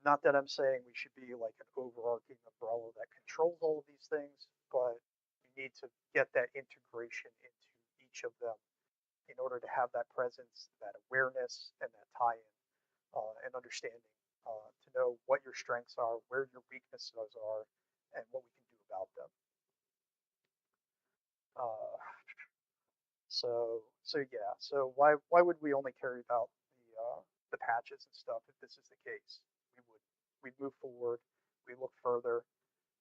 Not that I'm saying we should be like an overarching umbrella that controls all of these things, but you need to get that integration into each of them in order to have that presence, that awareness, and that tie-in and understanding to know what your strengths are, where your weaknesses are, and what we can do about them. Uh, so yeah. So why would we only care about the patches and stuff if this is the case? We'd move forward, we look further,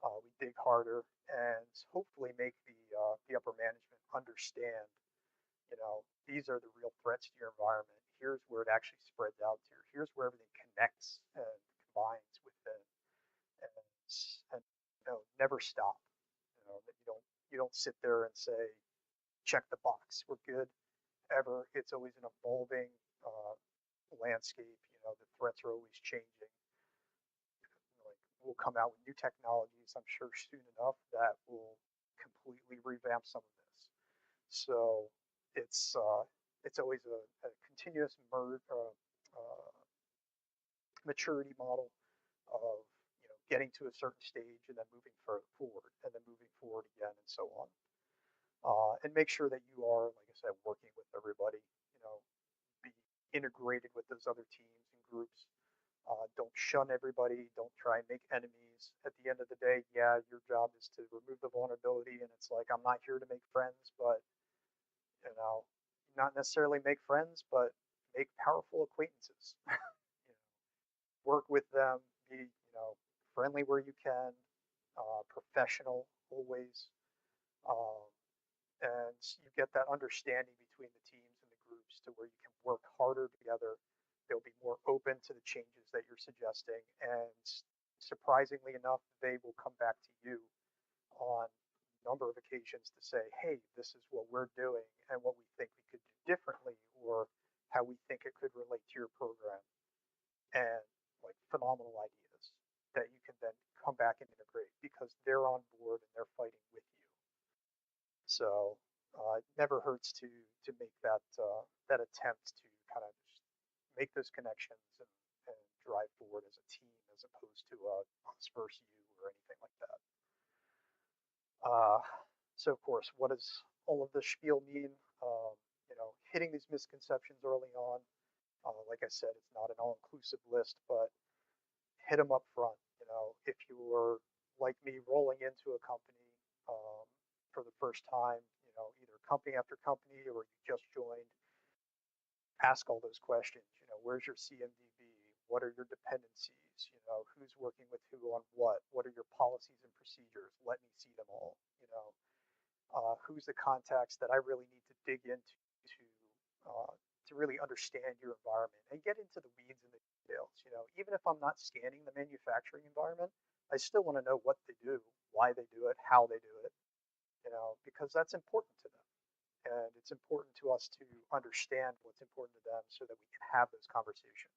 we dig harder, and hopefully make the upper management understand. These are the real threats to your environment. Here's where it actually spreads out to. Here's where everything connects and combines within, and never stop. That you don't sit there and say, check the box, we're good. Ever, it's always an evolving landscape. The threats are always changing. Like we'll come out with new technologies, I'm sure soon enough that will completely revamp some of this. So it's always a continuous maturity model of getting to a certain stage and then moving further forward and then moving forward again and so on. And make sure that you are, like I said, working with everybody. Be integrated with those other teams and groups. Don't shun everybody. Don't try and make enemies. At the end of the day, yeah, your job is to remove the vulnerability. And it's like, I'm not here to make friends, but not necessarily make friends, but make powerful acquaintances. Work with them. Be friendly where you can. Professional always. Um, and you get that understanding between the teams and the groups to where you can work harder together. They'll be more open to the changes that you're suggesting, and surprisingly enough, they will come back to you on a number of occasions to say, hey, this is what we're doing and what we think we could do differently, or how we think it could relate to your program, and like phenomenal ideas that you can then come back and integrate because they're on board and they're fighting with you. So it never hurts to make that attempt to kind of just make those connections and drive forward as a team as opposed to us versus you or anything like that. Uh, so of course, what does all of this spiel mean? Hitting these misconceptions early on. Like I said, it's not an all-inclusive list, but hit them up front. If you're like me, rolling into a company for the first time, either company after company or you just joined, ask all those questions. Where's your CMDB? What are your dependencies? Who's working with who on what? What are your policies and procedures? Let me see them all. Who's the contacts that I really need to dig into to really understand your environment and get into the weeds and the details. Even if I'm not scanning the manufacturing environment, I still want to know what they do, why they do it, how they do it. Because that's important to them. And it's important to us to understand what's important to them so that we can have those conversations.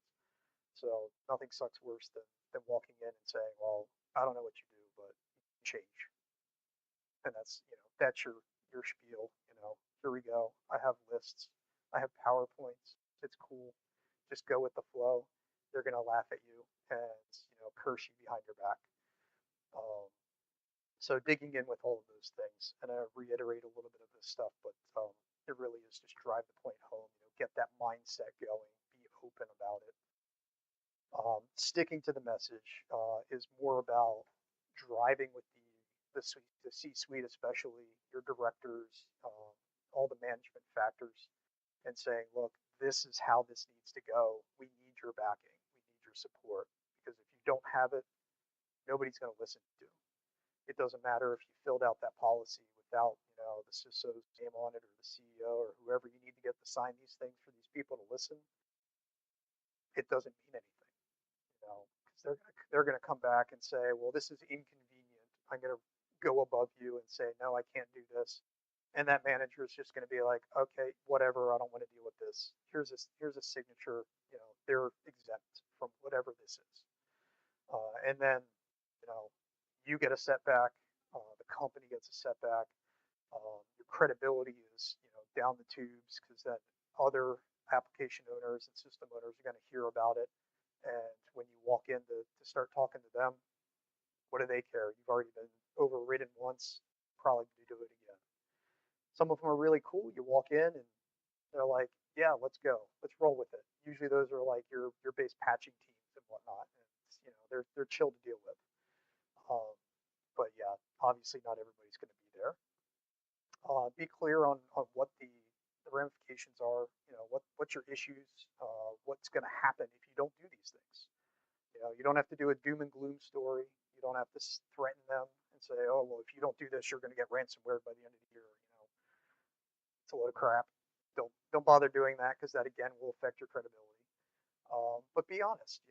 So nothing sucks worse than walking in and saying, well, I don't know what you do, but you can change. And that's your spiel. Here we go. I have lists. I have PowerPoints. It's cool. Just go with the flow. They're going to laugh at you and curse you behind your back. So digging in with all of those things, and I reiterate a little bit of this stuff, but it really is just drive the point home. Get that mindset going. Be open about it. Sticking to the message is more about driving with the C-suite, especially your directors, all the management factors, and saying, look, this is how this needs to go. We need your backing. We need your support. Because if you don't have it, nobody's going to listen to. It doesn't matter if you filled out that policy without, the CISO's name on it or the CEO or whoever you need to get to sign these things for these people to listen. It doesn't mean anything, because they're going to come back and say, well, this is inconvenient. I'm going to go above you and say, no, I can't do this. And that manager is just going to be like, okay, whatever. I don't want to deal with this. Here's a signature. They're exempt from whatever this is. And then, you get a setback. The company gets a setback. Your credibility is, down the tubes because then other application owners and system owners are going to hear about it. And when you walk in to start talking to them, what do they care? You've already been overridden once, probably going to do it again. Some of them are really cool. You walk in and they're like, yeah, let's go. Let's roll with it. Usually those are like your base patching teams and whatnot. And they're chill to deal with. Um, but yeah, obviously not everybody's going to be there. Be clear on what the ramifications are. What's your issues? What's going to happen if you don't do these things? You don't have to do a doom and gloom story. You don't have to threaten them and say, oh well, if you don't do this, you're going to get ransomware by the end of the year. It's a load of crap. Don't bother doing that because that again will affect your credibility. But be honest.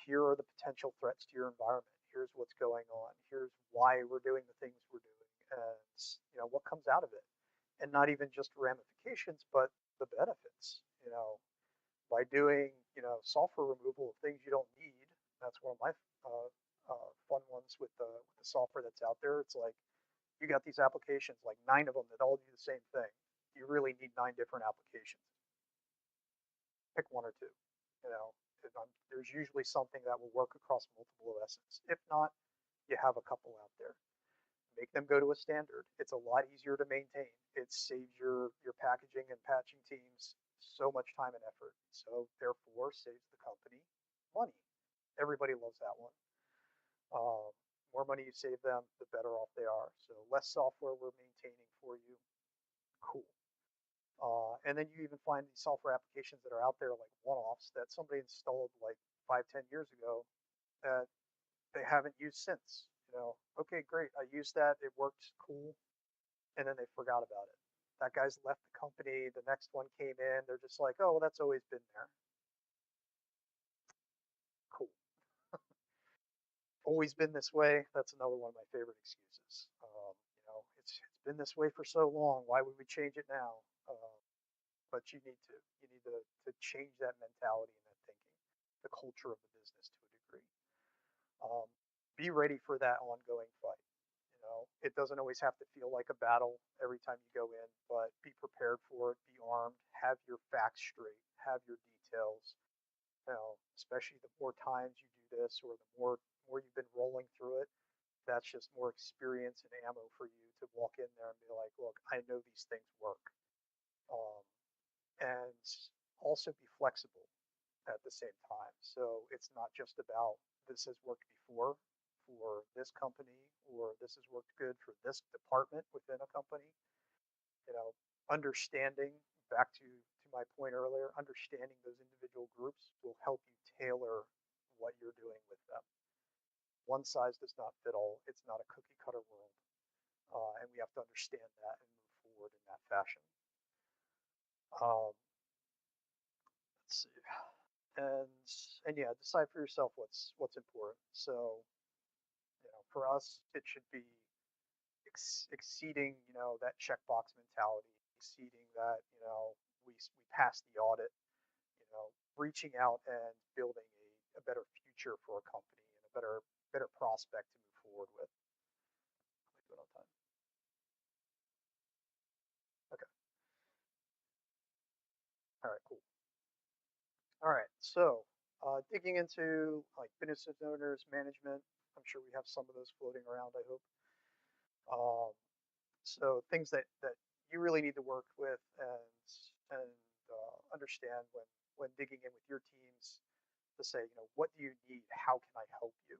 Here are the potential threats to your environment. Here's what's going on. Here's why we're doing the things we're doing, and what comes out of it, and not even just ramifications, but the benefits. By doing software removal of things you don't need. That's one of my fun ones with the software that's out there. It's like you got these applications, like 9 of them that all do the same thing. You really need 9 different applications. Pick one or two. You know, there's usually something that will work across multiple OSs. If not, you have a couple out there. Make them go to a standard. It's a lot easier to maintain. It saves your packaging and patching teams so much time and effort. So therefore, saves the company money. Everybody loves that one. More money you save them, the better off they are. So less software we're maintaining for you. Cool. And then you even find these software applications that are out there like one-offs that somebody installed like 5, 10 years ago that they haven't used since. Okay, great. I used that. It worked cool. And then they forgot about it. That guy's left the company. The next one came in. They're just like, oh, well, that's always been there. Cool. Always been this way. That's another one of my favorite excuses. It's been this way for so long. Why would we change it now? But you need to. You need to change that mentality and that thinking, the culture of the business to a degree. Um, be ready for that ongoing fight. It doesn't always have to feel like a battle every time you go in, but be prepared for it. Be armed. Have your facts straight. Have your details. Especially the more times you do this, or the more you've been rolling through it, that's just more experience and ammo for you to walk in there and be like, look, I know these things work. Um, and also be flexible at the same time. So it's not just about this has worked before for this company, or this has worked good for this department within a company. You know, understanding, back to my point earlier, understanding those individual groups will help you tailor what you're doing with them. One size does not fit all. It's not a cookie cutter world, and we have to understand that and move forward in that fashion. Um, let's see, and yeah, decide for yourself what's important. So for us, it should be exceeding that checkbox mentality, exceeding that we passed the audit, reaching out and building a better future for a company and a better prospect to move forward with. Am I good on time? Okay. All right. Cool. All right. So digging into like business owners management, I'm sure we have some of those floating around. I hope. Um, so things that you really need to work with and understand when digging in with your teams to say, what do you need? How can I help you?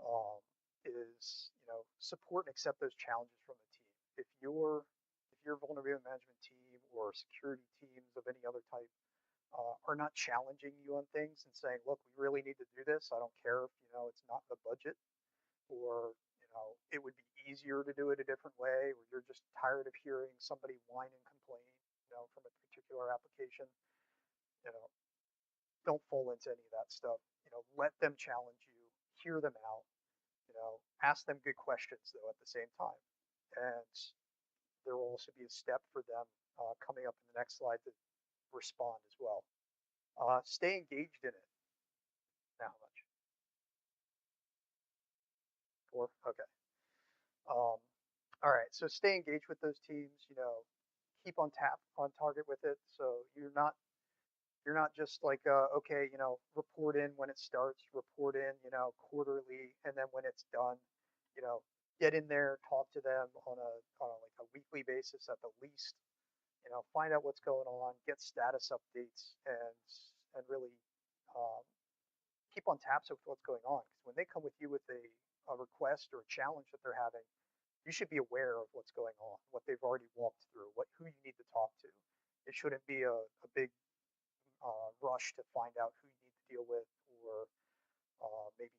Um, is support and accept those challenges from the team. If your vulnerability management team or security teams of any other type are not challenging you on things and saying, look, we really need to do this. I don't care if it's not the budget, or it would be easier to do it a different way, or you're just tired of hearing somebody whine and complain from a particular application. you know don't fall into any of that stuff. Let them challenge you, hear them out, ask them good questions though at the same time. And there will also be a step for them coming up in the next slide to respond as well. Stay engaged in it. Now how much? 4? Okay. All right, so stay engaged with those teams. Keep on target with it. So you're not You're not just like, okay, report in when it starts, report in, quarterly, and then when it's done, you know, get in there, talk to them on a like a weekly basis at the least, find out what's going on, get status updates, and really um, keep on taps with what's going on. Because when they come with you with a request or a challenge that they're having, you should be aware of what's going on, what they've already walked through, who you need to talk to. It shouldn't be a big rush to find out who you need to deal with, or maybe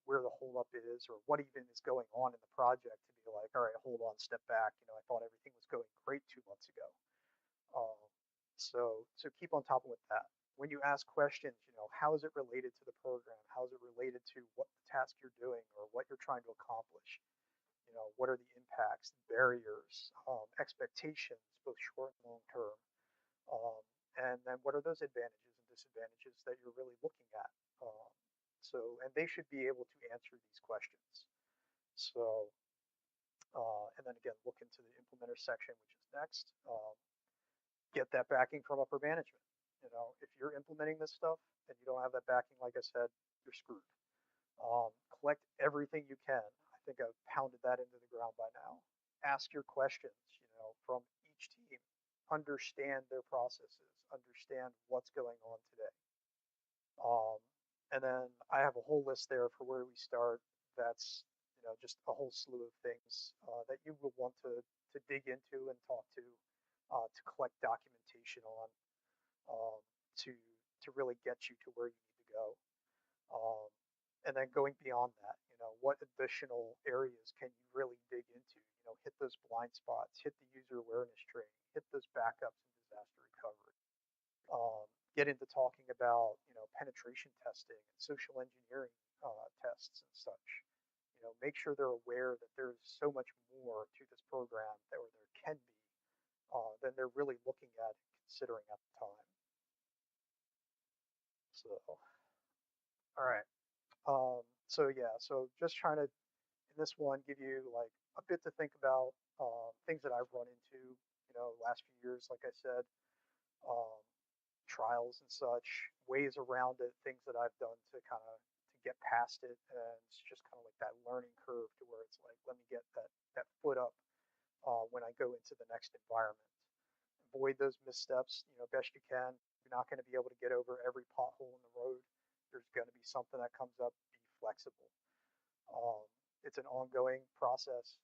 where the holdup is, or what even is going on in the project to be like, all right, hold on, step back. I thought everything was going great 2 months ago. Um, so keep on top of with that. When you ask questions, how is it related to the program? How is it related to what the task you're doing or what you're trying to accomplish? What are the impacts, barriers, expectations, both short and long term? Um, and then what are those advantages and disadvantages that you're really looking at? Um, and they should be able to answer these questions. And then again, look into the implementer section, which is next. Get that backing from upper management. If you're implementing this stuff and you don't have that backing, like I said, you're screwed. Collect everything you can. I think I've pounded that into the ground by now. Ask your questions, from each team. Understand their processes. Understand what's going on today. Um, and then I have a whole list there for where we start. That's just a whole slew of things that you will want to dig into and talk to collect documentation on, um, to really get you to where you need to go. Um, and then going beyond that, what additional areas can you really dig into? Hit those blind spots, hit the user awareness training, hit those backups and disaster recovery. Get into talking about, penetration testing and social engineering tests and such. Make sure they're aware that there's so much more to this program that, or there can be, than they're really looking at and considering at the time. So, all right. So yeah, so just trying to, in this one, give you like a bit to think about, things that I've run into, last few years, like I said, um, trials and such, ways around it, things that I've done to kind of to get past it, and it's just kind of like that learning curve to where it's like, let me get that foot up when I go into the next environment. Avoid those missteps, best you can. You're not going to be able to get over every pothole in the road. There's going to be something that comes up. Be flexible. Um, it's an ongoing process.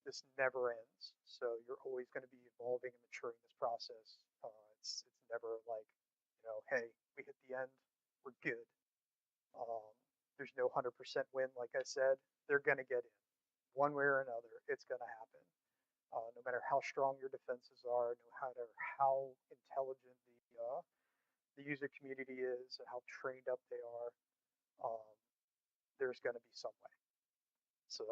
This never ends. So you're always going to be evolving and maturing this process. It's never like, hey, we hit the end, we're good. Um, there's no 100% win. Like I said, they're going to get in one way or another. It's going to happen. No matter how strong your defenses are, no matter how intelligent the user community is, and how trained up they are, um, there's going to be some way. So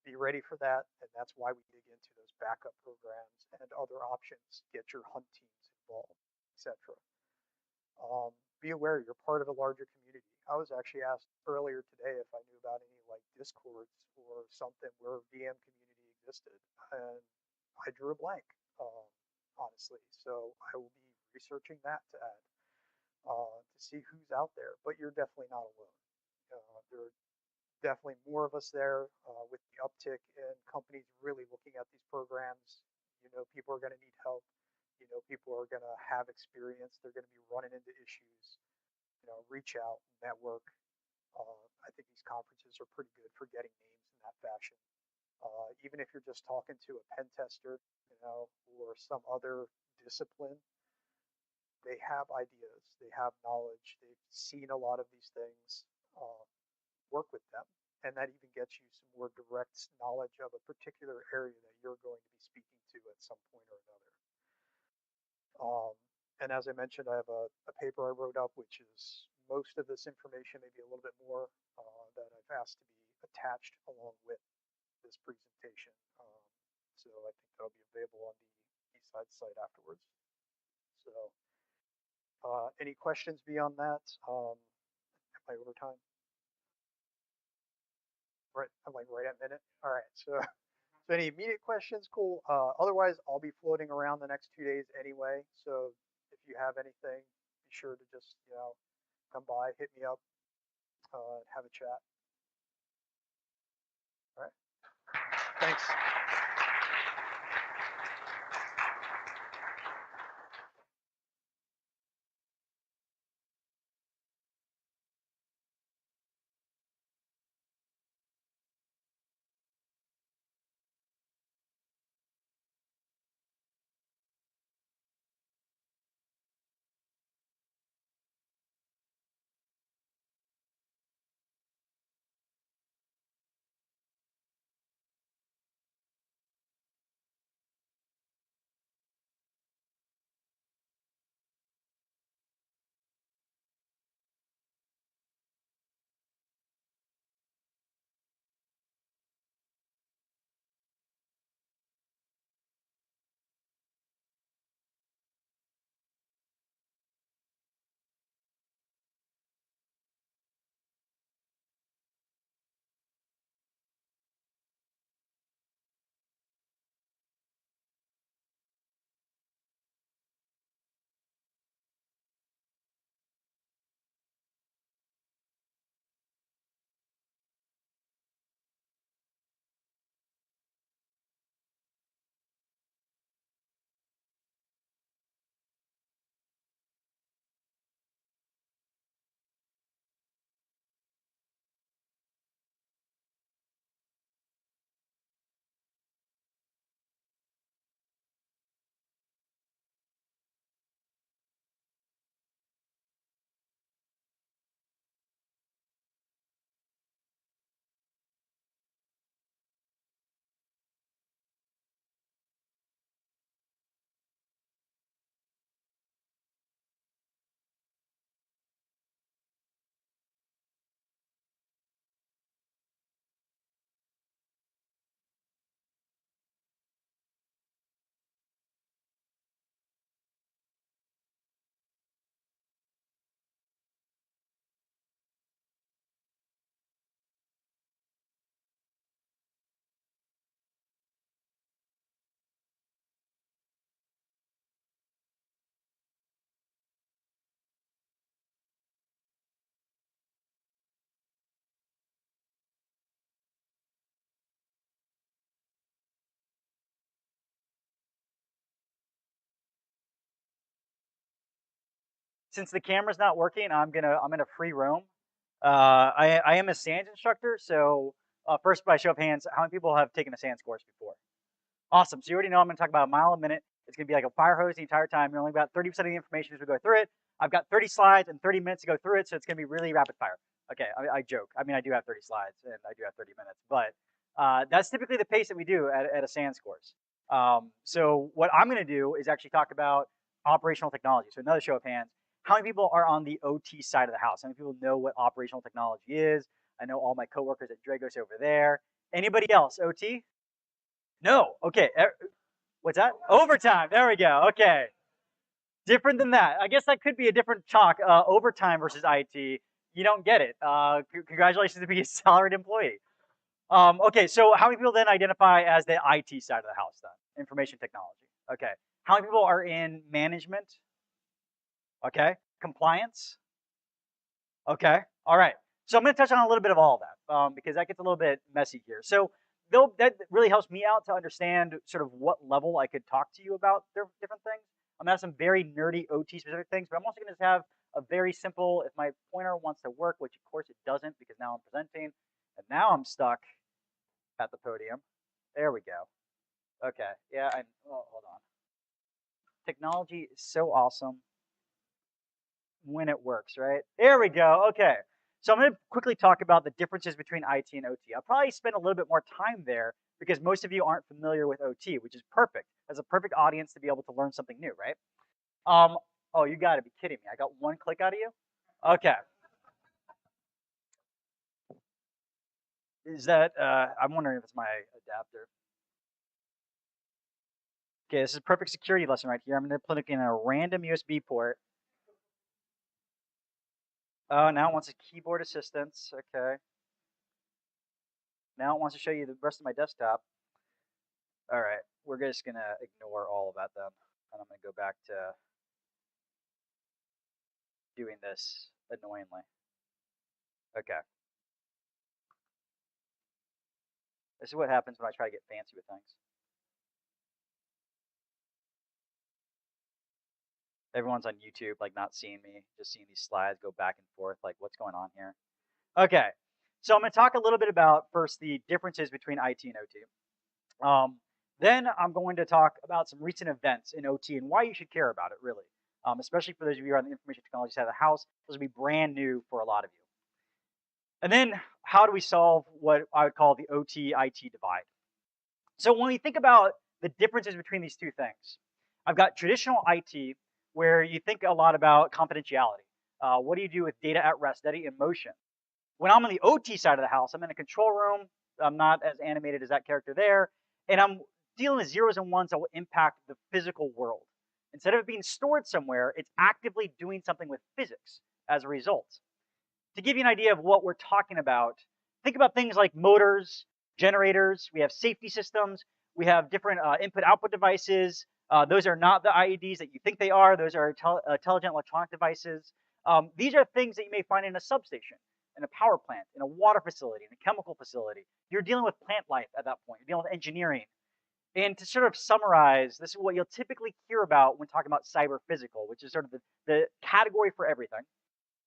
be ready for that, and that's why we dig into those backup programs and other options. Get your hunt teams involved, etc. Be aware you're part of a larger community. I was actually asked earlier today if I knew about any like Discords or something where VM community existed, and I drew a blank, um, honestly. So I will be researching that to add, to see who's out there. But you're definitely not alone. There are definitely more of us there, with the uptick in companies really looking at these programs. People are going to need help. People are going to have experience. They're going to be running into issues. Reach out, network. I think these conferences are pretty good for getting names in that fashion. Even if you're just talking to a pen tester, or some other discipline, they have ideas, they have knowledge, they've seen a lot of these things. Work with them, and that even gets you some more direct knowledge of a particular area that you're going to be speaking to at some point or another. Um, and as I mentioned, I have a paper I wrote up, which is most of this information, maybe a little bit more, that I've asked to be attached along with this presentation. So I think that'll be available on the BSides site afterwards. So any questions beyond that? Am I over time? Right, I'm like right at minute. All right, so any immediate questions? Cool. Otherwise, I'll be floating around the next 2 days anyway. So if you have anything, be be sure to just, come by, hit me up, have a chat. All right. Thanks. Since the camera's not working, I'm gonna free roam. I am a SANS instructor, so first by show of hands, how many people have taken a SANS course before? Awesome. So you already know I'm going to talk about a mile a minute. It's going to be like a fire hose the entire time. You're only about 30% of the information as we go through it. I've got 30 slides and 30 minutes to go through it, so it's going to be really rapid fire. Okay, I joke. I mean, I do have 30 slides and I do have 30 minutes, but that's typically the pace that we do at a SANS course. So what I'm going to do is actually talk about operational technology. So another show of hands. How many people are on the OT side of the house? How many people know what operational technology is? I know all my coworkers at Dragos over there. Anybody else? OT? No. Okay. What's that? Overtime. There we go. Okay. Different than that. I guess that could be a different chalk. Overtime versus IT. You don't get it. Congratulations to be a salaried employee. Okay. So how many people then identify as the IT side of the house then? Information technology. Okay. How many people are in management? Okay. Compliance? Okay. All right. So I'm going to touch on a little bit of all of that because that gets a little bit messy here. So that really helps me out to understand sort of what level I could talk to you about different things. I'm going to have some very nerdy OT specific things, but I'm also going to have a very simple, if my pointer wants to work, which of course it doesn't because now I'm presenting and now I'm stuck at the podium. There we go. Okay. Yeah. Hold on. Technology is so awesome when it works, right? There we go. Okay. So I'm going to quickly talk about the differences between IT and OT. I'll probably spend a little bit more time there because most of you aren't familiar with OT, which is perfect. That's a perfect audience to be able to learn something new, right? Um, oh, you got to be kidding me. I got one click out of you? Okay. Is that, I'm wondering if it's my adapter. Okay, this is a perfect security lesson right here. I'm going to plug in a random USB port. Oh, now it wants a keyboard assistance. Okay. Now it wants to show you the rest of my desktop. All right, we're just gonna ignore all of that then, and I'm gonna go back to doing this annoyingly. Okay. This is what happens when I try to get fancy with things. Everyone's on YouTube, like not seeing me, just seeing these slides go back and forth, like what's going on here? Okay. So I'm going to talk a little bit about first the differences between IT and OT. Then I'm going to talk about some recent events in OT and why you should care about it, really. Especially for those of you who are on the information technology side of the house, this will be brand new for a lot of you. And then how do we solve what I would call the OT IT divide? So when we think about the differences between these two things, I've got traditional IT where you think a lot about confidentiality. What do you do with data at rest, data in motion? When I'm on the OT side of the house, I'm in a control room. I'm not as animated as that character there, and I'm dealing with zeros and ones that will impact the physical world. Instead of it being stored somewhere, it's actively doing something with physics as a result. To give you an idea of what we're talking about, think about things like motors, generators. We have safety systems. We have different input-output devices. Those are not the IEDs that you think they are. Those are intelligent electronic devices. These are things that you may find in a substation, in a power plant, in a water facility, in a chemical facility. You're dealing with plant life at that point. You're dealing with engineering. And to sort of summarize, this is what you'll typically hear about when talking about cyber physical, which is sort of the category for everything.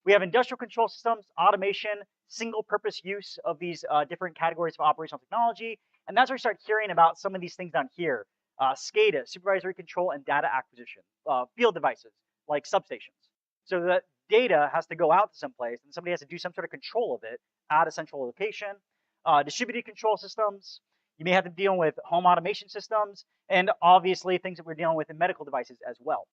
We have industrial control systems, automation, single purpose use of these different categories of operational technology. And that's where we start hearing about some of these things down here. SCADA, supervisory control and data acquisition, field devices like substations. So that data has to go out to someplace and somebody has to do some sort of control of it at a central location. Distributed control systems. You may have to deal with home automation systems and obviously things that we're dealing with in medical devices as well.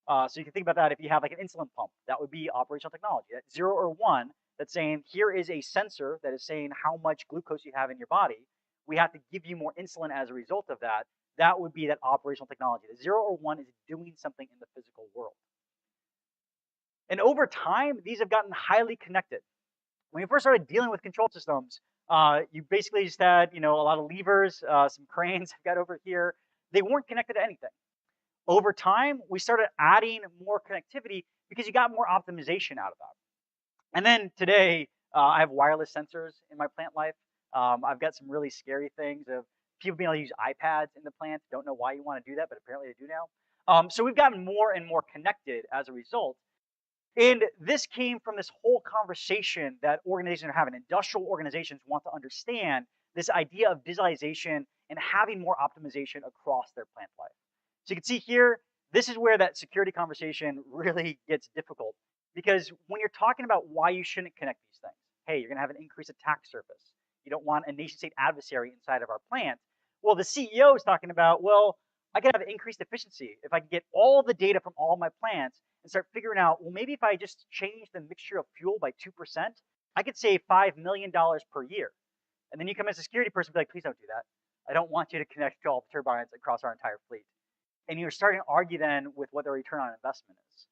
So you can think about that if you have like an insulin pump, that would be operational technology. That 0 or 1, that's saying here is a sensor that is saying how much glucose you have in your body. We have to give you more insulin as a result of that. That would be that operational technology. The 0 or 1 is doing something in the physical world. And over time, these have gotten highly connected. When we first started dealing with control systems, you basically just had, a lot of levers, some cranes I've got over here. They weren't connected to anything. Over time, we started adding more connectivity because you got more optimization out of that. And then today, I have wireless sensors in my plant life. I've got some really scary things of people being able to use iPads in the plant. Don't know why you want to do that, but apparently they do now. So we've gotten more and more connected as a result. And this came from this whole conversation that organizations are having. Industrial organizations want to understand this idea of digitalization and having more optimization across their plant life. So you can see here, this is where that security conversation really gets difficult. Because when you're talking about why you shouldn't connect these things, hey, you're going to have an increased attack surface. You don't want a nation-state adversary inside of our plant. Well, the CEO is talking about, well, I can have increased efficiency if I can get all the data from all my plants and start figuring out, well, maybe if I just change the mixture of fuel by 2%, I could save $5 million per year. And then you come as a security person and be like, please don't do that. I don't want you to connect to all the turbines across our entire fleet. And you're starting to argue then with what the return on investment is.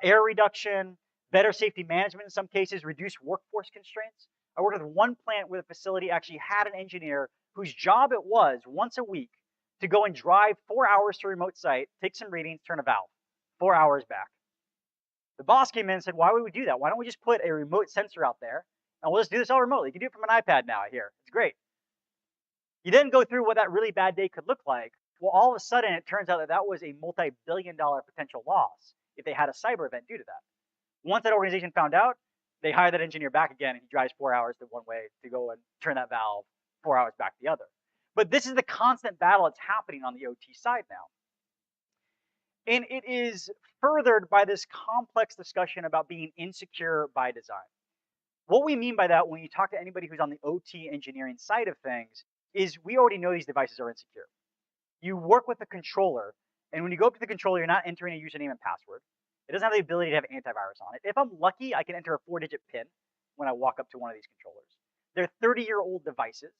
Air reduction, better safety management in some cases, reduced workforce constraints. I worked with one plant where the facility actually had an engineer whose job it was once a week to go and drive 4 hours to a remote site, take some readings, turn a valve, 4 hours back. The boss came in and said, why would we do that? Why don't we just put a remote sensor out there and we'll just do this all remotely? You can do it from an iPad now, I hear. It's great. You then go through what that really bad day could look like. Well, all of a sudden, it turns out that that was a multi-billion-dollar potential loss if they had a cyber event due to that. Once that organization found out, they hired that engineer back again, and he drives 4 hours to one way to go and turn that valve 4 hours back the other. But this is the constant battle that's happening on the OT side now. And it is furthered by this complex discussion about being insecure by design. What we mean by that when you talk to anybody who's on the OT engineering side of things is we already know these devices are insecure. You work with the controller, and when you go up to the controller, you're not entering a username and password. It doesn't have the ability to have antivirus on it. If I'm lucky, I can enter a 4-digit PIN when I walk up to one of these controllers. They're 30-year-old devices.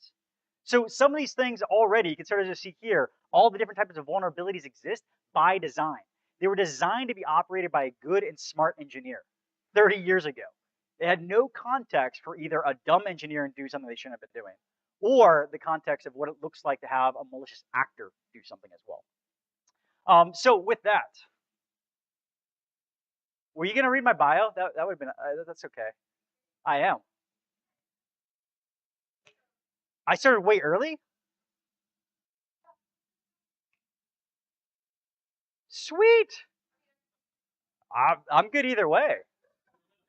So some of these things already, you can sort of just see here, all the different types of vulnerabilities exist by design. They were designed to be operated by a good and smart engineer 30 years ago. They had no context for either a dumb engineer and do something they shouldn't have been doing, or the context of what it looks like to have a malicious actor do something as well. So with that, Were you gonna read my bio? That would have been. That's okay. I am. I started way early. Sweet. I'm good either way.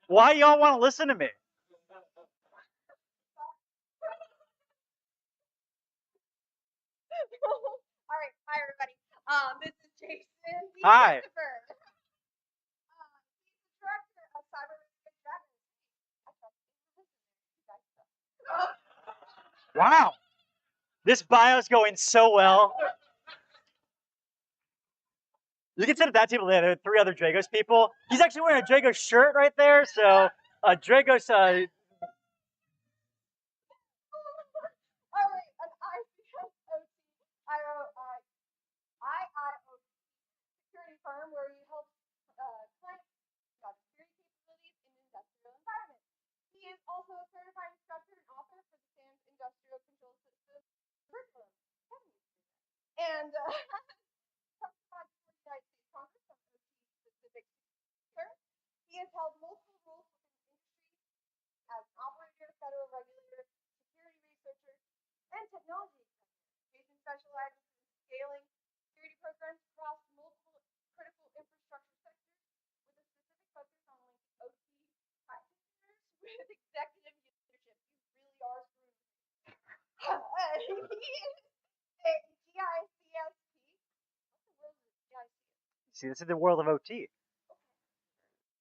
Why y'all want to listen to me? All right, hi everybody. This is Jason D. Hi. Christopher. He's the director of Cyber Risk Strategy. Wow. This bio's going so well. You can sit at that table there. There are 3 other Dragos people. He's actually wearing a Dragos shirt right there. So, Dragos. All right, an IIoT security firm where we help clients develop security capabilities in industrial environments. He is also a certified instructor and author for the SANS Industrial Control System curriculum. And testified before the United States Congress on OT-specific concerns. He has held multiple roles within the industry as an operator, federal regulator, security researcher, and technology executive. Jason specializes in scaling security programs across multiple critical infrastructure sectors with a specific focus on linking OT practitioners with executive leadership. You really are screwed. He is a GICSP. What the world is GICSP? See, this is the world of OT.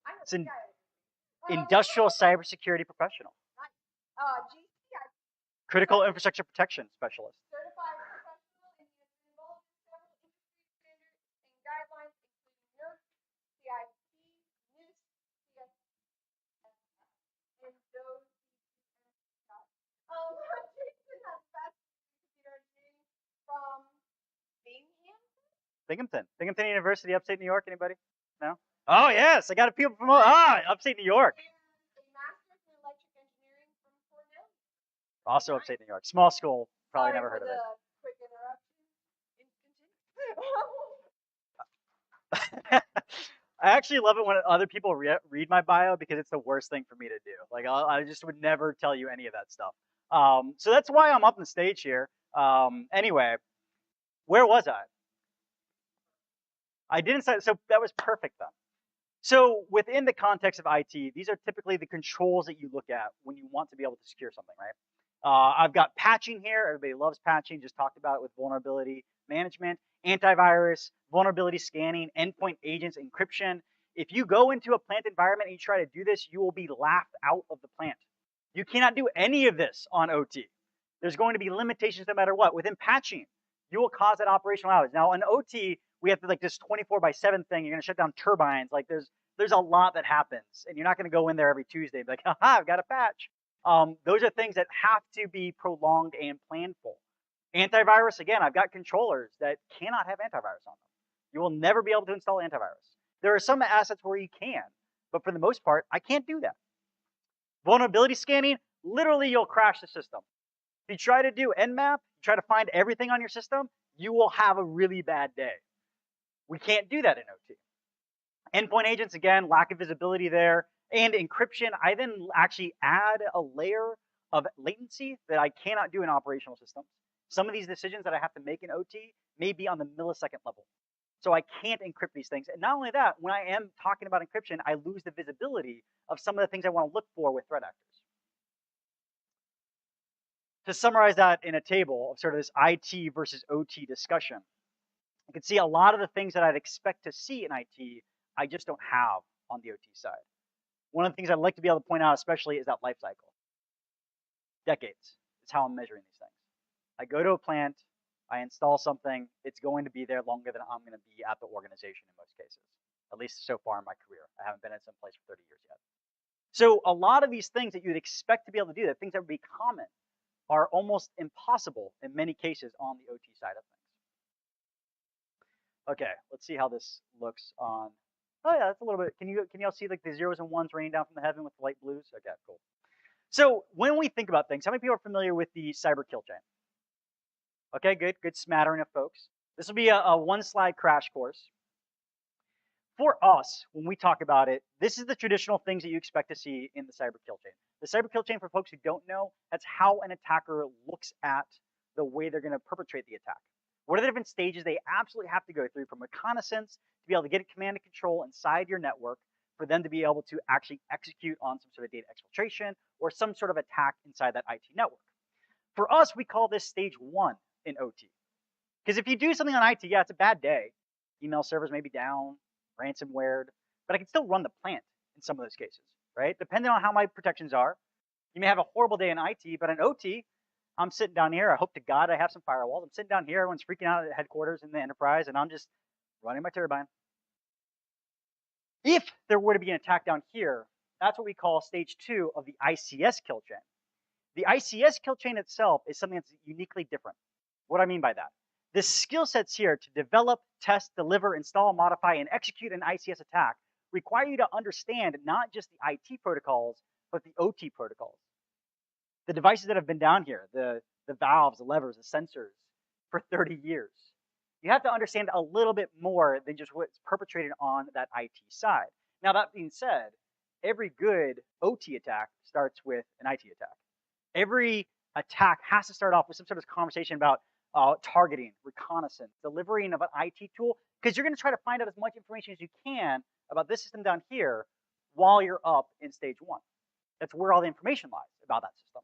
I know It's an GISP. industrial cybersecurity professional, GCI, critical infrastructure protection specialist. certified professional, and he has been involved in several industry standards and guidelines, including NERC, CIP, NIST, CS, and those. Jason has a bachelor's in computer engineering from Binghamton. Binghamton University, upstate New York. Anybody? No? Oh, yes. I got a people from upstate New York. And a master's in electric engineering from Cornell. Also upstate New York. Small school. Probably Sorry never heard for of it. the quick interruption. I actually love it when other people read my bio because it's the worst thing for me to do. Like I just would never tell you any of that stuff. So that's why I'm up on the stage here. Anyway, where was I? I didn't say so. That was perfect then. So within the context of IT, these are typically the controls that you look at when you want to be able to secure something, right? I've got patching here. Everybody loves patching. Just talked about it with vulnerability management, antivirus, vulnerability scanning, endpoint agents, encryption. If you go into a plant environment and you try to do this, you will be laughed out of the plant. You cannot do any of this on OT. There's going to be limitations no matter what. Within patching, you will cause that operational outage. Now, on OT, we have to like this 24/7 thing. You're going to shut down turbines. Like there's a lot that happens, and you're not going to go in there every Tuesday and be like, haha, I've got a patch. Those are things that have to be prolonged and planned for. Antivirus, again, I've got controllers that cannot have antivirus on them. You will never be able to install antivirus. There are some assets where you can, but for the most part, I can't do that. Vulnerability scanning, literally you'll crash the system. If you try to do Nmap, try to find everything on your system, you will have a really bad day. We can't do that in OT. Endpoint agents, again, lack of visibility there. And encryption, I then actually add a layer of latency that I cannot do in operational systems. Some of these decisions that I have to make in OT may be on the millisecond level. So I can't encrypt these things. And not only that, when I am talking about encryption, I lose the visibility of some of the things I want to look for with threat actors. To summarize that in a table of sort of this IT versus OT discussion, you can see a lot of the things that I'd expect to see in IT, I just don't have on the OT side. One of the things I'd like to be able to point out especially is that life cycle. Decades is how I'm measuring these things. I go to a plant, I install something, it's going to be there longer than I'm going to be at the organization in most cases, at least so far in my career. I haven't been at some place for 30 years yet. So a lot of these things that you'd expect to be able to do, the things that would be common, are almost impossible in many cases on the OT side of things. Okay, let's see how this looks on. Oh yeah, that's a little bit. Can y'all see like the zeros and ones raining down from the heaven with the light blues? Okay, cool. So when we think about things, how many people are familiar with the cyber kill chain? Okay, good smattering of folks. This will be a one-slide crash course. For us, when we talk about it, this is the traditional things that you expect to see in the cyber kill chain. The cyber kill chain, for folks who don't know, that's how an attacker looks at the way they're going to perpetrate the attack. What are the different stages they absolutely have to go through, from reconnaissance to be able to get command and control inside your network, for them to be able to actually execute on some sort of data exfiltration or some sort of attack inside that IT network. For us, we call this stage 1 in OT. Because if you do something on IT, yeah, it's a bad day. Email servers may be down, ransomware, but I can still run the plant in some of those cases, right? Depending on how my protections are. You may have a horrible day in IT, but in OT, I'm sitting down here. I hope to God I have some firewalls. I'm sitting down here. Everyone's freaking out at headquarters in the enterprise, and I'm just running my turbine. If there were to be an attack down here, that's what we call stage 2 of the ICS kill chain. The ICS kill chain itself is something that's uniquely different. What do I mean by that? The skill sets here to develop, test, deliver, install, modify, and execute an ICS attack require you to understand not just the IT protocols, but the OT protocols. The devices that have been down here, the valves, the levers, the sensors for 30 years. You have to understand a little bit more than just what's perpetrated on that IT side. Now, that being said, every good OT attack starts with an IT attack. Every attack has to start off with some sort of conversation about targeting, reconnaissance, delivering of an IT tool, because you're going to try to find out as much information as you can about this system down here while you're up in stage 1. That's where all the information lies about that system.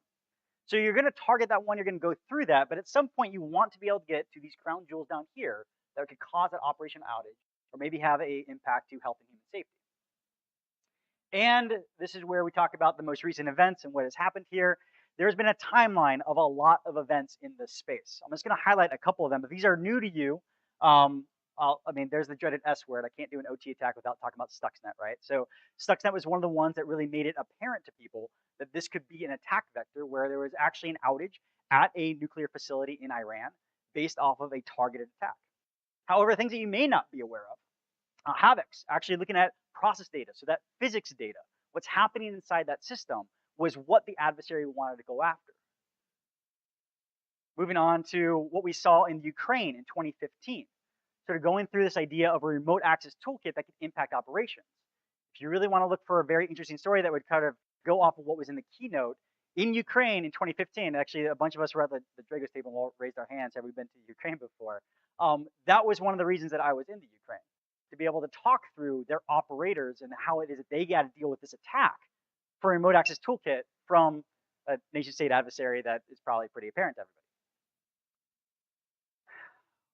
So you're going to target that one, you're going to go through that, but at some point you want to be able to get to these crown jewels down here that could cause that operational outage or maybe have an impact to health and human safety. And this is where we talk about the most recent events and what has happened here. There's been a timeline of a lot of events in this space. I'm just going to highlight a couple of them, but these are new to you. I mean, there's the dreaded S word. I can't do an OT attack without talking about Stuxnet, right? So Stuxnet was one of the ones that really made it apparent to people that this could be an attack vector where there was actually an outage at a nuclear facility in Iran based off of a targeted attack. However, things that you may not be aware of, Havoc's actually looking at process data, so that physics data, what's happening inside that system was what the adversary wanted to go after. Moving on to what we saw in Ukraine in 2015, sort of going through this idea of a remote access toolkit that could impact operations. If you really want to look for a very interesting story that would kind of go off of what was in the keynote, in Ukraine in 2015, actually a bunch of us were at the Dragos table and all raised our hands, have we been to Ukraine before? That was one of the reasons that I was in the Ukraine, to be able to talk through their operators and how it is that they got to deal with this attack for a remote access toolkit from a nation state adversary that is probably pretty apparent to everybody.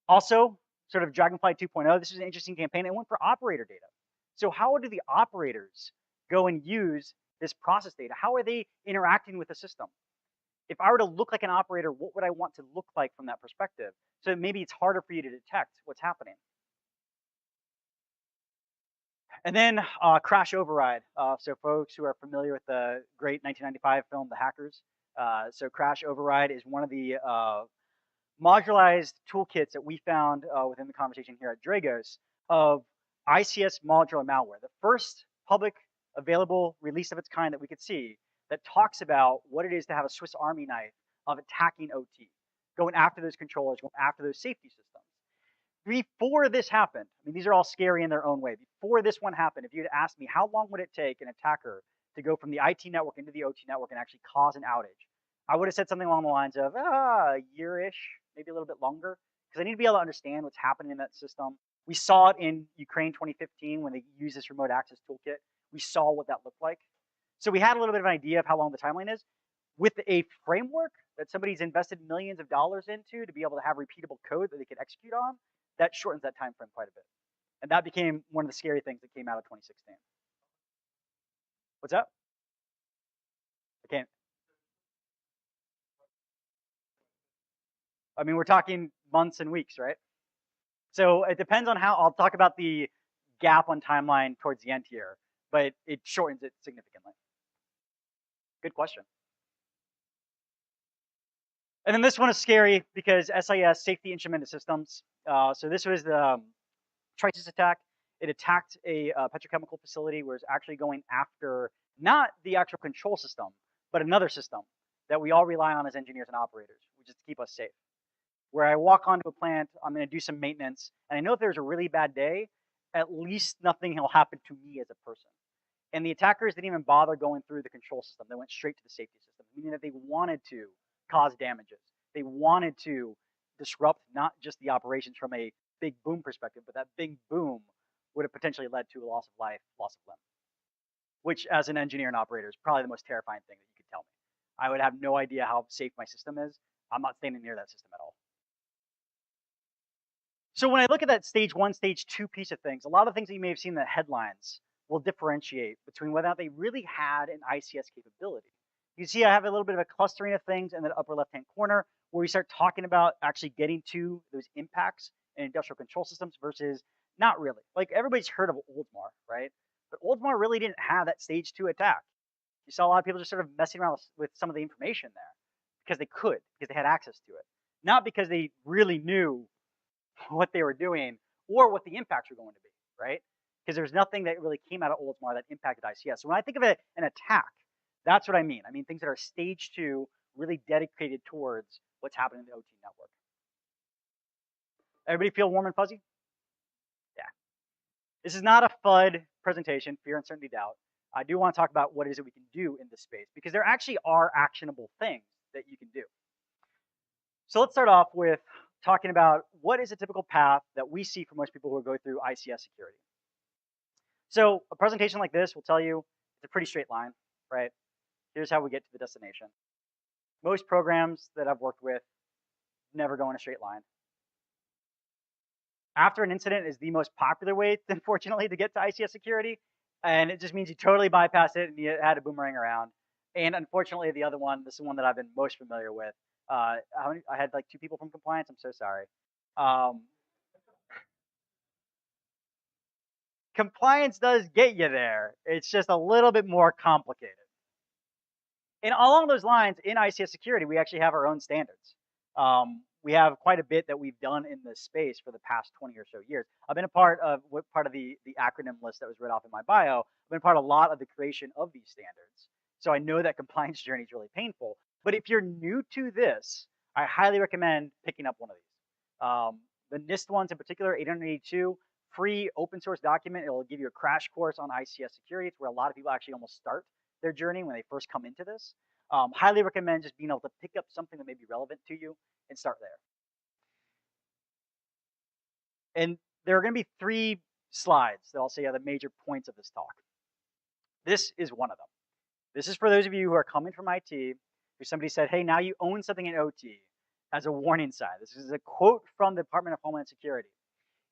Also, sort of Dragonfly 2.0, this is an interesting campaign. It went for operator data. So how do the operators go and use this process data? How are they interacting with the system? If I were to look like an operator, what would I want to look like from that perspective? So maybe it's harder for you to detect what's happening. And then crash override. So folks who are familiar with the great 1995 film, The Hackers. So crash override is one of the modularized toolkits that we found within the conversation here at Dragos of ICS modular malware. The first public available release of its kind that we could see that talks about what it is to have a Swiss Army knife of attacking OT, going after those controllers, going after those safety systems. Before this happened, I mean, these are all scary in their own way. Before this one happened, if you'd asked me how long would it take an attacker to go from the IT network into the OT network and actually cause an outage, I would have said something along the lines of a year-ish, maybe a little bit longer, because I need to be able to understand what's happening in that system. We saw it in Ukraine 2015 when they used this remote access toolkit. We saw what that looked like. So we had a little bit of an idea of how long the timeline is. With a framework that somebody's invested millions of dollars into to be able to have repeatable code that they could execute on, that shortens that time frame quite a bit. And that became one of the scary things that came out of 2016. What's that? I mean, we're talking months and weeks, right? So it depends on how, I'll talk about the gap on timeline towards the end here, but it shortens it significantly. Good question. And then this one is scary because SIS, Safety Instrumented Systems. So this was the Trisis attack. It attacked a petrochemical facility where it's actually going after not the actual control system, but another system that we all rely on as engineers and operators, which is to keep us safe. Where I walk onto a plant, I'm going to do some maintenance, and I know if there's a really bad day, at least nothing will happen to me as a person. And the attackers didn't even bother going through the control system. They went straight to the safety system, meaning that they wanted to cause damages. They wanted to disrupt not just the operations from a big boom perspective, but that big boom would have potentially led to a loss of life, loss of limb, which as an engineer and operator is probably the most terrifying thing that you could tell me. I would have no idea how safe my system is. I'm not standing near that system at all. So when I look at that stage 1, stage 2 piece of things, a lot of things that you may have seen in the headlines will differentiate between whether or not they really had an ICS capability. You see I have a little bit of a clustering of things in the upper left-hand corner where we start talking about actually getting to those impacts in industrial control systems versus not really. Like everybody's heard of Oldsmar, right? But Oldsmar really didn't have that stage 2 attack. You saw a lot of people just sort of messing around with some of the information there because they could, because they had access to it. Not because they really knew what they were doing or what the impacts were going to be, right? Because there's nothing that really came out of Oldsmar that impacted ICS. So when I think of an attack, that's what I mean. I mean things that are stage 2, really dedicated towards what's happening in the OT network. Everybody feel warm and fuzzy? Yeah. This is not a FUD presentation, fear, uncertainty, doubt. I do want to talk about what it is that we can do in this space because there actually are actionable things that you can do. So let's start off with talking about what is a typical path that we see for most people who go through ICS security. So a presentation like this will tell you it's a pretty straight line, right? Here's how we get to the destination. Most programs that I've worked with never go in a straight line. After an incident is the most popular way, unfortunately, to get to ICS security. And it just means you totally bypass it and you had a boomerang around. And unfortunately, the other one, this is one that I've been most familiar with. I had like 2 people from compliance. I'm so sorry. Compliance does get you there. It's just a little bit more complicated. And along those lines, in ICS security, we actually have our own standards. We have quite a bit that we've done in this space for the past 20 or so years. I've been a part of the acronym list that was read off in my bio. I've been part of a lot of the creation of these standards. So I know that compliance journey is really painful. But if you're new to this, I highly recommend picking up one of these. The NIST ones in particular, 882, free open source document. It'll give you a crash course on ICS security. It's where a lot of people actually almost start their journey when they first come into this. Highly recommend just being able to pick up something that may be relevant to you and start there. And there are going to be 3 slides that I'll say are the major points of this talk. This is one of them. This is for those of you who are coming from IT, who somebody said, hey, now you own something in OT, as a warning sign. This is a quote from the Department of Homeland Security.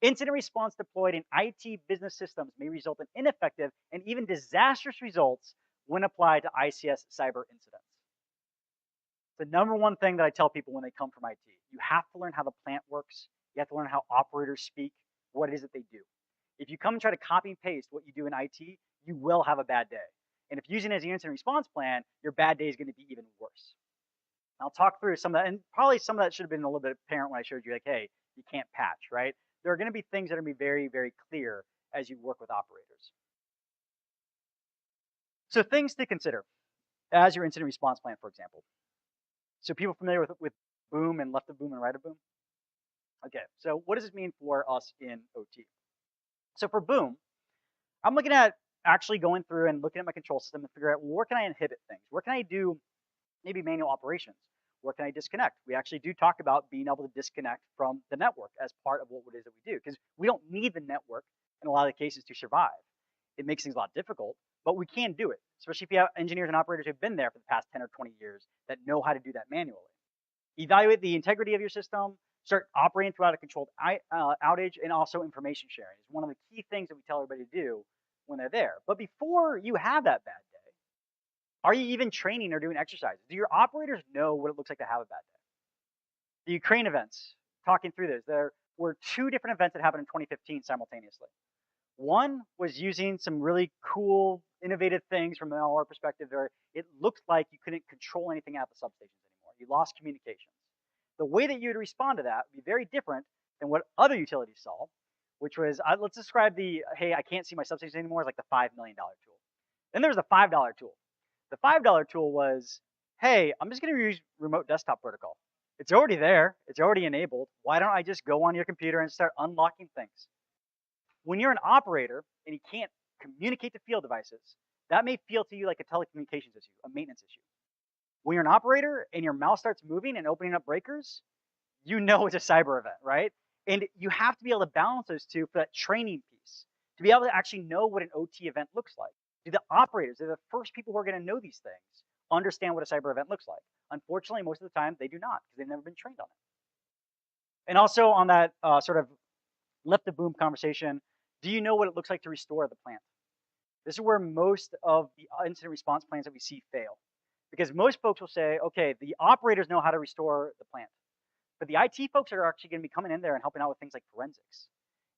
Incident response deployed in IT business systems may result in ineffective and even disastrous results when applied to ICS cyber incidents. The number one thing that I tell people when they come from IT, you have to learn how the plant works. You have to learn how operators speak, what it is that they do. If you come and try to copy and paste what you do in IT, you will have a bad day. And if using it as an incident response plan, your bad day is going to be even worse. And I'll talk through some of that, and probably some of that should have been a little bit apparent when I showed you, like, hey, you can't patch, right? There are going to be things that are going to be very, very clear as you work with operators. So things to consider as your incident response plan, for example. So people familiar with boom and left of boom and right of boom? Okay, so what does this mean for us in OT? So for boom, I'm looking at actually going through and looking at my control system and figure out, well, where can I inhibit things? Where can I do maybe manual operations? Where can I disconnect? We actually do talk about being able to disconnect from the network as part of what it is that we do, because we don't need the network in a lot of the cases to survive. It makes things a lot difficult, but we can do it, especially if you have engineers and operators who've been there for the past 10 or 20 years that know how to do that manually. Evaluate the integrity of your system, start operating throughout a controlled outage, and also information sharing is one of the key things that we tell everybody to do when they're there. But before you have that bad day, are you even training or doing exercises? Do your operators know what it looks like to have a bad day? The Ukraine events, talking through this, there were 2 different events that happened in 2015 simultaneously. One was using some really cool, innovative things from our perspective where it looked like you couldn't control anything at the substations anymore. You lost communications. The way that you would respond to that would be very different than what other utilities saw, which was, let's describe the, hey, I can't see my substation anymore, as like the $5 million tool. Then there's the $5 tool. The $5 tool was, hey, I'm just going to use remote desktop protocol. It's already there. It's already enabled. Why don't I just go on your computer and start unlocking things? When you're an operator and you can't communicate to field devices, that may feel to you like a telecommunications issue, a maintenance issue. When you're an operator and your mouse starts moving and opening up breakers, you know it's a cyber event, right? And you have to be able to balance those two for that training piece, to be able to actually know what an OT event looks like. Do the operators, they're the first people who are going to know these things, understand what a cyber event looks like? Unfortunately, most of the time, they do not because they've never been trained on it. And also on that sort of left to boom conversation, do you know what it looks like to restore the plant? This is where most of the incident response plans that we see fail. Because most folks will say, okay, the operators know how to restore the plant. But the IT folks are actually going to be coming in there and helping out with things like forensics.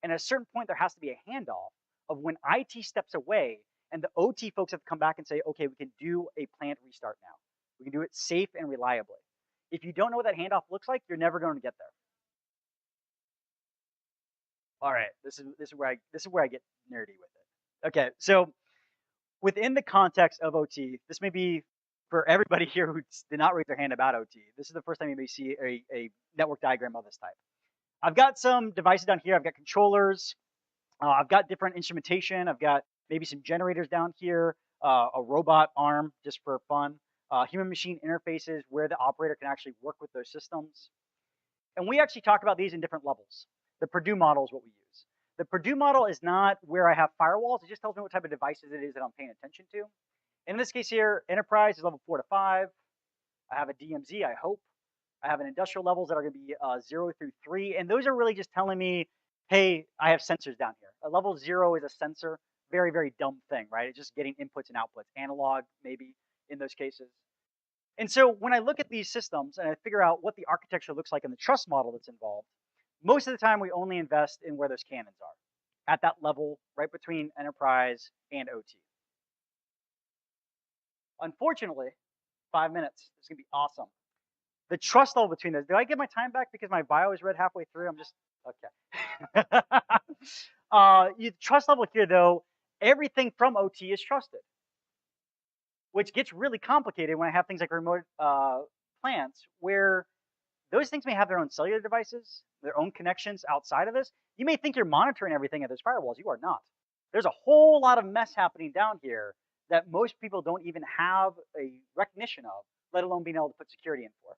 And at a certain point, there has to be a handoff of when IT steps away and the OT folks have to come back and say, okay, we can do a plant restart now. We can do it safe and reliably. If you don't know what that handoff looks like, you're never going to get there. All right, this is where I get nerdy with it. Okay, so within the context of OT, this may be for everybody here who did not raise their hand about OT. This is the first time you may see a network diagram of this type. I've got some devices down here. I've got controllers. I've got different instrumentation. I've got maybe some generators down here, a robot arm just for fun, human-machine interfaces where the operator can actually work with those systems. And we actually talk about these in different levels. The Purdue model is what we use. The Purdue model is not where I have firewalls. It just tells me what type of devices it is that I'm paying attention to. In this case here, enterprise is level 4 to 5. I have a DMZ, I hope. I have an industrial levels that are going to be 0 through 3. And those are really just telling me, hey, I have sensors down here. A level 0 is a sensor. Very, very dumb thing, right? It's just getting inputs and outputs. Analog, maybe, in those cases. And so when I look at these systems and I figure out what the architecture looks like and the trust model that's involved, most of the time we only invest in where those cannons are, at that level right between enterprise and OT. Unfortunately, 5 minutes. This is going to be awesome. The trust level between those. Did I get my time back because my bio is read halfway through? I'm just, okay. Trust level here, though, everything from OT is trusted, which gets really complicated when I have things like remote plants where those things may have their own cellular devices, their own connections outside of this. You may think you're monitoring everything at those firewalls. You are not. There's a whole lot of mess happening down here that most people don't even have a recognition of, let alone being able to put security in for.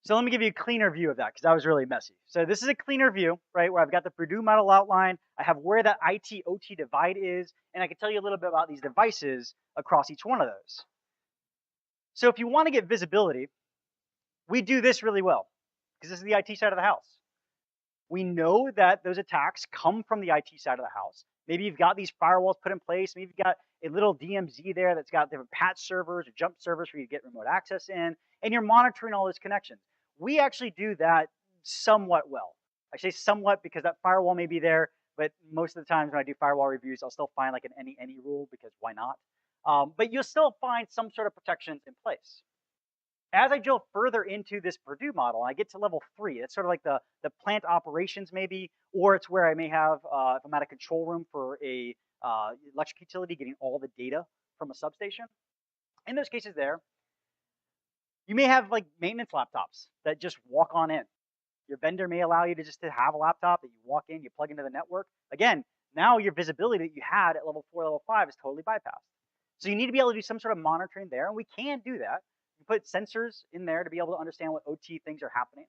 So let me give you a cleaner view of that because that was really messy. So this is a cleaner view, right, where I've got the Purdue model outline. I have where that IT-OT divide is, and I can tell you a little bit about these devices across each one of those. So if you want to get visibility, we do this really well because this is the IT side of the house. We know that those attacks come from the IT side of the house. Maybe you've got these firewalls put in place. Maybe you've got a little DMZ there that's got different patch servers or jump servers for you to get remote access in, and you're monitoring all those connections. We actually do that somewhat well. I say somewhat because that firewall may be there, but most of the times when I do firewall reviews, I'll still find like an any rule because why not? But you'll still find some sort of protections in place. As I drill further into this Purdue model, I get to level 3. It's sort of like the plant operations maybe, or it's where I may have, if I'm at a control room for a electric utility, getting all the data from a substation. In those cases there, you may have like maintenance laptops that just walk on in. Your vendor may allow you to just to have a laptop that you walk in, you plug into the network. Again, now your visibility that you had at level 4, level 5 is totally bypassed. So you need to be able to do some sort of monitoring there, and we can do that. You put sensors in there to be able to understand what OT things are happening.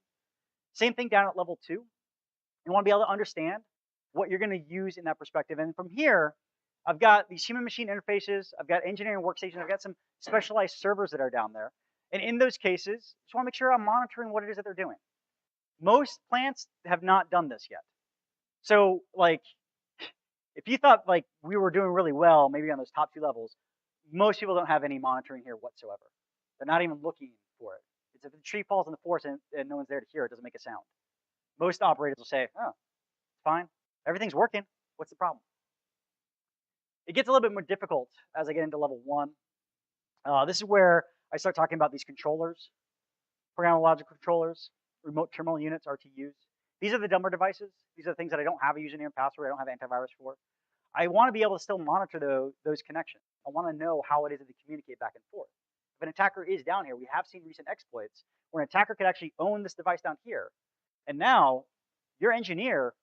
Same thing down at level 2. You want to be able to understand what you're going to use in that perspective. And from here, I've got these human-machine interfaces. I've got engineering workstations. I've got some specialized servers that are down there. And in those cases, just want to make sure I'm monitoring what it is that they're doing. Most plants have not done this yet. So, like, if you thought like we were doing really well, maybe on those top 2 levels, most people don't have any monitoring here whatsoever. They're not even looking for it. It's if the tree falls in the forest and no one's there to hear it, it doesn't make a sound. Most operators will say, oh, it's fine. Everything's working. What's the problem? It gets a little bit more difficult as I get into level 1. This is where I start talking about these controllers, programmable logic controllers, remote terminal units, RTUs. These are the dumber devices. These are the things that I don't have a username and password. I don't have antivirus for. I want to be able to still monitor those connections. I want to know how it is that they communicate back and forth. If an attacker is down here, we have seen recent exploits where an attacker could actually own this device down here. And now your engineer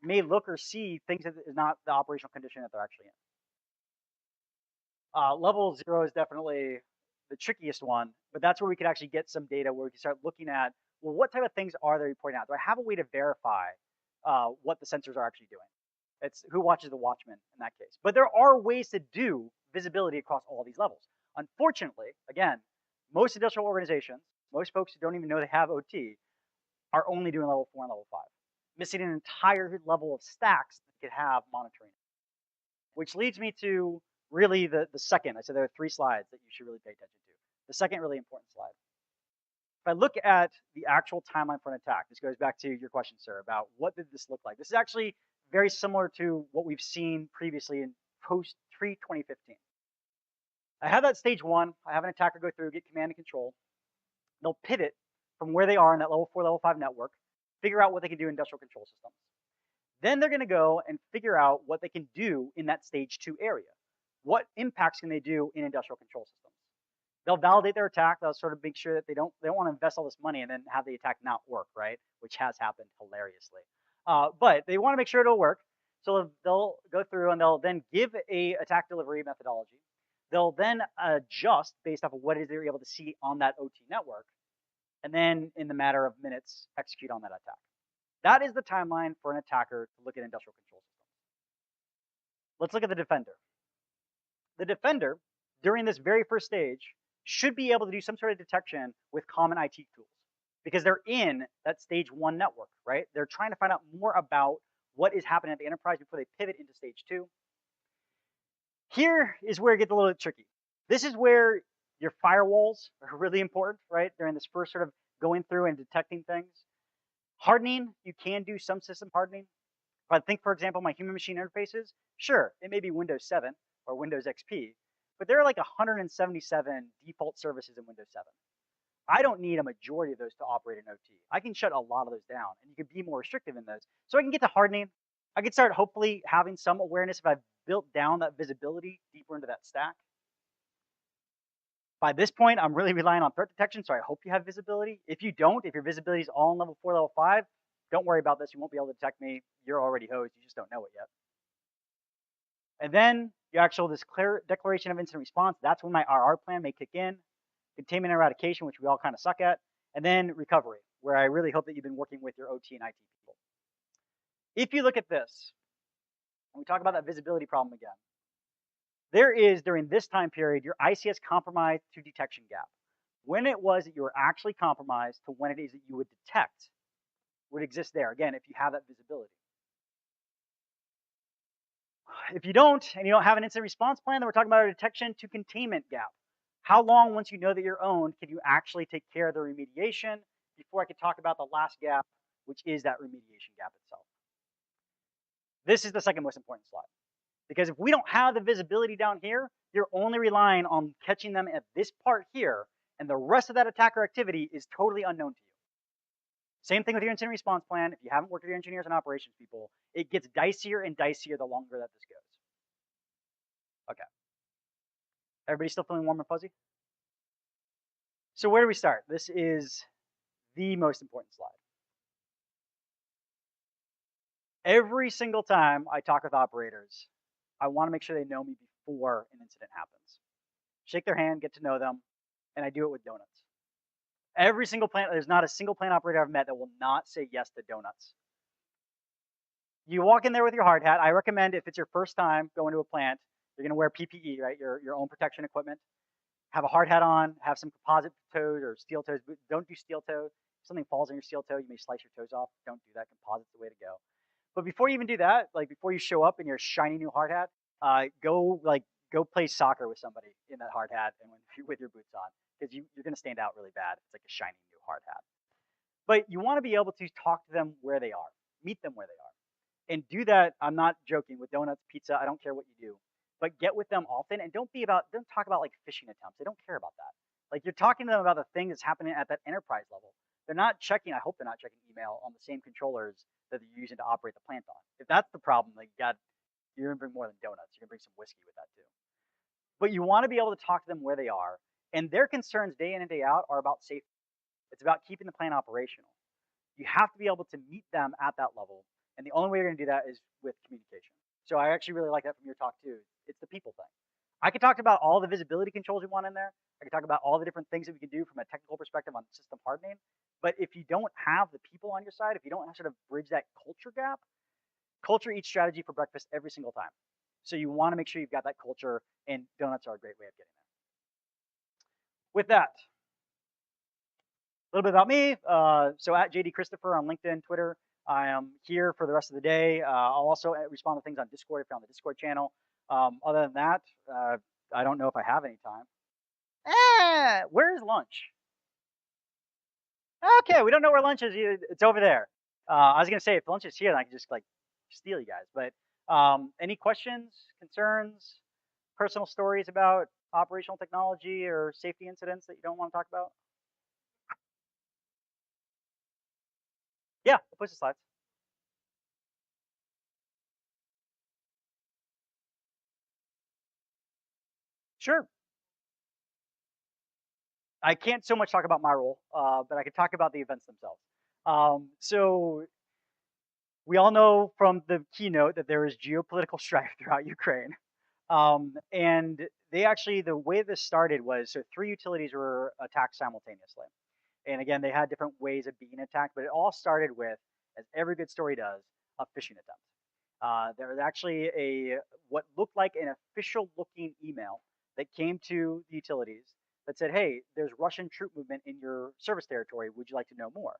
may look or see things that is not the operational condition that they're actually in. Level 0 is definitely the trickiest one, but that's where we could actually get some data where we can start looking at, well, what type of things are they reporting out? Do I have a way to verify what the sensors are actually doing? It's who watches the watchman in that case. But there are ways to do visibility across all these levels. Unfortunately, again, most industrial organizations, most folks who don't even know they have OT, are only doing level 4 and level 5, missing an entire level of stacks that could have monitoring. Which leads me to really the second. I said there are 3 slides that you should really pay attention to. The second really important slide. If I look at the actual timeline for an attack, this goes back to your question, sir, about what did this look like? This is actually very similar to what we've seen previously in post pre-2015. I have that stage 1. I have an attacker go through, get command and control. They'll pivot from where they are in that level 4, level 5 network, figure out what they can do in industrial control systems. Then they're going to go and figure out what they can do in that stage 2 area. What impacts can they do in industrial control systems? They'll validate their attack. They'll sort of make sure that they don't want to invest all this money and then have the attack not work, right? Which has happened hilariously. But they want to make sure it'll work. So they'll go through and they'll then give a attack delivery methodology. They'll then adjust based off of what it is they're able to see on that OT network. And then in the matter of minutes, execute on that attack. That is the timeline for an attacker to look at industrial control systems. Let's look at the defender. The defender, during this very first stage, should be able to do some sort of detection with common IT tools because they're in that stage 1 network, right? They're trying to find out more about what is happening at the enterprise before they pivot into stage 2. Here is where it gets a little bit tricky. This is where your firewalls are really important, right? During this first sort of going through and detecting things. Hardening, you can do some system hardening. If I think, for example, my human machine interfaces, sure, it may be Windows 7 or Windows XP, but there are like 177 default services in Windows 7. I don't need a majority of those to operate in OT. I can shut a lot of those down, and you can be more restrictive in those. So I can get to hardening. I can start hopefully having some awareness if I've built down that visibility deeper into that stack. By this point, I'm really relying on threat detection, so I hope you have visibility. If you don't, if your visibility is all in level 4, level 5, don't worry about this. You won't be able to detect me. You're already hosed. You just don't know it yet. And then your actual declaration of incident response, that's when my RR plan may kick in. Containment and eradication, which we all kind of suck at. And then recovery, where I really hope that you've been working with your OT and IT people. If you look at this, and we talk about that visibility problem again, there is, during this time period, your ICS compromise to detection gap. When it was that you were actually compromised to when it is that you would detect would exist there, again, if you have that visibility. If you don't, and you don't have an incident response plan, then we're talking about a detection to containment gap. How long, once you know that you're owned, can you actually take care of the remediation before I could talk about the last gap, which is that remediation gap itself. This is the second most important slide. Because if we don't have the visibility down here, you're only relying on catching them at this part here, and the rest of that attacker activity is totally unknown to you. Same thing with your incident response plan. If you haven't worked with your engineers and operations people, it gets dicier and dicier the longer that this goes. Okay. Everybody still feeling warm and fuzzy? So where do we start? This is the most important slide. Every single time I talk with operators, I want to make sure they know me before an incident happens. Shake their hand, get to know them, and I do it with donuts. Every single plant, there's not a single plant operator I've met that will not say yes to donuts. You walk in there with your hard hat. I recommend if it's your first time going to a plant, you're going to wear PPE, right? Your own protection equipment. Have a hard hat on, have some composite toes or steel toes. Don't do steel toe. If something falls on your steel toe, you may slice your toes off. Don't do that. Composite's the way to go. But before you even do that, like before you show up in your shiny new hard hat, go play soccer with somebody in that hard hat and with your boots on, because you're going to stand out really bad. It's like a shiny new hard hat. But you want to be able to talk to them where they are, meet them where they are, and do that. I'm not joking, with donuts, pizza. I don't care what you do, but get with them often and don't talk about like phishing attempts. They don't care about that. Like, you're talking to them about the thing that's happening at that enterprise level. They're not checking. I hope they're not checking email on the same controllers that they're using to operate the plant on. If that's the problem, like, you're gonna bring more than donuts. You're gonna bring some whiskey with that too. But you want to be able to talk to them where they are, and their concerns day in and day out are about safety. It's about keeping the plant operational. You have to be able to meet them at that level. And the only way you're going to do that is with communication. So I actually really like that from your talk too. It's the people thing. I could talk about all the visibility controls we want in there. I could talk about all the different things that we can do from a technical perspective on system hardening. But if you don't have the people on your side, if you don't sort of bridge that culture gap, culture eats strategy for breakfast every single time. So you want to make sure you've got that culture, and donuts are a great way of getting there. With that, a little bit about me. So at JD Christopher on LinkedIn, Twitter. I am here for the rest of the day. I'll also respond to things on Discord if you're on the Discord channel. Other than that, I don't know if I have any time. Where is lunch? Okay, we don't know where lunch is either. It's over there. I was gonna say if lunch is here, then I can just like steal you guys. But any questions, concerns, personal stories about operational technology or safety incidents that you don't want to talk about? Yeah, I'll push the slides. Sure. I can't so much talk about my role, but I can talk about the events themselves. So we all know from the keynote that there is geopolitical strife throughout Ukraine. And they actually, the way this started was, so 3 utilities were attacked simultaneously. And again, they had different ways of being attacked, but it all started with, as every good story does, a phishing attempt. There was actually what looked like an official looking email that came to the utilities that said, hey, there's Russian troop movement in your service territory. Would you like to know more?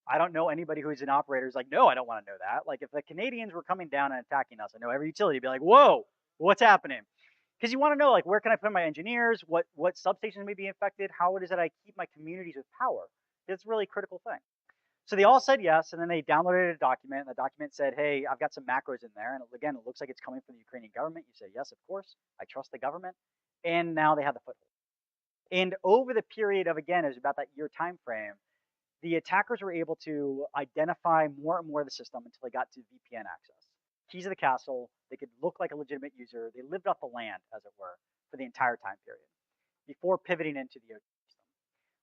I don't know anybody who's an operator who's like, no, I don't want to know that. Like if the Canadians were coming down and attacking us, I know every utility would be like, whoa, what's happening? Because you want to know, like, where can I put my engineers? What substations may be affected? How it is that I keep my communities with power? It's a really critical thing. So they all said yes, and then they downloaded a document, and the document said, hey, I've got some macros in there, and again, it looks like it's coming from the Ukrainian government. You say, yes, of course, I trust the government, and now they have the foothold. And over the period of, again, it was about that year time frame, the attackers were able to identify more and more of the system until they got to VPN access. Keys of the castle, they could look like a legitimate user, they lived off the land, as it were, for the entire time period, before pivoting into the OT system.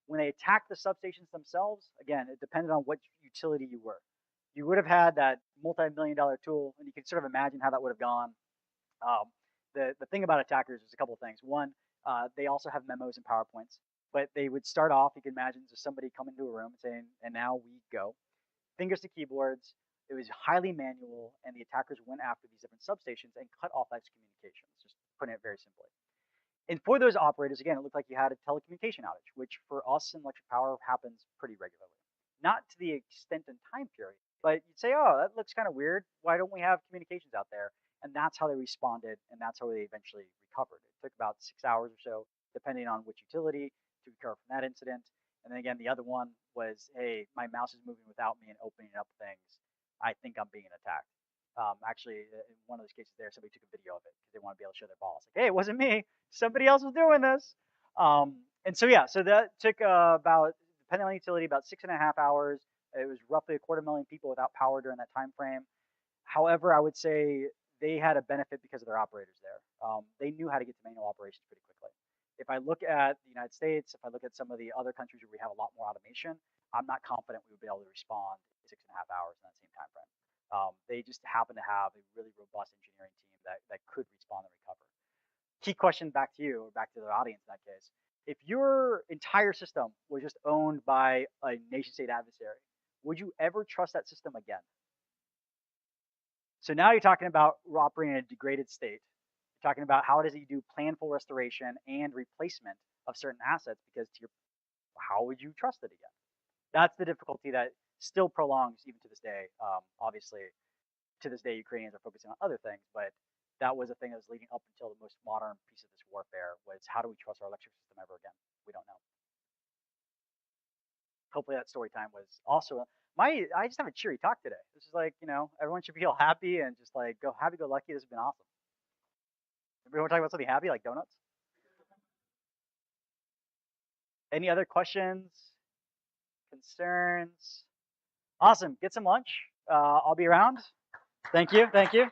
When they attacked the substations themselves, again, it depended on what utility you were. You would have had that multi-million-dollar tool, and you can sort of imagine how that would have gone. The thing about attackers is a couple of things. One, they also have memos and PowerPoints, but they would start off, you can imagine, just somebody coming into a room and saying, and now we go. Fingers to keyboards. It was highly manual, and the attackers went after these different substations and cut off those communications, just putting it very simply. And for those operators, again, it looked like you had a telecommunication outage, which for us in electric power happens pretty regularly. Not to the extent and time period, but you'd say, oh, that looks kind of weird. Why don't we have communications out there? And that's how they responded, and that's how they eventually recovered. It took about 6 hours or so, depending on which utility, to recover from that incident. And then again, the other one was, hey, my mouse is moving without me and opening up things. I think I'm being attacked. Actually, in one of those cases there, somebody took a video of it because they want to be able to show their boss, like, hey, it wasn't me. Somebody else was doing this. And so, yeah, so that took about, depending on the utility, about 6.5 hours. It was roughly 250,000 people without power during that time frame. However, I would say they had a benefit because of their operators there. They knew how to get to manual operations pretty quickly. If I look at the United States, if I look at some of the other countries where we have a lot more automation, I'm not confident we would be able to respond in 6.5 hours in that same time frame. They just happen to have a really robust engineering team that could respond and recover. Key question back to you, or back to the audience in that case. If your entire system was just owned by a nation state adversary, would you ever trust that system again? So now you're talking about operating in a degraded state. You're talking about how does he do planful restoration and replacement of certain assets, because to your, how would you trust it again? That's the difficulty that still prolongs even to this day. Obviously, to this day, Ukrainians are focusing on other things, but that was a thing that was leading up until the most modern piece of this warfare was, how do we trust our electric system ever again? We don't know. Hopefully that story time was also I just have a cheery talk today. This is like, everyone should feel happy and just like go happy, go lucky. This has been awesome. Everybody want to talk about something happy like donuts? Any other questions, concerns? Awesome. Get some lunch. I'll be around. Thank you. Thank you.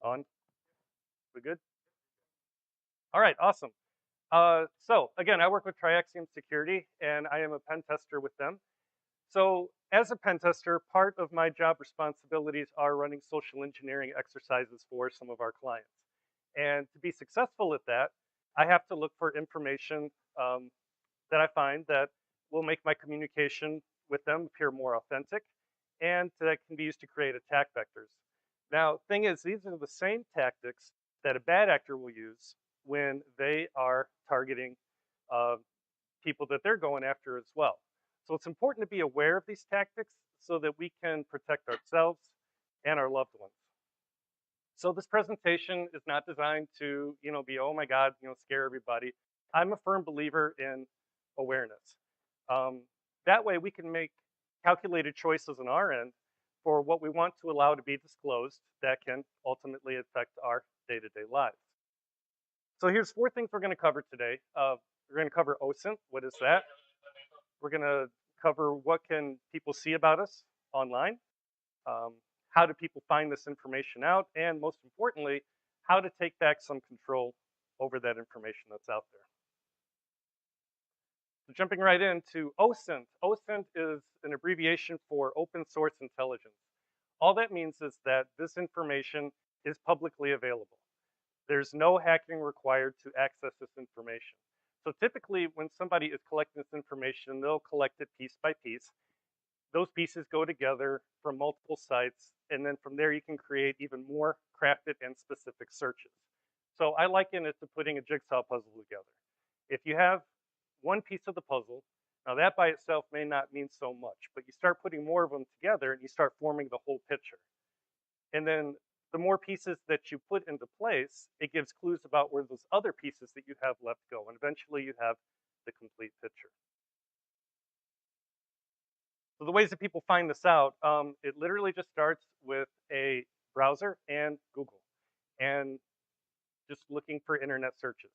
On? We good? All right, awesome. So again, I work with Triaxiom Security, and I am a pen tester with them. So as a pen tester, part of my job responsibilities are running social engineering exercises for some of our clients. And to be successful at that, I have to look for information that I find that will make my communication with them appear more authentic and that can be used to create attack vectors. Now, thing is, these are the same tactics that a bad actor will use when they are targeting uh, people that they're going after as well. So it's important to be aware of these tactics so that we can protect ourselves and our loved ones. So this presentation is not designed to, be, oh my God, scare everybody. I'm a firm believer in awareness. Um, that way we can make calculated choices on our end for what we want to allow to be disclosed that can ultimately affect our day-to-day lives. So here's 4 things we're going to cover today. We're going to cover OSINT. What is that? We're going to cover what can people see about us online. How do people find this information out? And most importantly, how to take back some control over that information that's out there. So jumping right into OSINT. OSINT is an abbreviation for Open Source Intelligence. All that means is that this information is publicly available. There's no hacking required to access this information. So typically when somebody is collecting this information, they'll collect it piece by piece. Those pieces go together from multiple sites, and then from there you can create even more crafted and specific searches. So I liken it to putting a jigsaw puzzle together. If you have one piece of the puzzle, now that by itself may not mean so much, but you start putting more of them together and you start forming the whole picture. And then the more pieces that you put into place, it gives clues about where those other pieces that you have left go, and eventually you have the complete picture. So the ways that people find this out, it literally just starts with a browser and Google, and just looking for internet searches.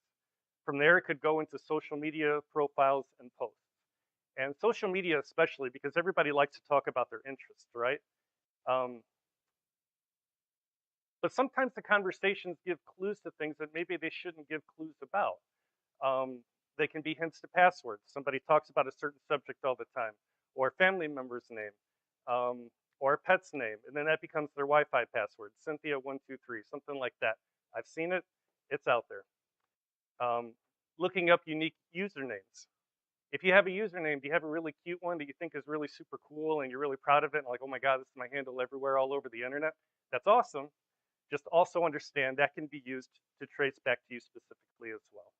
From there, it could go into social media profiles and posts. And social media especially, because everybody likes to talk about their interests, right? But sometimes the conversations give clues to things that maybe they shouldn't give clues about. They can be hints to passwords. Somebody talks about a certain subject all the time, or a family member's name, or a pet's name, and then that becomes their Wi-Fi password, Cynthia123, something like that. I've seen it, it's out there. Looking up unique usernames. If you have a username, do you have a really cute one that you think is really super cool and you're really proud of it, and like, oh my God, this is my handle everywhere, all over the internet? That's awesome. Just also understand that can be used to trace back to you specifically as well.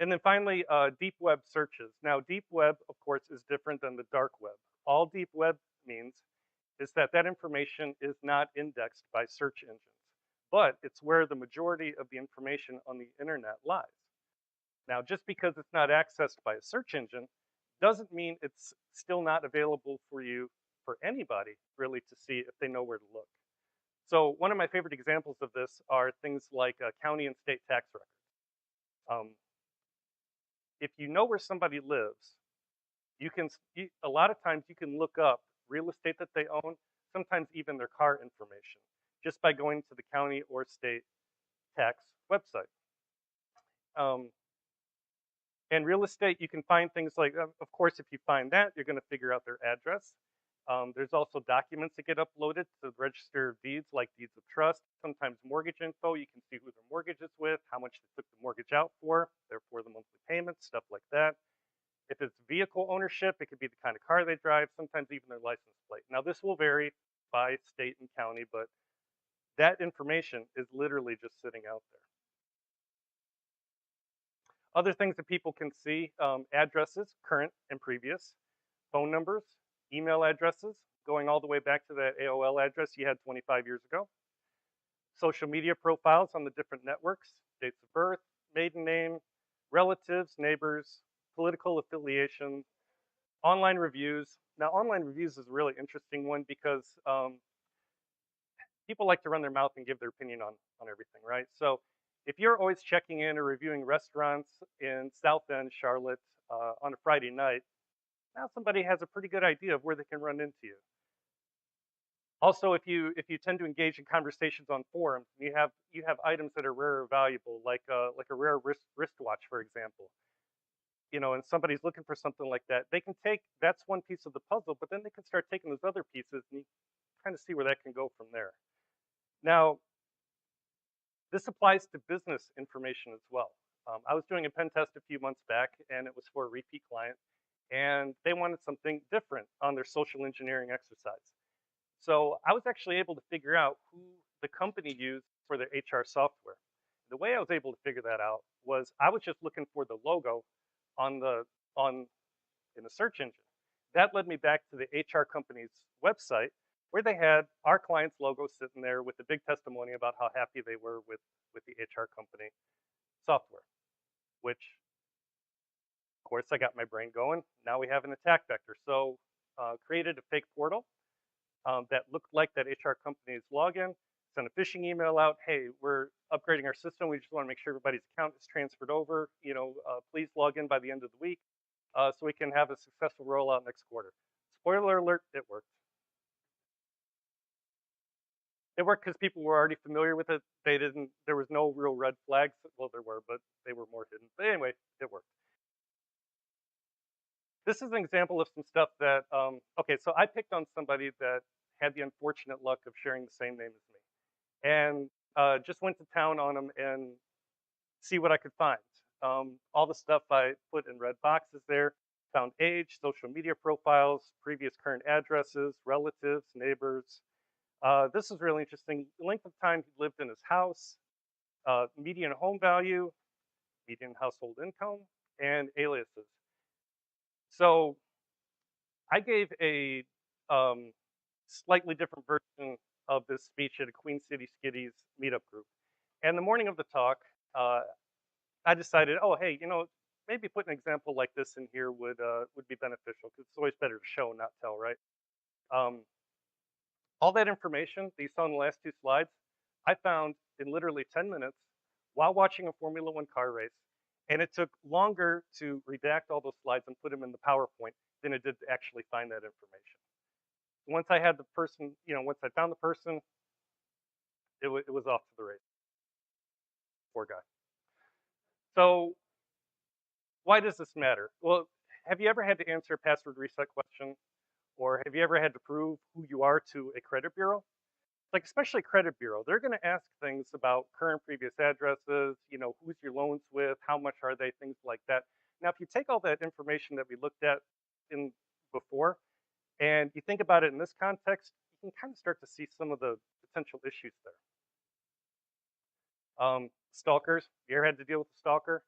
And then finally, deep web searches. Now, deep web, of course, is different than the dark web. All deep web means is that that information is not indexed by search engines, but it's where the majority of the information on the internet lies. Now, just because it's not accessed by a search engine doesn't mean it's still not available for you, for anybody really to see if they know where to look. So one of my favorite examples of this are things like county and state tax records. If you know where somebody lives, a lot of times you can look up real estate that they own, sometimes even their car information, just by going to the county or state tax website. And real estate, you can find things like, of course, if you find that, you're going to figure out their address. There's also documents that get uploaded to the Register of Deeds, like deeds of trust, sometimes mortgage info. You can see who their mortgage is with, how much they took the mortgage out for, therefore the monthly payments, stuff like that. If it's vehicle ownership, it could be the kind of car they drive, sometimes even their license plate. Now, this will vary by state and county, but that information is literally just sitting out there. Other things that people can see, addresses, current and previous, phone numbers, email addresses, going all the way back to that AOL address you had 25 years ago, social media profiles on the different networks, dates of birth, maiden name, relatives, neighbors, political affiliation, online reviews. Now, online reviews is a really interesting one because people like to run their mouth and give their opinion on everything, right? So if you're always checking in or reviewing restaurants in South End, Charlotte, on a Friday night, now somebody has a pretty good idea of where they can run into you. Also, if you tend to engage in conversations on forums, and you have items that are rare or valuable, like a rare wristwatch, for example, and somebody's looking for something like that, they can take that's one piece of the puzzle, but then they can start taking those other pieces, and you kind of see where that can go from there. Now, this applies to business information as well. I was doing a pen test a few months back, and it was for a repeat client, and they wanted something different on their social engineering exercise. So I was actually able to figure out who the company used for their HR software. The way I was able to figure that out was I was just looking for the logo on the on in the search engine. That led me back to the HR company's website where they had our client's logo sitting there with a big testimony about how happy they were with the HR company software, which of course I got my brain going. Now we have an attack vector. So created a fake portal that looked like that HR company's login, sent a phishing email out, hey, we're upgrading our system. We just want to make sure everybody's account is transferred over. Please log in by the end of the week so we can have a successful rollout next quarter. Spoiler alert, it worked. It worked because people were already familiar with it. There was no real red flags. Well, there were, but they were more hidden. But anyway, it worked. This is an example of some stuff that, okay, so I picked on somebody that had the unfortunate luck of sharing the same name as me, and just went to town on them and see what I could find. All the stuff I put in red boxes there, found age, social media profiles, previous current addresses, relatives, neighbors. This is really interesting. Length of time he lived in his house, median home value, median household income, and aliases. So I gave a slightly different version of this speech at a Queen City Skitties meetup group. And the morning of the talk, I decided, oh, hey, maybe put an example like this in here would be beneficial because it's always better to show, not tell, right? All that information that you saw in the last two slides, I found in literally 10 minutes while watching a Formula One car race. And it took longer to redact all those slides and put them in the PowerPoint than it did to actually find that information. Once I had the person, once I found the person, it was off to the race. Poor guy. So why does this matter? Well, have you ever had to answer a password reset question? Or have you ever had to prove who you are to a credit bureau? Like especially credit bureau, they're going to ask things about current previous addresses, who's your loans with, how much are they, things like that. Now, if you take all that information that we looked at in before and you think about it in this context, you can kind of start to see some of the potential issues there. Stalkers, you ever had to deal with a stalker?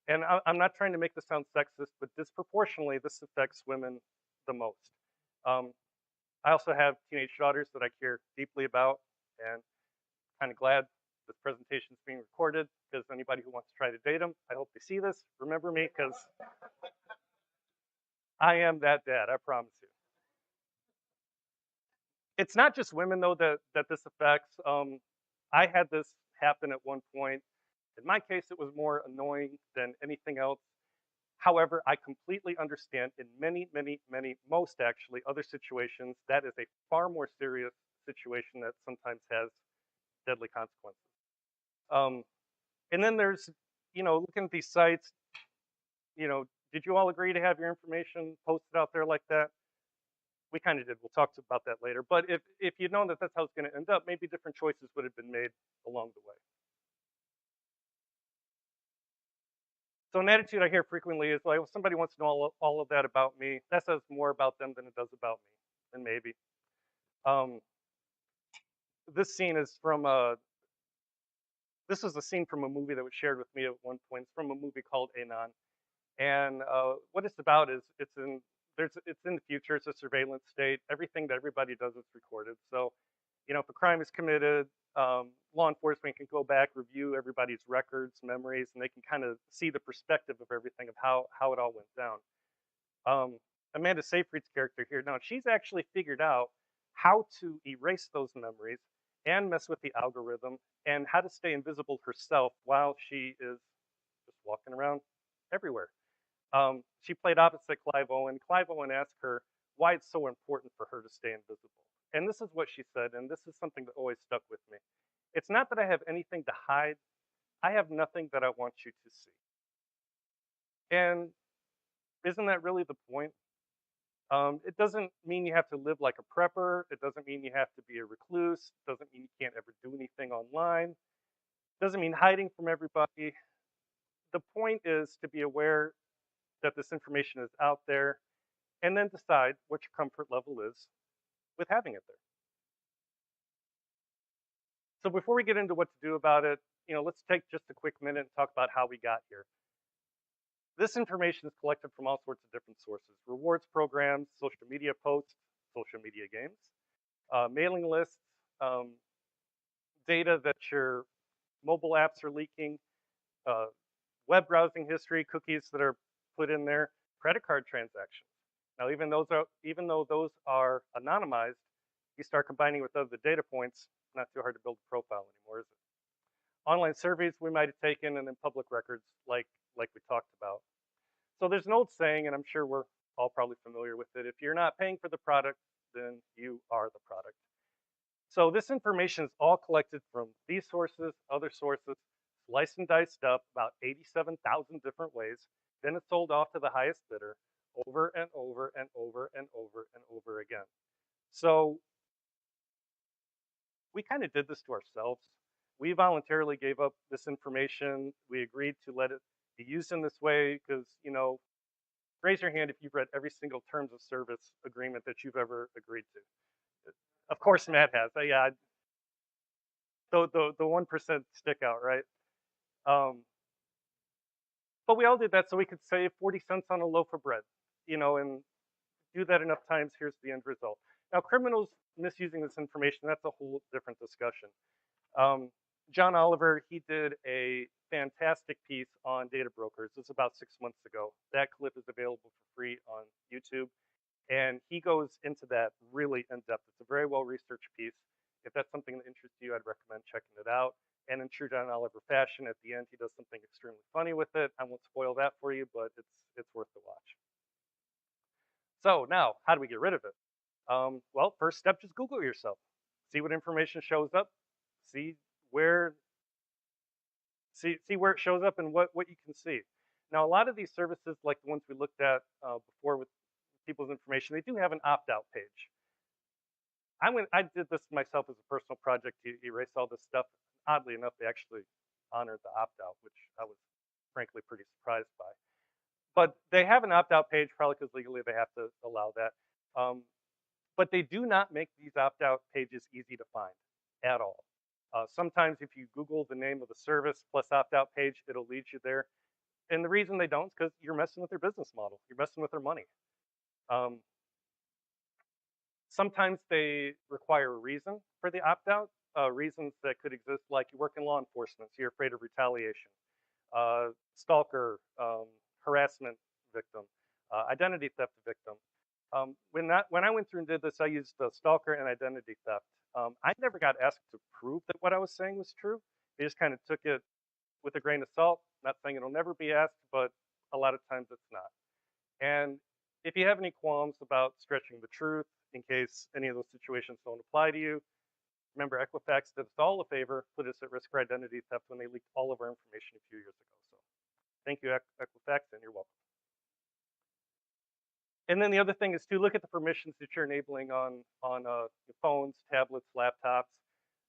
And I'm not trying to make this sound sexist, but disproportionately, this affects women the most. I also have teenage daughters that I care deeply about, and kind of glad this presentation is being recorded because anybody who wants to try to date them, I hope they see this. Remember me because I am that dad, I promise you. It's not just women though that this affects. I had this happen at one point. In my case, it was more annoying than anything else. However, I completely understand in many, many, many, most actually other situations, that is a far more serious situation that sometimes has deadly consequences. And then there's, looking at these sites, did you all agree to have your information posted out there like that? We kind of did. We'll talk about that later. But if you'd known that that's how it's going to end up, maybe different choices would have been made along the way. So an attitude I hear frequently is like, well, somebody wants to know all of that about me. That says more about them than it does about me, and maybe. This scene is from this is a scene from a movie that was shared with me at one point. It's from a movie called Anon. And what it's about is it's in the future. It's a surveillance state. Everything that everybody does is recorded. So, if a crime is committed, law enforcement can go back, review everybody's records, memories, and they can kind of see the perspective of everything of how it all went down. Amanda Seyfried's character here, now she's actually figured out how to erase those memories and mess with the algorithm and how to stay invisible herself while she is just walking around everywhere. She played opposite Clive Owen. Clive Owen asked her why it's so important for her to stay invisible. And this is what she said, and this is something that always stuck with me. It's not that I have anything to hide, I have nothing that I want you to see. And isn't that really the point? It doesn't mean you have to live like a prepper. It doesn't mean you have to be a recluse. It doesn't mean you can't ever do anything online. It doesn't mean hiding from everybody. The point is to be aware that this information is out there and then decide what your comfort level is with having it there. So before we get into what to do about it, let's take just a quick minute and talk about how we got here. This information is collected from all sorts of different sources: rewards programs, social media posts, social media games, mailing lists, data that your mobile apps are leaking, uh, web browsing history, cookies that are put in there, credit card transactions. Now, even though those are anonymized, you start combining with other data points, not too hard to build a profile anymore, is it? Online surveys we might have taken, and then public records like we talked about. So there's an old saying, and I'm sure we're all probably familiar with it: if you're not paying for the product, then you are the product. So this information is all collected from these sources, other sources, sliced and diced up about 87,000 different ways. Then it's sold off to the highest bidder over and over and over and over and over again. So we kind of did this to ourselves. We voluntarily gave up this information. We agreed to let it be used in this way because, raise your hand if you've read every single terms of service agreement that you've ever agreed to. Of course, Matt has. Yeah, the 1% stick out, right? But we all did that so we could save 40 cents on a loaf of bread, and do that enough times, here's the end result. Now, criminals misusing this information, that's a whole different discussion. John Oliver, he did a fantastic piece on data brokers. This was about 6 months ago. That clip is available for free on YouTube. And he goes into that really in depth. It's a very well researched piece. If that's something that interests you, I'd recommend checking it out. And in true John Oliver fashion, at the end, he does something extremely funny with it. I won't spoil that for you, but it's worth the watch. So now, how do we get rid of it? Well, first step, just Google yourself. See what information shows up. See where it shows up and what you can see. Now, a lot of these services, like the ones we looked at before with people's information, they do have an opt-out page. I did this myself as a personal project to erase all this stuff. Oddly enough, they actually honored the opt-out, which I was frankly pretty surprised by. But they have an opt-out page, probably because legally they have to allow that. But they do not make these opt-out pages easy to find at all. Sometimes if you Google the name of the service plus opt-out page, it'll lead you there. And the reason they don't is because you're messing with their business model. You're messing with their money. Sometimes they require a reason for the opt-out, reasons that could exist, like you work in law enforcement, so you're afraid of retaliation, stalker, harassment victim, identity theft victim. When I went through and did this, I used stalker and identity theft. I never got asked to prove that what I was saying was true. They just kind of took it with a grain of salt. Not saying it'll never be asked, but a lot of times it's not. And if you have any qualms about stretching the truth, in case any of those situations don't apply to you, remember Equifax did us all a favor, put us at risk for identity theft when they leaked all of our information a few years ago. So thank you, Equifax, and you're welcome. And then the other thing is to look at the permissions that you're enabling on your phones, tablets, laptops.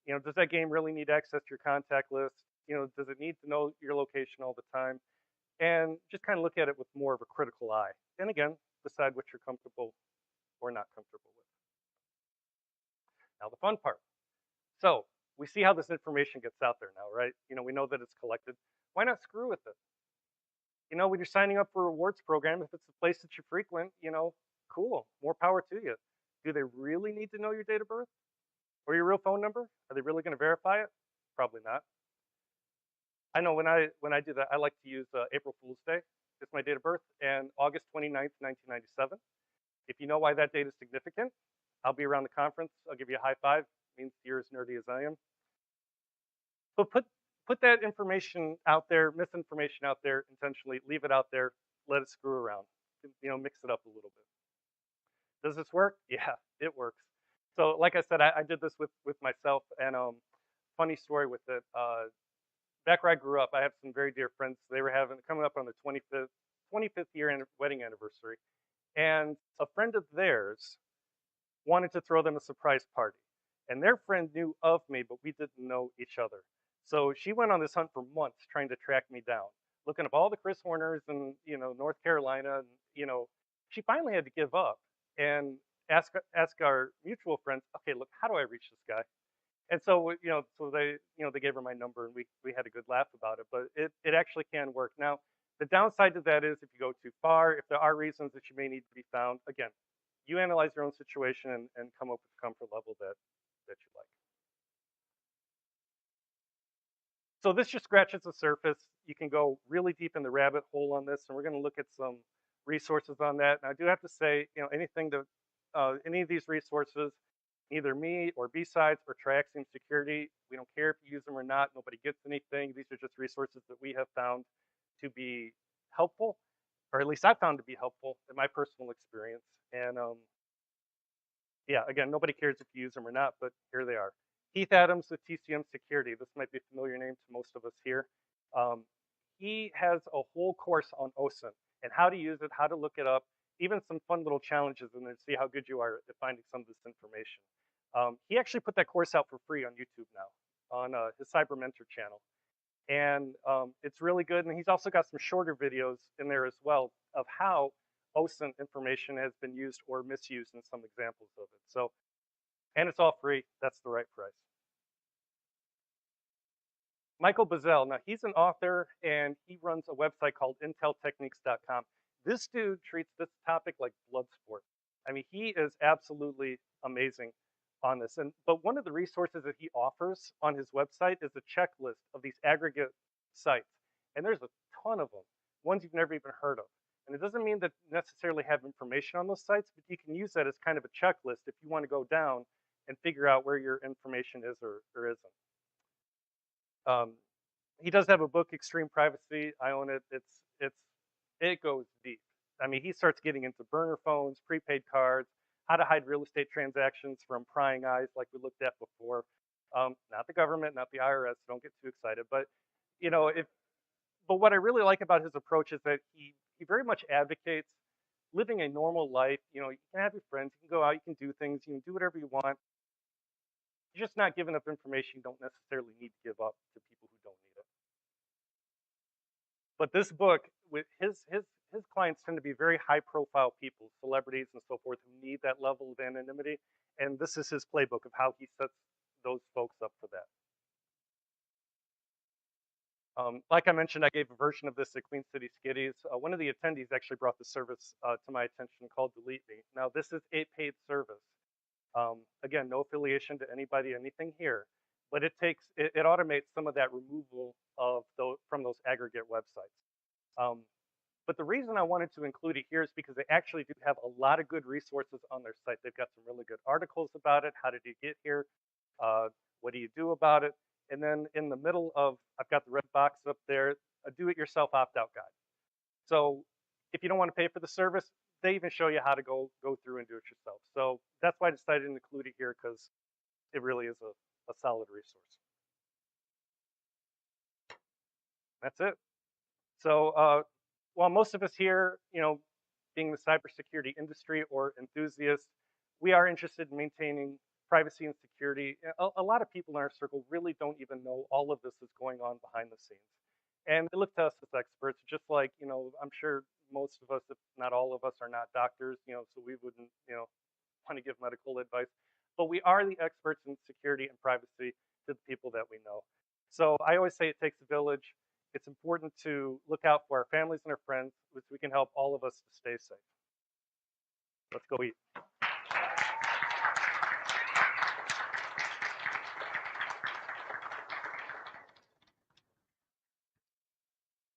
Does that game really need access to your contact list? Does it need to know your location all the time? And just kind of look at it with more of a critical eye. And again, decide what you're comfortable or not comfortable with. Now the fun part. So we see how this information gets out there now, right? We know that it's collected. Why not screw with it? When you're signing up for a rewards program, if it's a place that you frequent, cool, more power to you. Do they really need to know your date of birth or your real phone number? Are they really going to verify it? Probably not. I know when I do that, I like to use April Fool's Day. It's my date of birth, and August 29th, 1997. If you know why that date is significant, I'll be around the conference. I'll give you a high five. It means you're as nerdy as I am. But put that information out there, misinformation out there intentionally, leave it out there, let it screw around. Mix it up a little bit. Does this work? Yeah, it works. So like I said, I did this with myself, and funny story with it. Back where I grew up, I have some very dear friends. They were coming up on the 25th year wedding anniversary, and a friend of theirs wanted to throw them a surprise party. And their friend knew of me, but we didn't know each other. So she went on this hunt for months trying to track me down, looking up all the Chris Horners in, North Carolina, and, she finally had to give up and ask our mutual friends, okay, look, how do I reach this guy? And so, they gave her my number, and we had a good laugh about it, but it actually can work. Now, the downside to that is if you go too far, if there are reasons that you may need to be found, again, you analyze your own situation and come up with a comfort level that you like. So this just scratches the surface. You can go really deep in the rabbit hole on this, and we're going to look at some resources on that. And I do have to say, any of these resources, either me or BSides or Triaxiom Security, we don't care if you use them or not. Nobody gets anything. These are just resources that we have found to be helpful, or at least I found to be helpful in my personal experience. And yeah, again, nobody cares if you use them or not, but here they are. Heath Adams with TCM Security. This might be a familiar name to most of us here. Um, he has a whole course on OSINT and how to use it, how to look it up, even some fun little challenges in there to see how good you are at finding some of this information. He actually put that course out for free on YouTube now on his Cyber Mentor channel. And it's really good. And he's also got some shorter videos in there as well of how OSINT information has been used or misused in some examples of it. So, and it's all free. That's the right price. Michael Bazell, now he's an author and he runs a website called inteltechniques.com. This dude treats this topic like blood sport. I mean, he is absolutely amazing on this. But one of the resources that he offers on his website is a checklist of these aggregate sites. And there's a ton of them, ones you've never even heard of. And it doesn't mean that necessarily have information on those sites, but you can use that as kind of a checklist if you want to go down and figure out where your information is or isn't. He does have a book, Extreme Privacy. I own it. It goes deep. I mean, he starts getting into burner phones, prepaid cards, how to hide real estate transactions from prying eyes, like we looked at before. Not the government, not the IRS. Don't get too excited. But but what I really like about his approach is that he very much advocates living a normal life. You can have your friends, you can go out, you can do things, you can do whatever you want. You're just not giving up information you don't necessarily need to give up to people who don't need it. But this book, with his clients tend to be very high profile people, celebrities and so forth, who need that level of anonymity. And this is his playbook of how he sets those folks up for that. Like I mentioned, I gave a version of this at Queen City Skitties. One of the attendees actually brought the service to my attention called Delete Me. Now, this is a paid service. Again, no affiliation to anybody, anything here, but it automates some of that removal of from those aggregate websites. But the reason I wanted to include it here is because they actually do have a lot of good resources on their site. They've got some really good articles about it. How did you get here? What do you do about it? And then in the middle I've got the red box up there, a do-it-yourself opt-out guide. So if you don't want to pay for the service, they even show you how to go through and do it yourself. So that's why I decided to include it here, because it really is a solid resource. That's it. So while most of us here, being the cybersecurity industry or enthusiasts, we are interested in maintaining privacy and security. A lot of people in our circle really don't even know all of this is going on behind the scenes. And they look to us as experts, just like, I'm sure most of us, if not all of us, are not doctors, so we wouldn't, want to give medical advice. But we are the experts in security and privacy to the people that we know. So I always say it takes a village. It's important to look out for our families and our friends, which we can help all of us to stay safe. Let's go eat.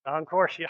On course, yeah.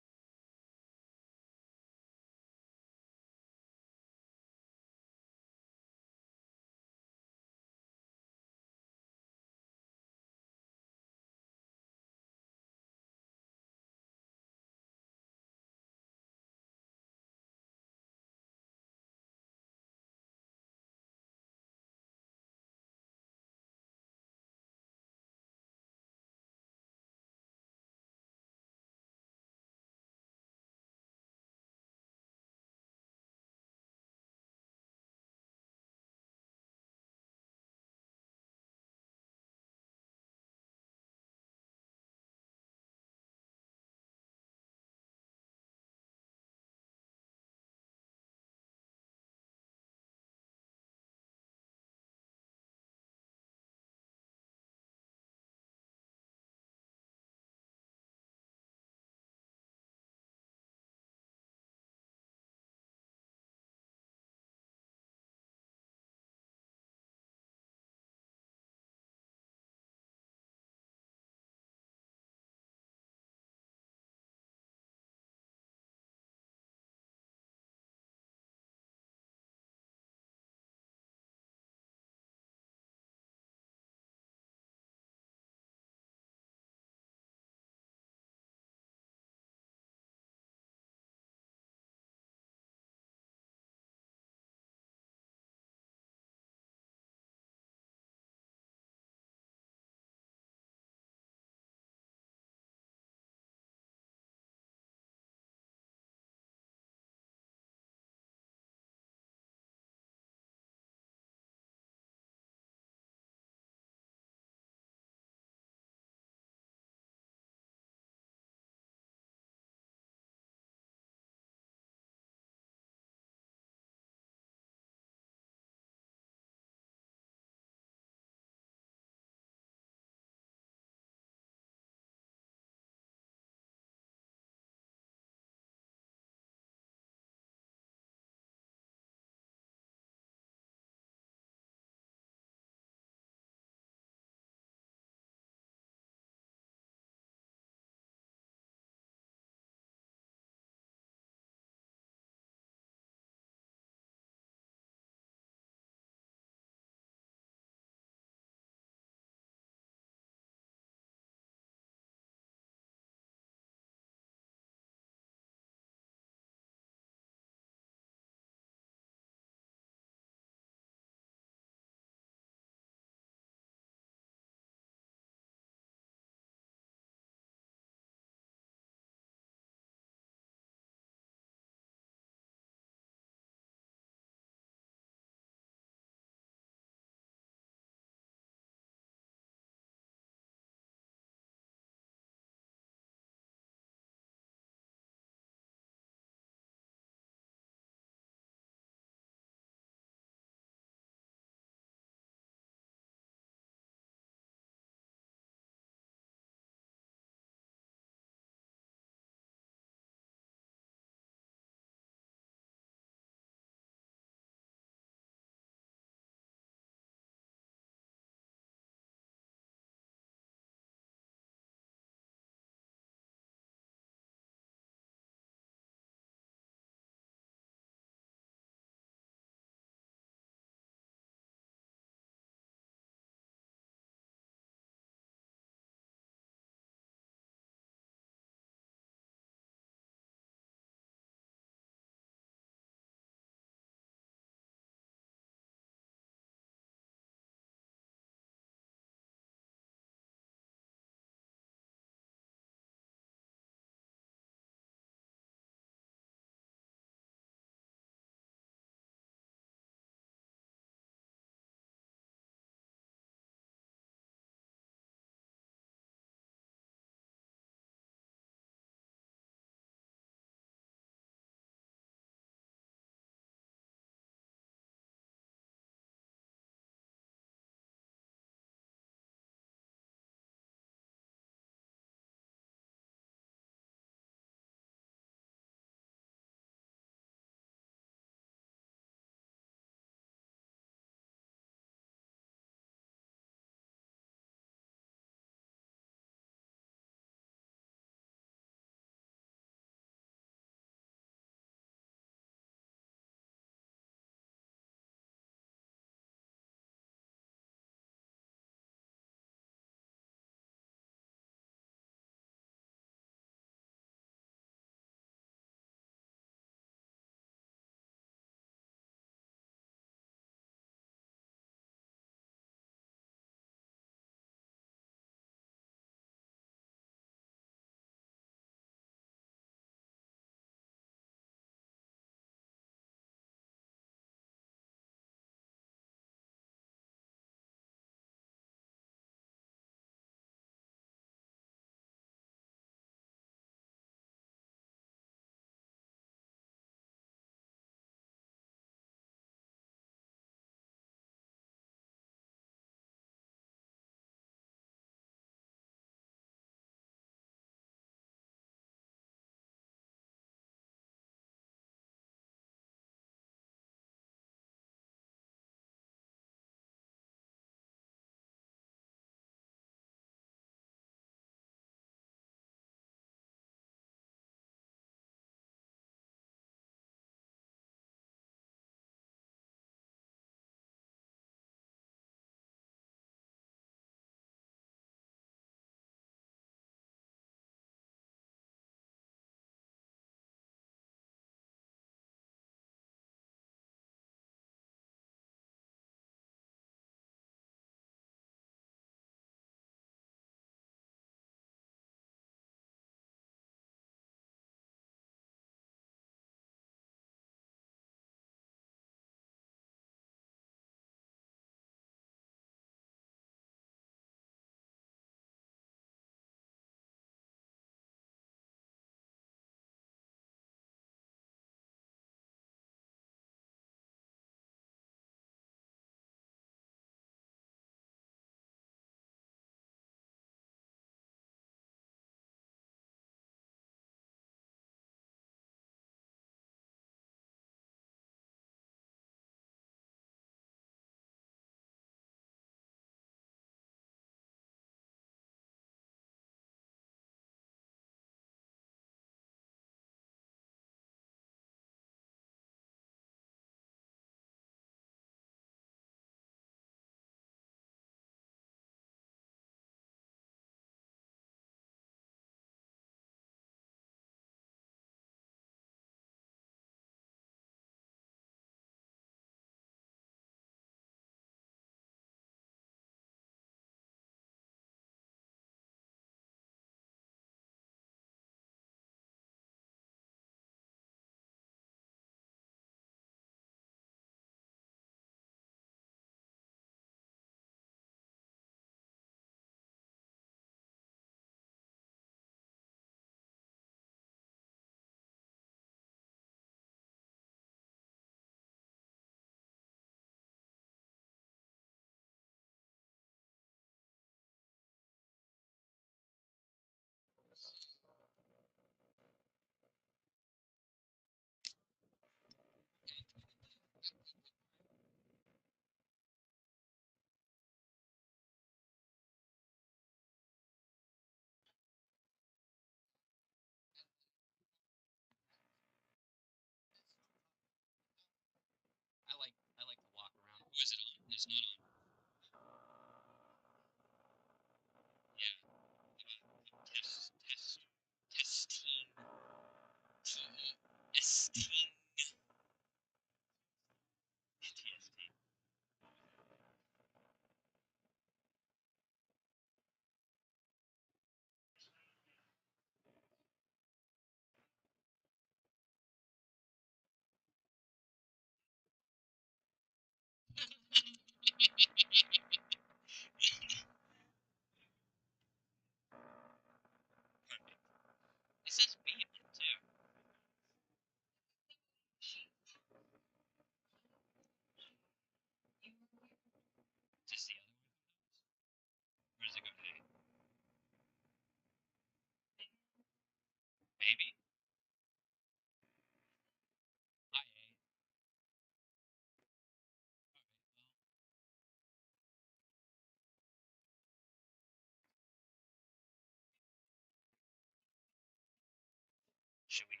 Should we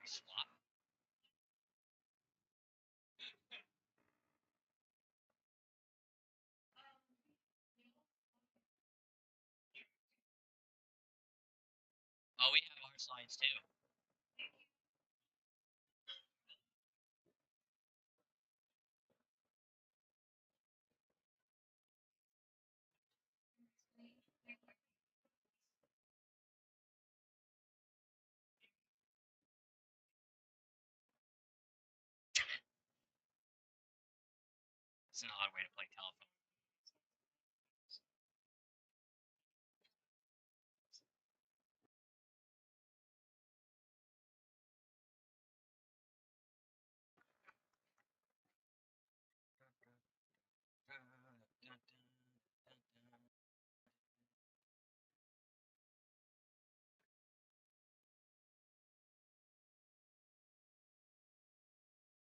swap? Oh, we have our slides too. It's an odd way to play telephone.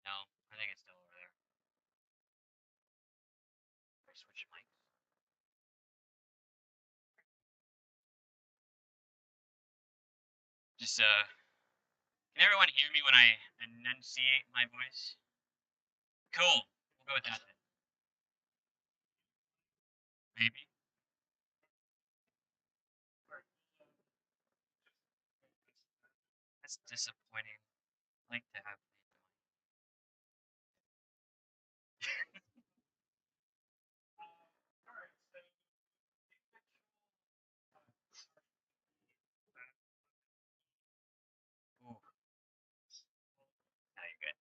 No, I think it's still over there. Switch mics. Just can everyone hear me when I enunciate my voice? Cool. We'll go with that then. Maybe. That's disappointing. I like to have. Ooh. Now you're good.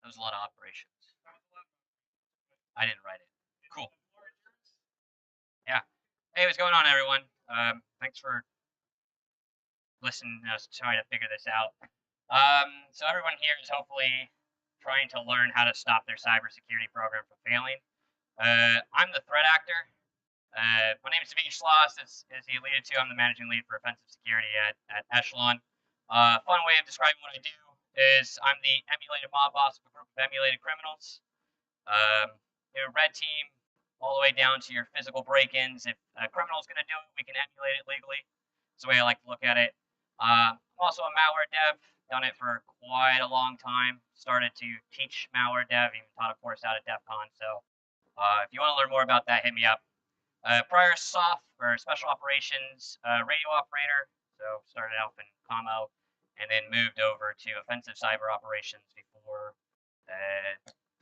That was a lot of operations. I didn't write it. Cool. Yeah. Hey, what's going on, everyone? Thanks for listening to us try to figure this out. So everyone here is hopefully trying to learn how to stop their cybersecurity program from failing. I'm the threat actor. My name is BSides, as he alluded to. I'm the managing lead for offensive security at Echelon. Fun way of describing what I do is I'm the emulated mob boss of a group of emulated criminals. Red team, all the way down to your physical break-ins. If a criminal's going to do it, we can emulate it legally. That's the way I like to look at it. I'm also a malware dev. Done it for quite a long time. Started to teach malware dev. Even taught a course out at DEF CON. So if you want to learn more about that, hit me up. Prior SOF, or Special Operations Radio Operator. So started out in commo and then moved over to Offensive Cyber Operations before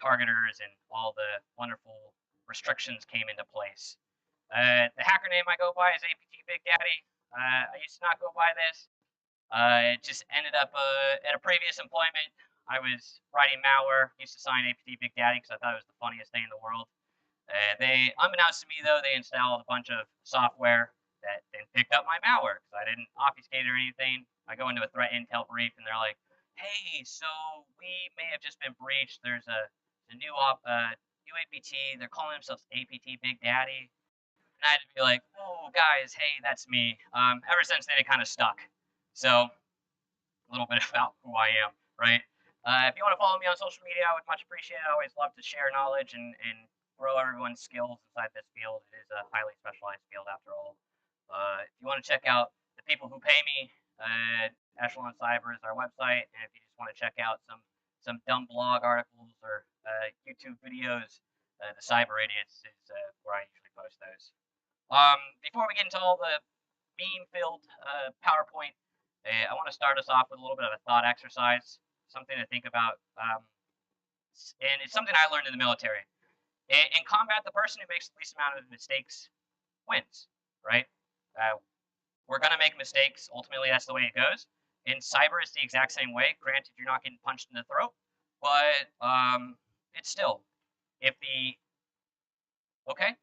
targeters and all the wonderful restrictions came into place. The hacker name I go by is APT Big Daddy. I used to not go by this. It just ended up at a previous employment. I was writing malware, used to sign APT Big Daddy because I thought it was the funniest thing in the world. They, unbeknownst to me though, they installed a bunch of software that then picked up my malware because I didn't obfuscate it or anything. I go into a threat intel brief and they're like, "Hey, so we may have just been breached. There's a new new APT. They're calling themselves APT Big Daddy." And I had to be like, "Oh, guys, hey, that's me." Ever since then, it kind of stuck. So a little bit about who I am, right? If you want to follow me on social media, I would much appreciate it. I always love to share knowledge and grow everyone's skills inside this field. It is a highly specialized field after all. If you want to check out the people who pay me, Echelon Cyber is our website. And if you just want to check out some dumb blog articles or YouTube videos, the Cyber Idiots is where I usually post those. Before we get into all the meme-filled PowerPoint, I want to start us off with a little bit of a thought exercise, something to think about, and it's something I learned in the military. In combat, the person who makes the least amount of mistakes wins, right? We're going to make mistakes. Ultimately, that's the way it goes. In cyber, it's the exact same way. Granted, you're not getting punched in the throat, but it's still, if the, okay,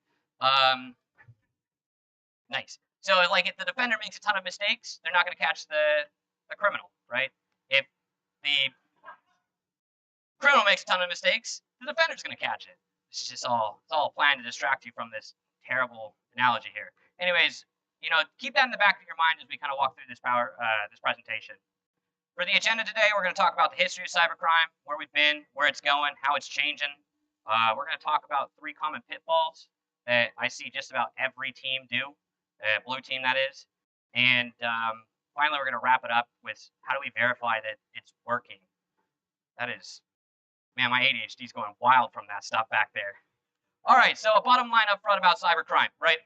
nice. So like if the defender makes a ton of mistakes, they're not going to catch the criminal, right? If the criminal makes a ton of mistakes, the defender's going to catch it. This is just it's all planned to distract you from this terrible analogy here. Anyways, keep that in the back of your mind as we kind of walk through this presentation. For the agenda today, we're going to talk about the history of cybercrime, where we've been, where it's going, how it's changing. We're going to talk about 3 common pitfalls that I see just about every team do, blue team that is. And finally, we're going to wrap it up with how do we verify that it's working. That is, man, my ADHD is going wild from that stuff back there. All right, so a bottom line up front about cybercrime, right?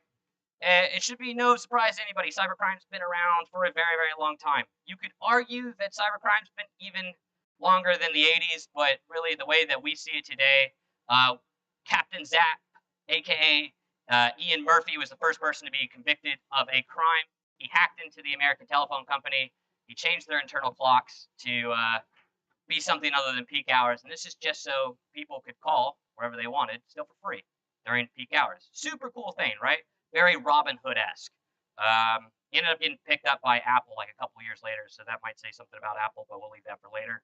It should be no surprise to anybody. Cybercrime's been around for a very, very long time. You could argue that cybercrime's been even longer than the 80s, but really the way that we see it today, Captain Zap, aka Ian Murphy, was the first person to be convicted of a crime. He hacked into the American Telephone Company. He changed their internal clocks to be something other than peak hours, and this is just so people could call wherever they wanted, still for free during peak hours. Super cool thing, right? Very Robin Hood-esque. He ended up getting picked up by Apple like a couple years later, so that might say something about Apple, but we'll leave that for later.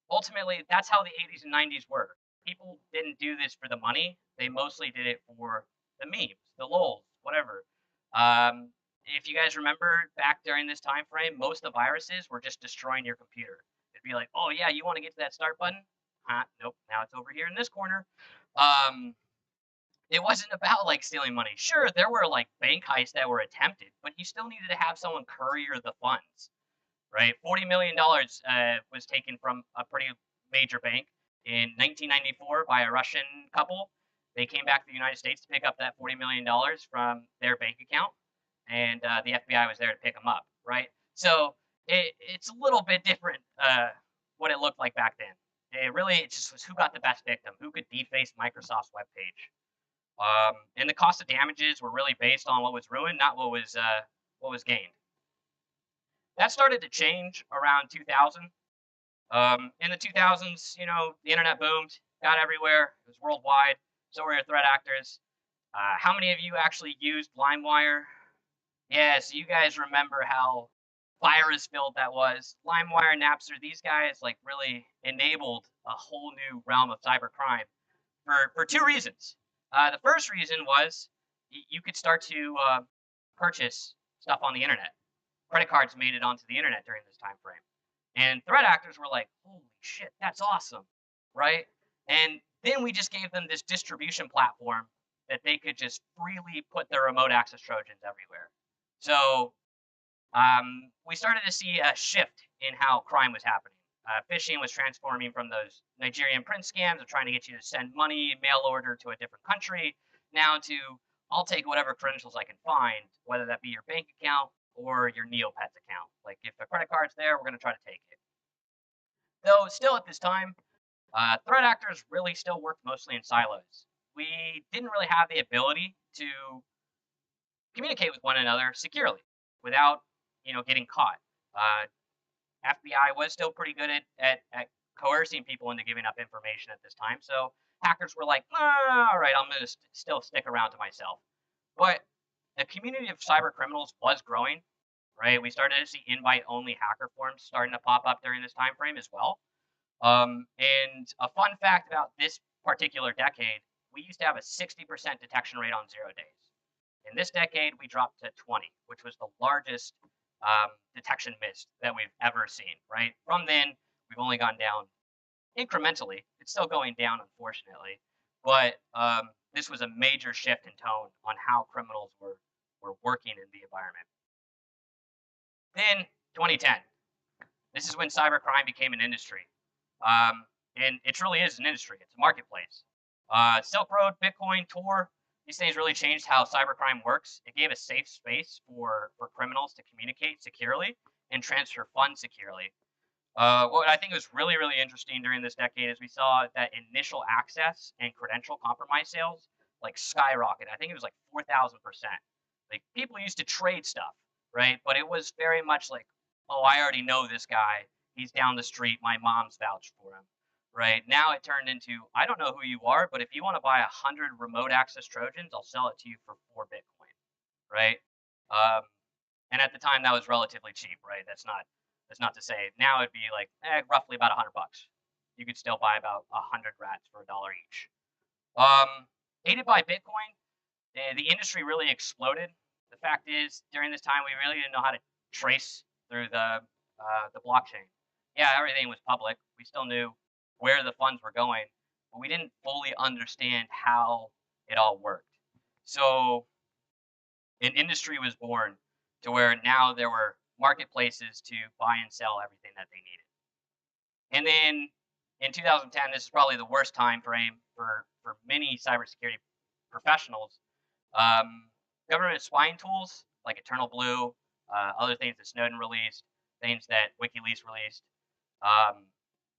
Ultimately, that's how the 80s and 90s were. People didn't do this for the money. They mostly did it for the memes, the lols, whatever. If you guys remember back during this time frame, most of the viruses were just destroying your computer. It'd be like, oh yeah, you want to get to that start button? Nope, now it's over here in this corner. It wasn't about like stealing money. Sure, there were like bank heists that were attempted, but you still needed to have someone courier the funds, right? $40 million was taken from a pretty major bank in 1994 by a Russian couple. They came back to the United States to pick up that $40 million from their bank account, and the FBI was there to pick them up, right? So it's a little bit different what it looked like back then. It just was who got the best victim, who could deface Microsoft's webpage. And the cost of damages were really based on what was ruined, not what was gained. That started to change around 2000. In the 2000s, the internet boomed, got everywhere, it was worldwide. So were your threat actors. How many of you actually used LimeWire? Yeah, so you guys remember how virus-filled that was. LimeWire, Napster, these guys like really enabled a whole new realm of cybercrime for 2 reasons. The first reason was you could start to purchase stuff on the internet. Credit cards made it onto the internet during this time frame. And threat actors were like, holy shit, that's awesome, right? And then we just gave them this distribution platform that they could just freely put their remote access Trojans everywhere. So we started to see a shift in how crime was happening. Phishing was transforming from those Nigerian print scams of trying to get you to send money, mail order to a different country, now to I'll take whatever credentials I can find, whether that be your bank account or your Neopets account. Like if the credit card's there, we're going to try to take it. Though still at this time, threat actors really still worked mostly in silos. We didn't really have the ability to communicate with one another securely without, getting caught. FBI was still pretty good at coercing people into giving up information at this time. So hackers were like, all right, I'm going to still stick around to myself. But the community of cyber criminals was growing, right? We started to see invite-only hacker forums starting to pop up during this time frame as well. And a fun fact about this particular decade, we used to have a 60% detection rate on 0 days. In this decade, we dropped to 20, which was the largest detection miss that we've ever seen, right? From then, we've only gone down incrementally. It's still going down, unfortunately, but this was a major shift in tone on how criminals were working in the environment. Then 2010, this is when cybercrime became an industry, and it truly is an industry. It's a marketplace. Silk Road, Bitcoin, Tor, these things really changed how cybercrime works. It gave a safe space for criminals to communicate securely and transfer funds securely. What I think was really, really interesting during this decade is we saw that initial access and credential compromise sales like skyrocket. I think it was like 4,000%. Like people used to trade stuff, right? But it was very much like, oh, I already know this guy. He's down the street. My mom's vouched for him. Right now, it turned into I don't know who you are, but if you want to buy 100 remote access Trojans, I'll sell it to you for 4 Bitcoin. Right? Um, and at the time, that was relatively cheap. Right? That's not to say now it'd be like roughly about $100. You could still buy about 100 rats for $1 each. Aided by Bitcoin, the industry really exploded. The fact is, during this time, we really didn't know how to trace through the blockchain. Yeah, everything was public. We still knew where the funds were going, but we didn't fully understand how it all worked. So an industry was born to where now there were marketplaces to buy and sell everything that they needed. And then in 2010, this is probably the worst time frame for many cybersecurity professionals. Government spying tools like Eternal Blue, other things that Snowden released, things that WikiLeaks released,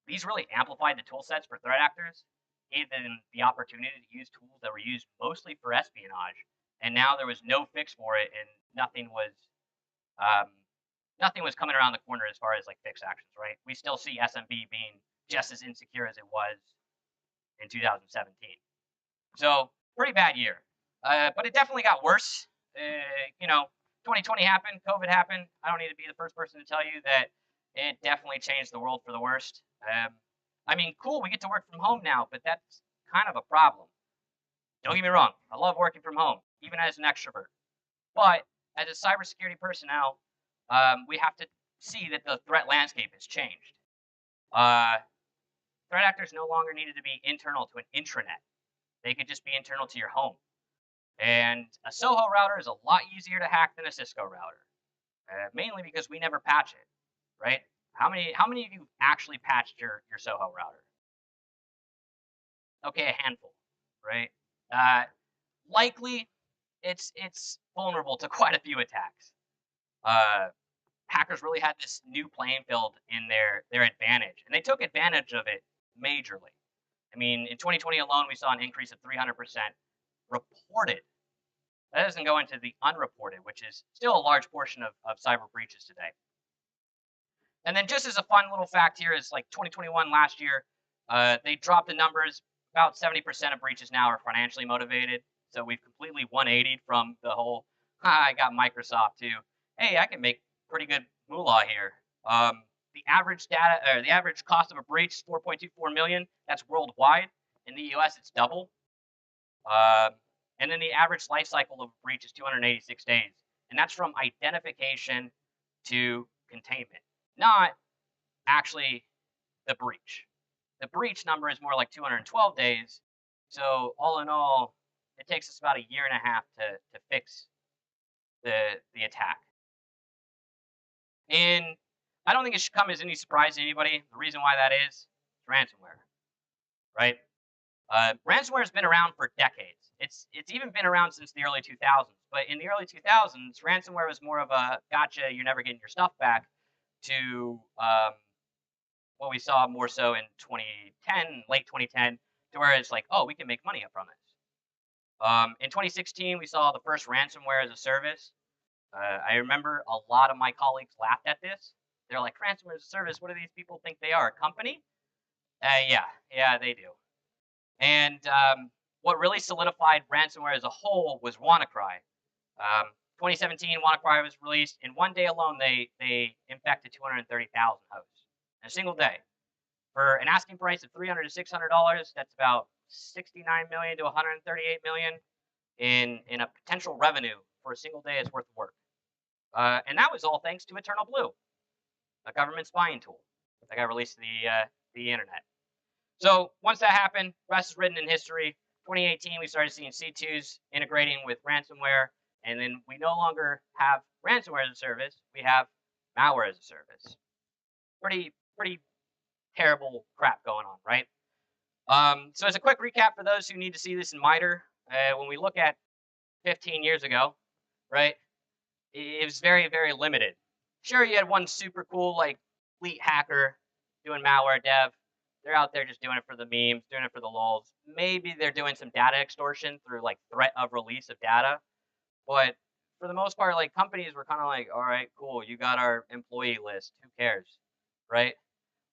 these really amplified the tool sets for threat actors, gave them the opportunity to use tools that were used mostly for espionage, and now there was no fix for it, and nothing was coming around the corner as far as like fix actions, right? We still see SMB being just as insecure as it was in 2017. So pretty bad year, but it definitely got worse. 2020 happened, COVID happened. I don't need to be the first person to tell you that it definitely changed the world for the worst. I mean, cool, we get to work from home now, but that's kind of a problem. Don't get me wrong, I love working from home, even as an extrovert. But as a cybersecurity personnel, we have to see that the threat landscape has changed. Threat actors no longer needed to be internal to an intranet. They could just be internal to your home. And a Soho router is a lot easier to hack than a Cisco router, mainly because we never patch it, right? How many of you actually patched your Soho router? Okay, a handful, right? Likely, it's vulnerable to quite a few attacks. Hackers really had this new playing field in their advantage, and they took advantage of it majorly. I mean, in 2020 alone, we saw an increase of 300% reported. That doesn't go into the unreported, which is still a large portion of cyber breaches today. And then just as a fun little fact here is like 2021 last year, they dropped the numbers. About 70% of breaches now are financially motivated. So we've completely 180'd from the whole, I got Microsoft to, hey, I can make pretty good moolah here. The average cost of a breach is 4.24 million. That's worldwide. In the US, it's double. And then the average life cycle of a breach is 286 days. And that's from identification to containment, not actually the breach. The breach number is more like 212 days. So all in all, it takes us about a year and a half to fix the attack. And I don't think it should come as any surprise to anybody. The reason why that is ransomware, right? Ransomware has been around for decades. It's even been around since the early 2000s. But in the early 2000s, ransomware was more of a gotcha, you're never getting your stuff back, to what we saw more so in 2010, late 2010, to where it's like, oh, we can make money from this. In 2016, we saw the first ransomware as a service. I remember a lot of my colleagues laughed at this. They're like, ransomware as a service, what do these people think they are, a company? Yeah, they do. And what really solidified ransomware as a whole was WannaCry. 2017, WannaCry was released. In one day alone, they infected 230,000 hosts in a single day. For an asking price of $300 to $600, that's about 69 million to 138 million in a potential revenue for a single day's worth of work. And that was all thanks to Eternal Blue, a government spying tool that got released to the internet. So once that happened, the rest is written in history. 2018, we started seeing C2s integrating with ransomware, and then we no longer have ransomware as a service. We have malware as a service. Pretty terrible crap going on, right? So as a quick recap for those who need to see this in MITRE, when we look at 15 years ago, right, it was very, very limited. Sure, you had one super cool, like, elite hacker doing malware dev. They're out there just doing it for the memes, doing it for the lulz. Maybe they're doing some data extortion through, like, threat of release of data. But for the most part, like, companies were kind of like, all right, cool, you got our employee list. Who cares? right?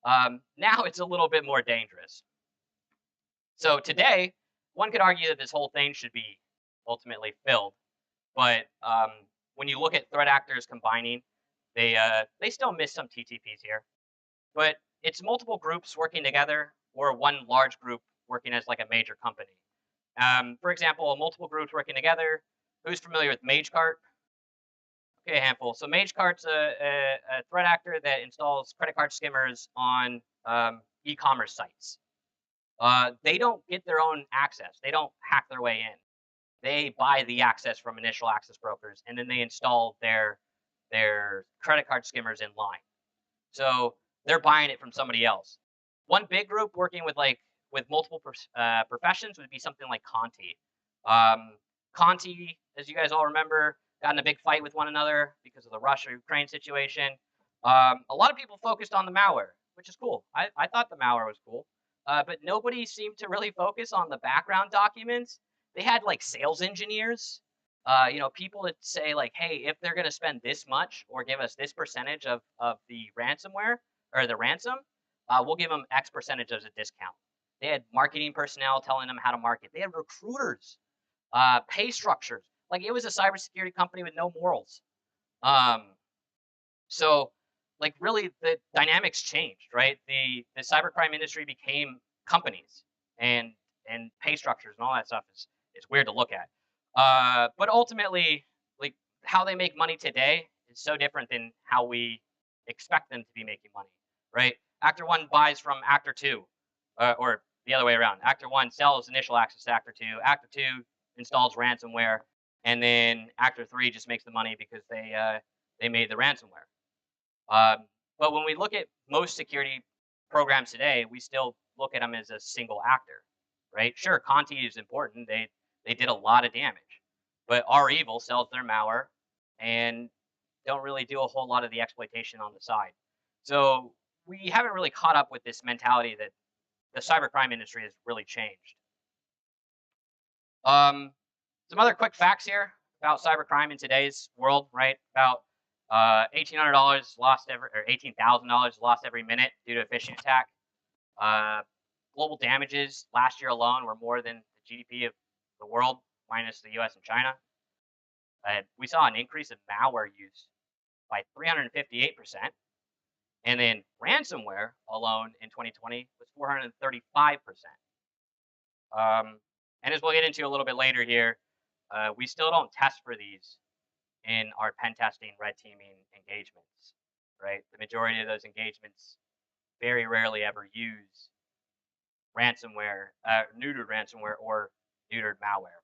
Now it's a little bit more dangerous. So today, one could argue that this whole thing should be ultimately filled, but when you look at threat actors combining, they still miss some TTPs here. But it's multiple groups working together, or one large group working as like a major company. For example, multiple groups working together. Who's familiar with MageCart? Okay, a handful. So MageCart's a threat actor that installs credit card skimmers on e-commerce sites. They don't get their own access. They don't hack their way in. They buy the access from initial access brokers, and then they install their credit card skimmers in line. So they're buying it from somebody else. One big group working with multiple professions would be something like Conti. Conti, as you guys all remember, got in a big fight with one another because of the Russia-Ukraine situation. A lot of people focused on the malware, which is cool. I thought the malware was cool, but nobody seemed to really focus on the background documents. They had like sales engineers, people that say like, hey, if they're going to spend this much or give us this percentage of the ransomware or the ransom, we'll give them X percentage as a discount. They had marketing personnel telling them how to market. They had recruiters, pay structures. Like it was a cybersecurity company with no morals. So like really the dynamics changed, right? The cybercrime industry became companies and pay structures and all that stuff is weird to look at. But ultimately, like how they make money today is so different than how we expect them to be making money, right? Actor 1 buys from Actor 2, or the other way around. Actor 1 sells initial access to Actor 2. Actor 2 installs ransomware, and then Actor 3 just makes the money because they made the ransomware. But when we look at most security programs today, we still look at them as a single actor, right? Sure, Conti is important. They did a lot of damage, but REvil sells their malware and don't really do a whole lot of the exploitation on the side. So we haven't really caught up with this mentality that the cybercrime industry has really changed. Some other quick facts here about cybercrime in today's world, right? About $1,800 lost or $18,000 lost every minute due to a phishing attack. Global damages last year alone were more than the GDP of the world, minus the U.S. and China. We saw an increase in malware use by 358%, and then ransomware alone in 2020 was 435%. And as we'll get into a little bit later here, we still don't test for these in our pen testing, red teaming engagements, right? The majority of those engagements very rarely ever use ransomware, neutered ransomware or neutered malware.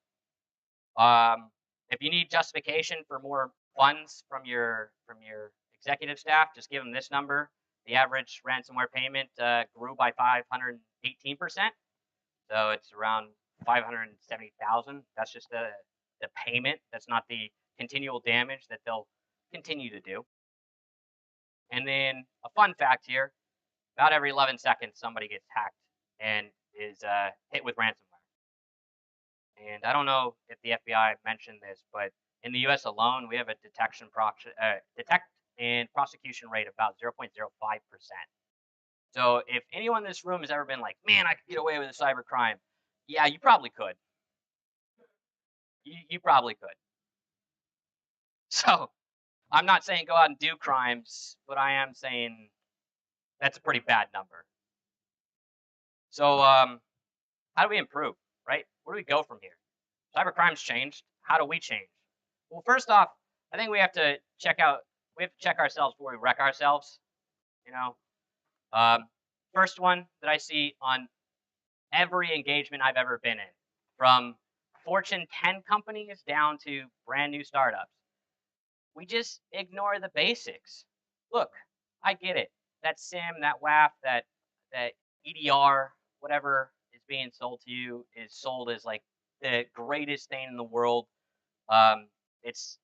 If you need justification for more funds from your executive staff, just give them this number. The average ransomware payment grew by 518%. So it's around 570,000. That's just the payment. That's not the continual damage that they'll continue to do. And then a fun fact here, about every 11 seconds, somebody gets hacked and is hit with ransomware. And I don't know if the FBI mentioned this, but in the US alone, we have a detect and prosecution rate of about 0.05%. So if anyone in this room has ever been like, man, I could get away with a cybercrime, yeah, you probably could. You probably could. So I'm not saying go out and do crimes, but I am saying that's a pretty bad number. So how do we improve, right? Where do we go from here? Cybercrime's changed. How do we change? Well, first off, I think we have to check ourselves before we wreck ourselves. First one that I see on every engagement I've ever been in, from Fortune 10 companies down to brand new startups. We just ignore the basics. Look, I get it. That SIM, that WAF, that EDR, whatever is being sold to you is sold as like the greatest thing in the world. It's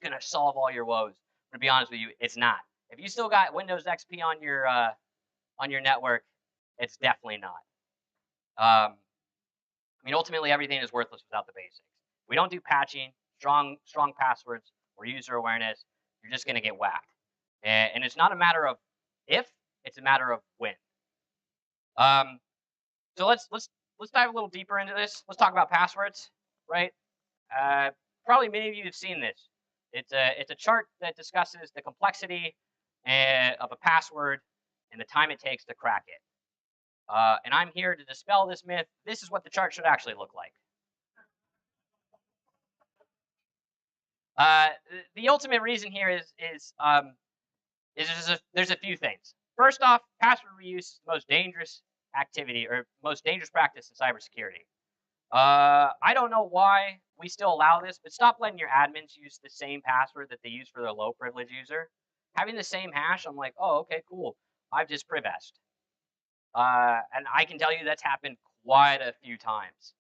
gonna solve all your woes. To be honest with you, it's not. If you still got Windows XP on your network, it's definitely not. I mean, ultimately, everything is worthless without the basics. We don't do patching, strong passwords, or user awareness. You're just gonna get whacked. And it's not a matter of if, It's a matter of when. So let's dive a little deeper into this. Let's talk about passwords, right? Probably many of you have seen this. It's a chart that discusses the complexity of a password and the time it takes to crack it. And I'm here to dispel this myth. This is what the chart should actually look like. The ultimate reason here is there's a few things. First off, password reuse is the most dangerous activity or most dangerous practice in cybersecurity. I don't know why we still allow this, but stop letting your admins use the same password that they use for their low privilege user. Having the same hash, I'm like, oh, okay, cool. I've just privested. And I can tell you that's happened quite a few times.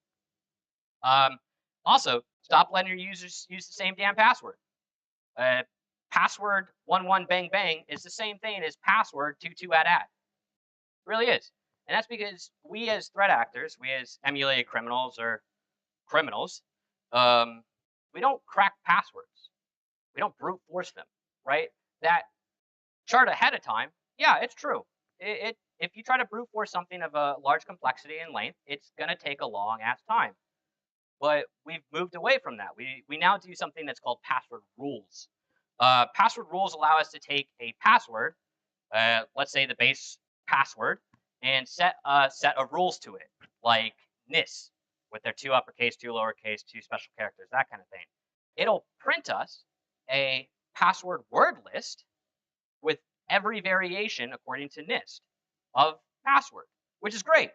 Also, stop letting your users use the same damn password. Password 11 bang bang is the same thing as password 22 at. It really is. And that's because we as threat actors, we as emulated criminals or criminals, we don't crack passwords. We don't brute force them, right? That chart ahead of time, yeah, it's true. If you try to brute force something of a large complexity and length, it's going to take a long ass time. But we've moved away from that. We now do something that's called password rules. Password rules allow us to take a password, let's say the base password, and set a set of rules to it, like NIS, with their 2 uppercase, 2 lowercase, 2 special characters, that kind of thing. It'll print us a password word list with every variation according to NIST of password, which is great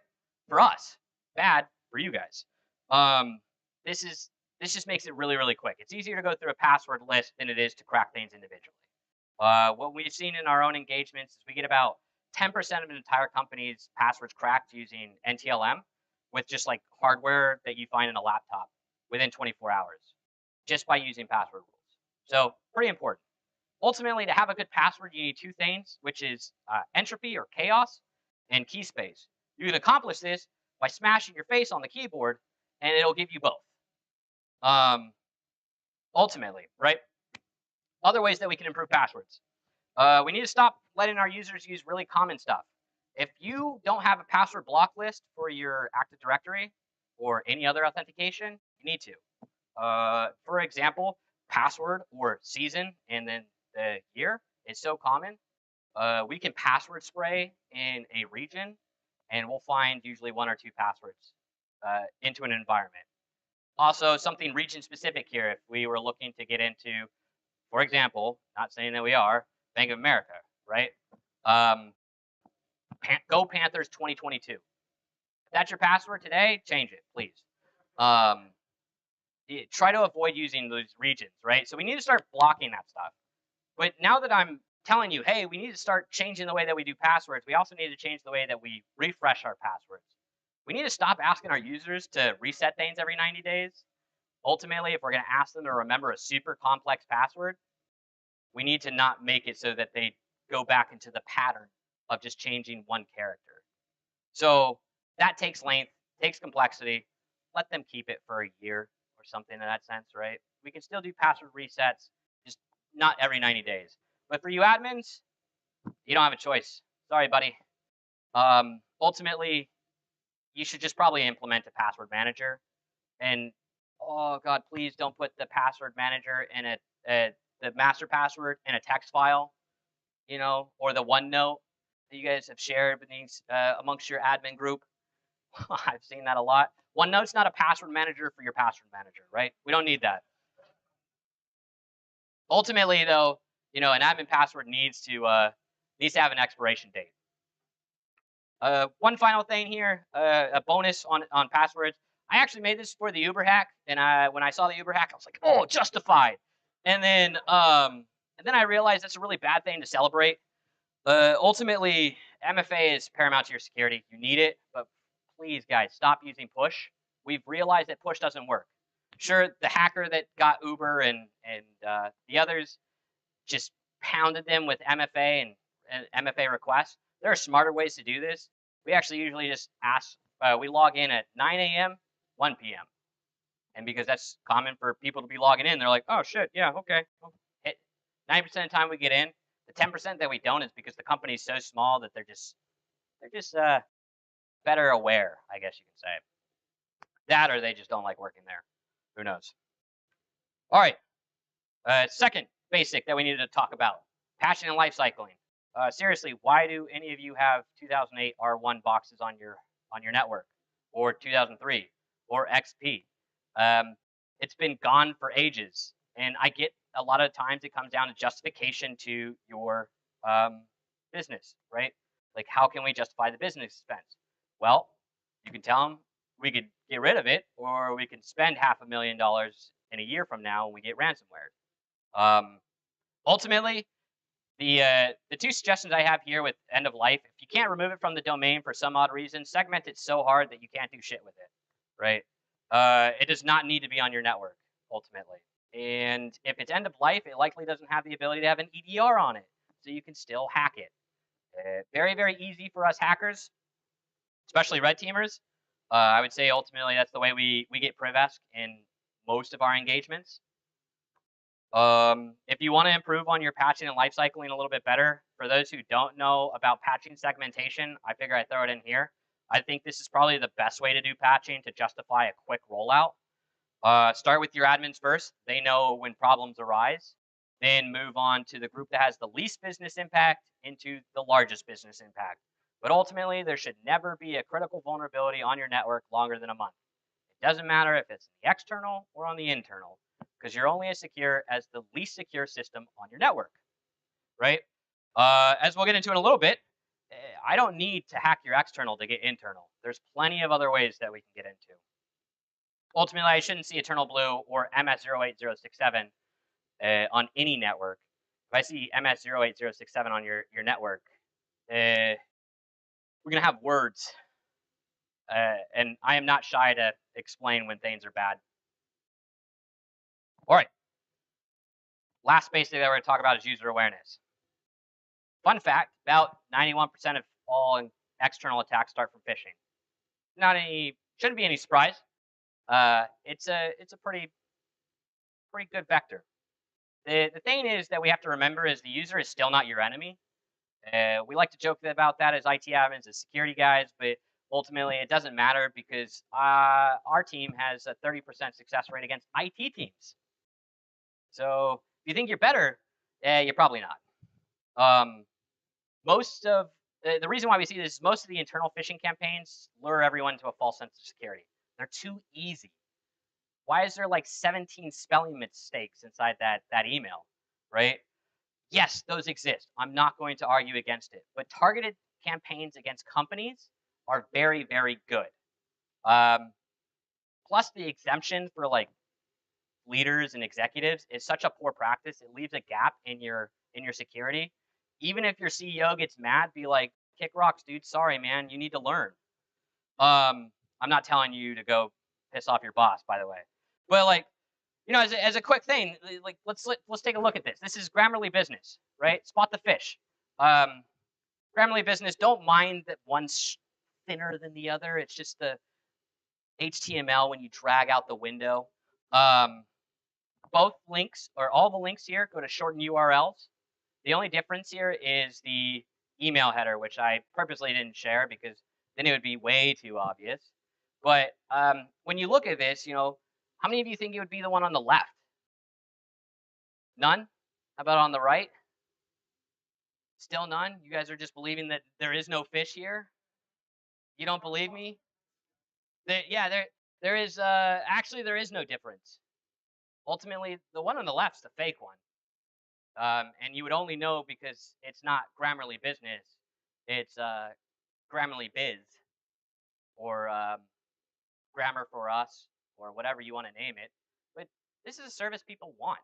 for us, bad for you guys. This just makes it really, really quick. It's easier to go through a password list than it is to crack things individually. What we've seen in our own engagements is we get about 10% of an entire company's passwords cracked using NTLM with just like hardware that you find in a laptop within 24 hours, just by using password rules. So pretty important. Ultimately, to have a good password, you need 2 things, which is entropy or chaos and key space. You can accomplish this by smashing your face on the keyboard, and it'll give you both. Ultimately, right? Other ways that we can improve passwords. We need to stop letting our users use really common stuff. If you don't have a password block list for your Active Directory or any other authentication, you need to. For example, password or season and then the year is so common. We can password spray in a region, and we'll find usually 1 or 2 passwords into an environment. Also, something region specific here. If we were looking to get into, for example, not saying that we are, Bank of America, right? Go Panthers 2022. If that's your password today, change it, please. Try to avoid using those regions, right? So we need to start blocking that stuff. But now that I'm telling you, hey, we need to start changing the way that we do passwords, we also need to change the way that we refresh our passwords. We need to stop asking our users to reset things every 90 days. Ultimately, if we're going to ask them to remember a super complex password, we need to not make it so that they go back into the pattern of just changing 1 character. So that takes length, takes complexity. Let them keep it for a year or something in that sense, right? We can still do password resets, just not every 90 days. But for you admins, you don't have a choice. Sorry, buddy. Ultimately, you should just probably implement a password manager. And oh God, please don't put the password manager in the master password in a text file, you know, or the OneNote that you guys have shared amongst your admin group. I've seen that a lot. OneNote's not a password manager for your password manager, right? We don't need that. Ultimately, though, you know, an admin password needs to have an expiration date. One final thing here, a bonus on passwords. I actually made this for the Uber hack, and when I saw the Uber hack, I was like, oh, justified. And then I realized that's a really bad thing to celebrate. Ultimately, MFA is paramount to your security. You need it, but please, guys, stop using push. We've realized that push doesn't work. Sure, the hacker that got Uber and the others just pounded them with MFA and MFA requests. There are smarter ways to do this. We actually usually just ask, we log in at 9 a.m., 1 p.m. And because that's common for people to be logging in, they're like, oh shit, yeah, okay. 90% of the time we get in, The 10% that we don't is because the company's so small that they're just better aware, I guess you can say. That or they just don't like working there. Who knows? All right. Second basic that we needed to talk about, patching and life cycling. Seriously, why do any of you have 2008 R1 boxes on your network, or 2003 or XP? It's been gone for ages, and I get a lot of times it comes down to justification to your business, right? Like, how can we justify the business expense? Well, you can tell them we could get rid of it, or we can spend $500,000 in a year from now when we get ransomware. Ultimately, the two suggestions I have here with end of life, if you can't remove it from the domain for some odd reason, segment it so hard that you can't do shit with it, right? It does not need to be on your network, ultimately. And if it's end of life, it likely doesn't have the ability to have an EDR on it, so you can still hack it. Very, very easy for us hackers, especially red teamers. I would say ultimately that's the way we get Privesk in most of our engagements. If you want to improve on your patching and life cycling a little bit better, for those who don't know about patching segmentation, I figure I'd throw it in here. I think this is probably the best way to do patching to justify a quick rollout. Start with your admins first. They know when problems arise. Then move on to the group that has the least business impact into the largest business impact. But ultimately, there should never be a critical vulnerability on your network longer than a month. It doesn't matter if it's the external or on the internal, because you're only as secure as the least secure system on your network, right? As we'll get into in a little bit, I don't need to hack your external to get internal. There's plenty of other ways that we can get into. Ultimately, I shouldn't see Eternal Blue or MS08067 on any network. If I see MS08067 on your network, we're going to have words. And I am not shy to explain when things are bad. All right. Last basic that we're going to talk about is user awareness. Fun fact, about 91% of all external attacks start from phishing. Shouldn't be any surprise. It's a pretty good vector. The thing is that we have to remember is the user is still not your enemy. We like to joke about that as IT admins, as security guys, but ultimately it doesn't matter because our team has a 30% success rate against IT teams. So if you think you're better, you're probably not. Most of the reason why we see this is most of the internal phishing campaigns lure everyone to a false sense of security. They're too easy. Why is there like 17 spelling mistakes inside that email, right? Yes, those exist. I'm not going to argue against it. But targeted campaigns against companies are very, very good. Plus, the exemption for like leaders and executives is such a poor practice. It leaves a gap in your security. Even if your CEO gets mad, be like, "Kick rocks, dude. Sorry, man. You need to learn." I'm not telling you to go piss off your boss, by the way. But like, you know, as a quick thing, like let's take a look at this. This is Grammarly Business, right? Spot the fish. Grammarly Business. Don't mind that one's thinner than the other. It's just the HTML when you drag out the window. Both links, or all the links here, go to shortened URLs. The only difference here is the email header, which I purposely didn't share because then it would be way too obvious. But when you look at this, you know, how many of you think it would be the one on the left? None? How about on the right? Still none? You guys are just believing that there is no fish here? You don't believe me? Yeah, there is actually there is no difference. Ultimately, the one on the left's the fake one. And you would only know because it's not Grammarly Business. It's Grammarly Biz, or Grammar for Us, or whatever you want to name it. But this is a service people want,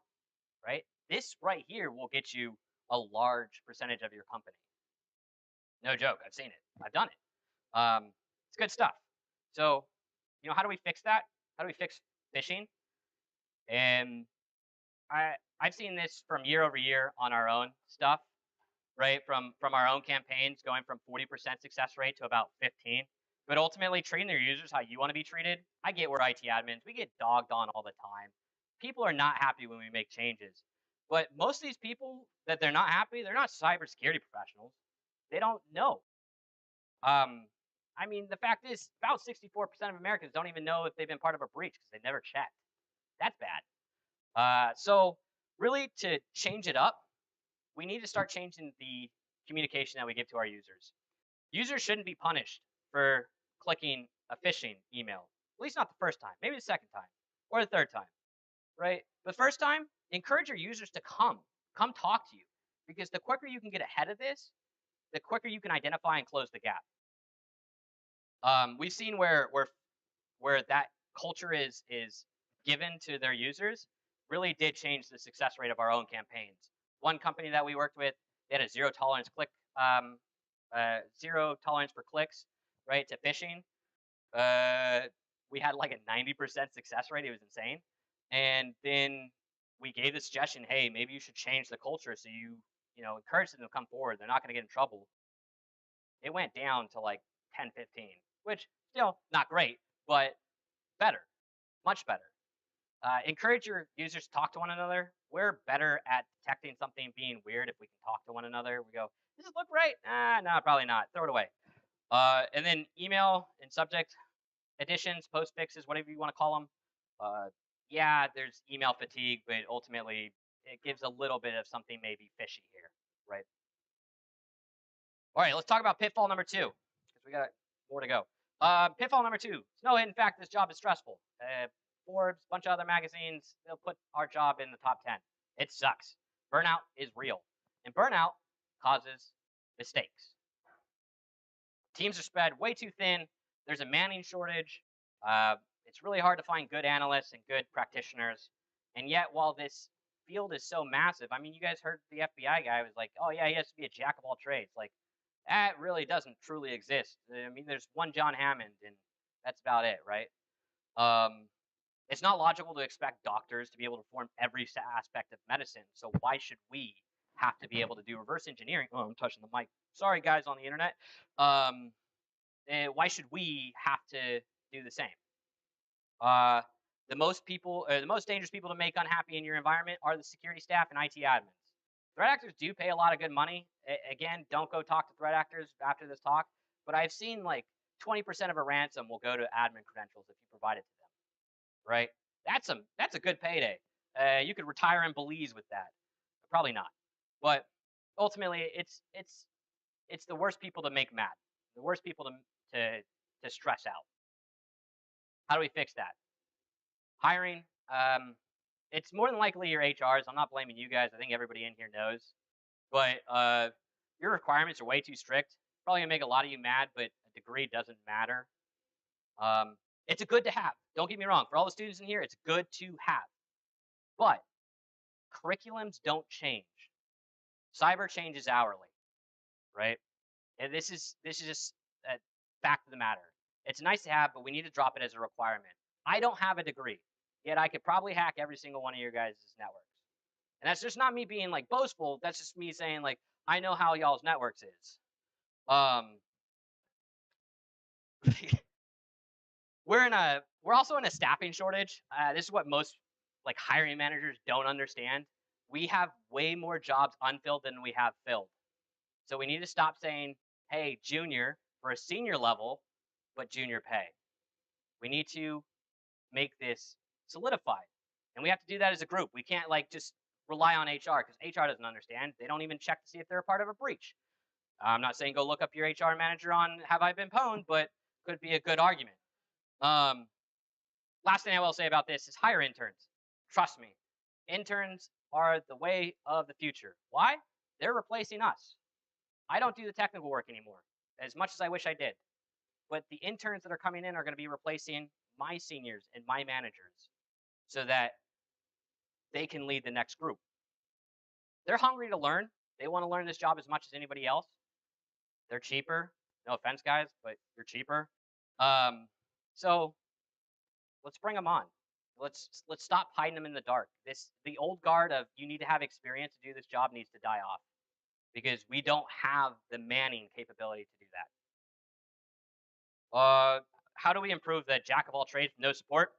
right? This right here will get you a large percentage of your company. No joke. I've seen it. I've done it. It's good stuff. So, you know, how do we fix that? How do we fix phishing? And I've seen this from year over year on our own stuff, right? From our own campaigns, going from 40% success rate to about 15. But ultimately, treating their users how you want to be treated. I get we're IT admins. We get dogged on all the time. People are not happy when we make changes. But most of these people that they're not happy, they're not cybersecurity professionals. They don't know. I mean, the fact is, about 64% of Americans don't even know if they've been part of a breach because they never checked. That's bad. So really, to change it up, we need to start changing the communication that we give to our users. Users shouldn't be punished for clicking a phishing email, at least not the first time, maybe the second time or the third time, right? The first time, encourage your users to come talk to you, because the quicker you can get ahead of this, the quicker you can identify and close the gap. We've seen where that culture is given to their users really did change the success rate of our own campaigns. One company that we worked with, they had a zero tolerance for clicks, right, to phishing. We had like a 90% success rate. It was insane. And then we gave the suggestion, hey, maybe you should change the culture so you encourage them to come forward. They're not going to get in trouble. It went down to like 10, 15, which still not great, but better, much better. Encourage your users to talk to one another. We're better at detecting something being weird if we can talk to one another. We go, does this look right? No, probably not. Throw it away. And then email and subject additions, post fixes, whatever you want to call them. Yeah, there's email fatigue, but ultimately it gives a little bit of something maybe fishy here, right? All right, let's talk about pitfall number 2, because we got more to go. Pitfall number 2. No, in fact, this job is stressful. Forbes, a bunch of other magazines, they'll put our job in the top 10. It sucks. Burnout is real. And burnout causes mistakes. Teams are spread way too thin. There's a manning shortage. It's really hard to find good analysts and good practitioners. And yet, while this field is so massive, I mean, you guys heard the FBI guy was like, oh, yeah, he has to be a jack of all trades. Like, that really doesn't truly exist. I mean, there's one John Hammond, and that's about it, right? It's not logical to expect doctors to be able to perform every aspect of medicine. So why should we have to be able to do reverse engineering? Oh, I'm touching the mic. Sorry, guys on the internet. Why should we have to do the same? The most dangerous people to make unhappy in your environment are the security staff and IT admins. Threat actors do pay a lot of good money. Again, don't go talk to threat actors after this talk. But I've seen like 20% of a ransom will go to admin credentials if you provide it to them. Right? That's a good payday. You could retire in Belize with that. Probably not. But ultimately, it's the worst people to make mad. The worst people to stress out. How do we fix that? Hiring. It's more than likely your HRs. I'm not blaming you guys. I think everybody in here knows. But your requirements are way too strict. Probably gonna make a lot of you mad, but a degree doesn't matter. It's a good to have. Don't get me wrong. For all the students in here, it's good to have. But curriculums don't change. Cyber changes hourly, right? And this is just a fact of the matter. It's nice to have, but we need to drop it as a requirement. I don't have a degree, yet I could probably hack every single one of your guys' networks. And that's just not me being like boastful. That's just me saying like, I know how y'all's networks is. We're also in a staffing shortage. This is what most like hiring managers don't understand. We have way more jobs unfilled than we have filled. So we need to stop saying, hey, junior for a senior level, but junior pay. We need to make this solidified. And we have to do that as a group. We can't like just rely on HR, because HR doesn't understand. They don't even check to see if they're a part of a breach. I'm not saying go look up your HR manager on Have I Been Pwned, but could be a good argument. Last thing I will say about this is hire interns. Trust me, interns are the way of the future. Why? They're replacing us. I don't do the technical work anymore, as much as I wish I did. But the interns that are coming in are going to be replacing my seniors and my managers so that they can lead the next group. They're hungry to learn. They want to learn this job as much as anybody else. They're cheaper. No offense, guys, but you're cheaper. So let's bring them on. Let's stop hiding them in the dark. The old guard of you need to have experience to do this job needs to die off, because we don't have the manning capability to do that. How do we improve the jack of all trades with no support?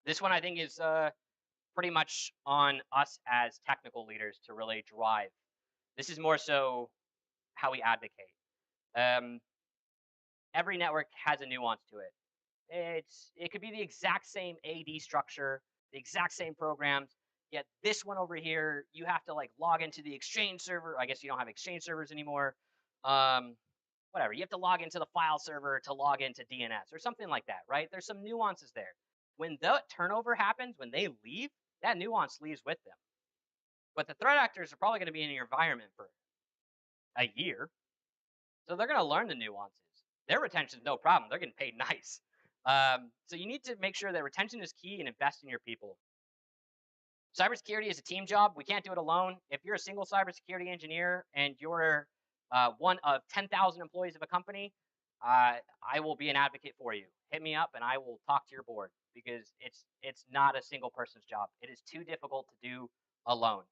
This one I think is pretty much on us as technical leaders to really drive. This is more so how we advocate. Every network has a nuance to it. It could be the exact same AD structure, the exact same programs, yet this one over here, you have to like log into the Exchange server. I guess you don't have Exchange servers anymore. Whatever. You have to log into the file server to log into DNS or something like that, right? There's some nuances there. When the turnover happens, when they leave, that nuance leaves with them. But the threat actors are probably going to be in your environment for a year, so they're going to learn the nuances. Their retention is no problem. They're getting paid nice. So you need to make sure that retention is key and invest in your people. Cybersecurity is a team job. We can't do it alone. If you're a single cybersecurity engineer and you're one of 10,000 employees of a company, I will be an advocate for you. Hit me up and I will talk to your board because it's not a single person's job. It is too difficult to do alone.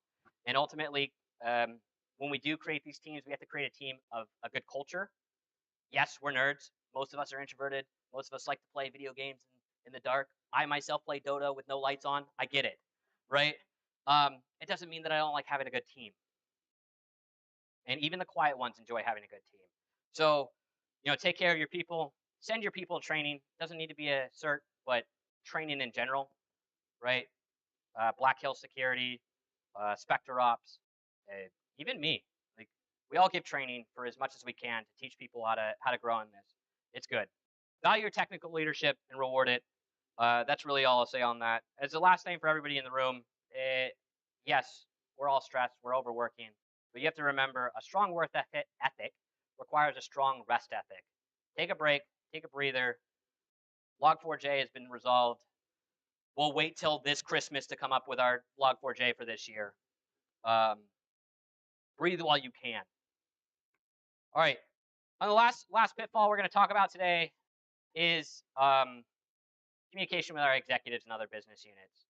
And ultimately, when we do create these teams, we have to create a team of a good culture. Yes, we're nerds. Most of us are introverted. Most of us like to play video games in the dark. I myself play Dota with no lights on. I get it, right? It doesn't mean that I don't like having a good team. And even the quiet ones enjoy having a good team. So, take care of your people. Send your people training. Doesn't need to be a cert, but training in general, right? Black Hill Security, Spectre Ops, even me. Like we all give training for as much as we can to teach people how to grow in this. It's good. Value your technical leadership and reward it. That's really all I'll say on that. As the last thing for everybody in the room, yes, we're all stressed, we're overworking, but you have to remember a strong work ethic requires a strong rest ethic. Take a break, take a breather. Log4j has been resolved. We'll wait till this Christmas to come up with our Log4j for this year. Breathe while you can. All right. On the last pitfall we're going to talk about today is communication with our executives and other business units.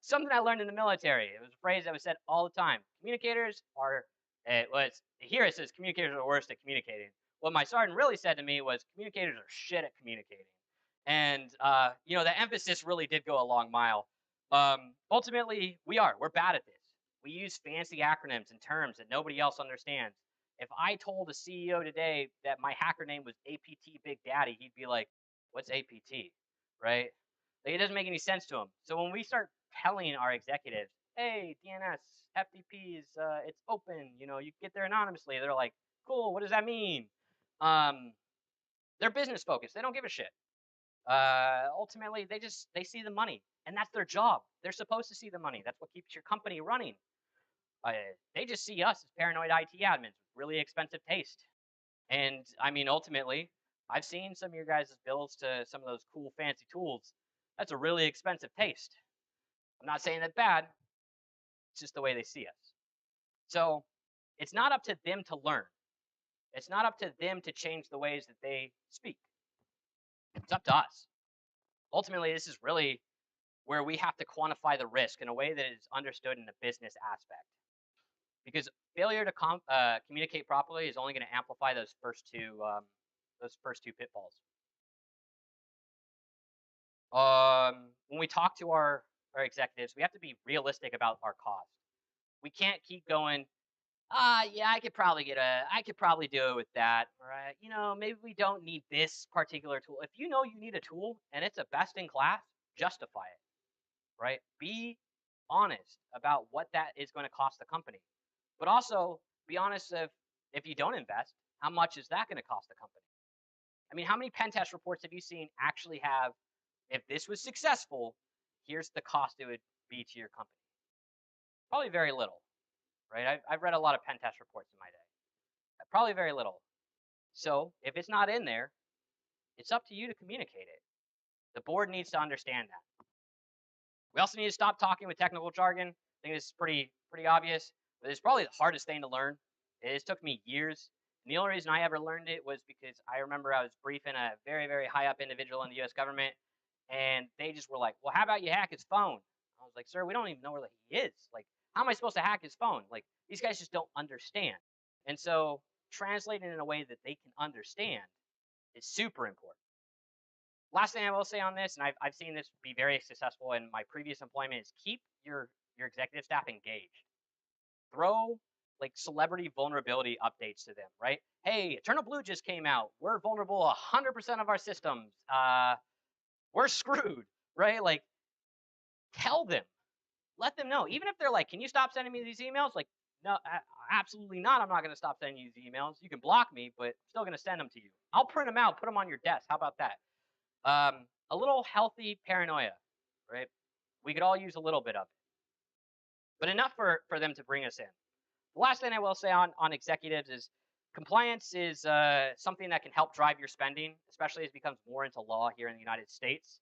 Something I learned in the military. It was a phrase that was said all the time. Communicators are, here it says communicators are the worst at communicating. What my sergeant really said to me was communicators are shit at communicating. And, the emphasis really did go a long mile. Ultimately, we're bad at this. We use fancy acronyms and terms that nobody else understands. If I told a CEO today that my hacker name was APT Big Daddy, he'd be like, what's APT, right? Like, it doesn't make any sense to him. So when we start telling our executives, hey, DNS, FTPs, it's open, you can get there anonymously, they're like, cool, what does that mean? They're business focused. They don't give a shit. Ultimately, they see the money, and that's their job. They're supposed to see the money. That's what keeps your company running. They just see us as paranoid IT admins with really expensive taste. And I mean, ultimately, I've seen some of your guys' builds to some of those cool fancy tools. That's a really expensive taste. I'm not saying that's bad. It's just the way they see us. So it's not up to them to learn. It's not up to them to change the ways that they speak. It's up to us. Ultimately, this is really where we have to quantify the risk in a way that is understood in the business aspect. Because failure to communicate properly is only going to amplify those first two pitfalls. When we talk to our executives, we have to be realistic about our cost. We can't keep going, yeah, I could probably do it with that, right? Maybe we don't need this particular tool. If you know you need a tool and it's a best in class, justify it, right? Be honest about what that is going to cost the company. But also be honest if you don't invest, how much is that going to cost the company? I mean, how many pen test reports have you seen actually have, if this was successful, here's the cost it would be to your company? Probably very little, right? I've read a lot of pen test reports in my day. Probably very little. So if it's not in there, it's up to you to communicate it. The board needs to understand that. We also need to stop talking with technical jargon. I think this is pretty obvious, but it's probably the hardest thing to learn. It took me years. And the only reason I ever learned it was because I remember I was briefing a very, very high up individual in the US government, and they just were like, well, how about you hack his phone? I was like, sir, we don't even know where he is. Like, how am I supposed to hack his phone? Like, these guys just don't understand. And so translating in a way that they can understand is super important. Last thing I will say on this, and I've seen this be very successful in my previous employment, is keep your executive staff engaged. Throw like celebrity vulnerability updates to them, right? Hey, Eternal Blue just came out. We're vulnerable 100% of our systems. We're screwed, right? Like, tell them, let them know. Even if they're like, can you stop sending me these emails? Like, no, absolutely not. I'm not going to stop sending you these emails. You can block me, but I'm still going to send them to you. I'll print them out, put them on your desk. How about that? A little healthy paranoia, right? We could all use a little bit of it, but enough for them to bring us in. The last thing I will say on executives is compliance is something that can help drive your spending, especially as it becomes more into law here in the United States.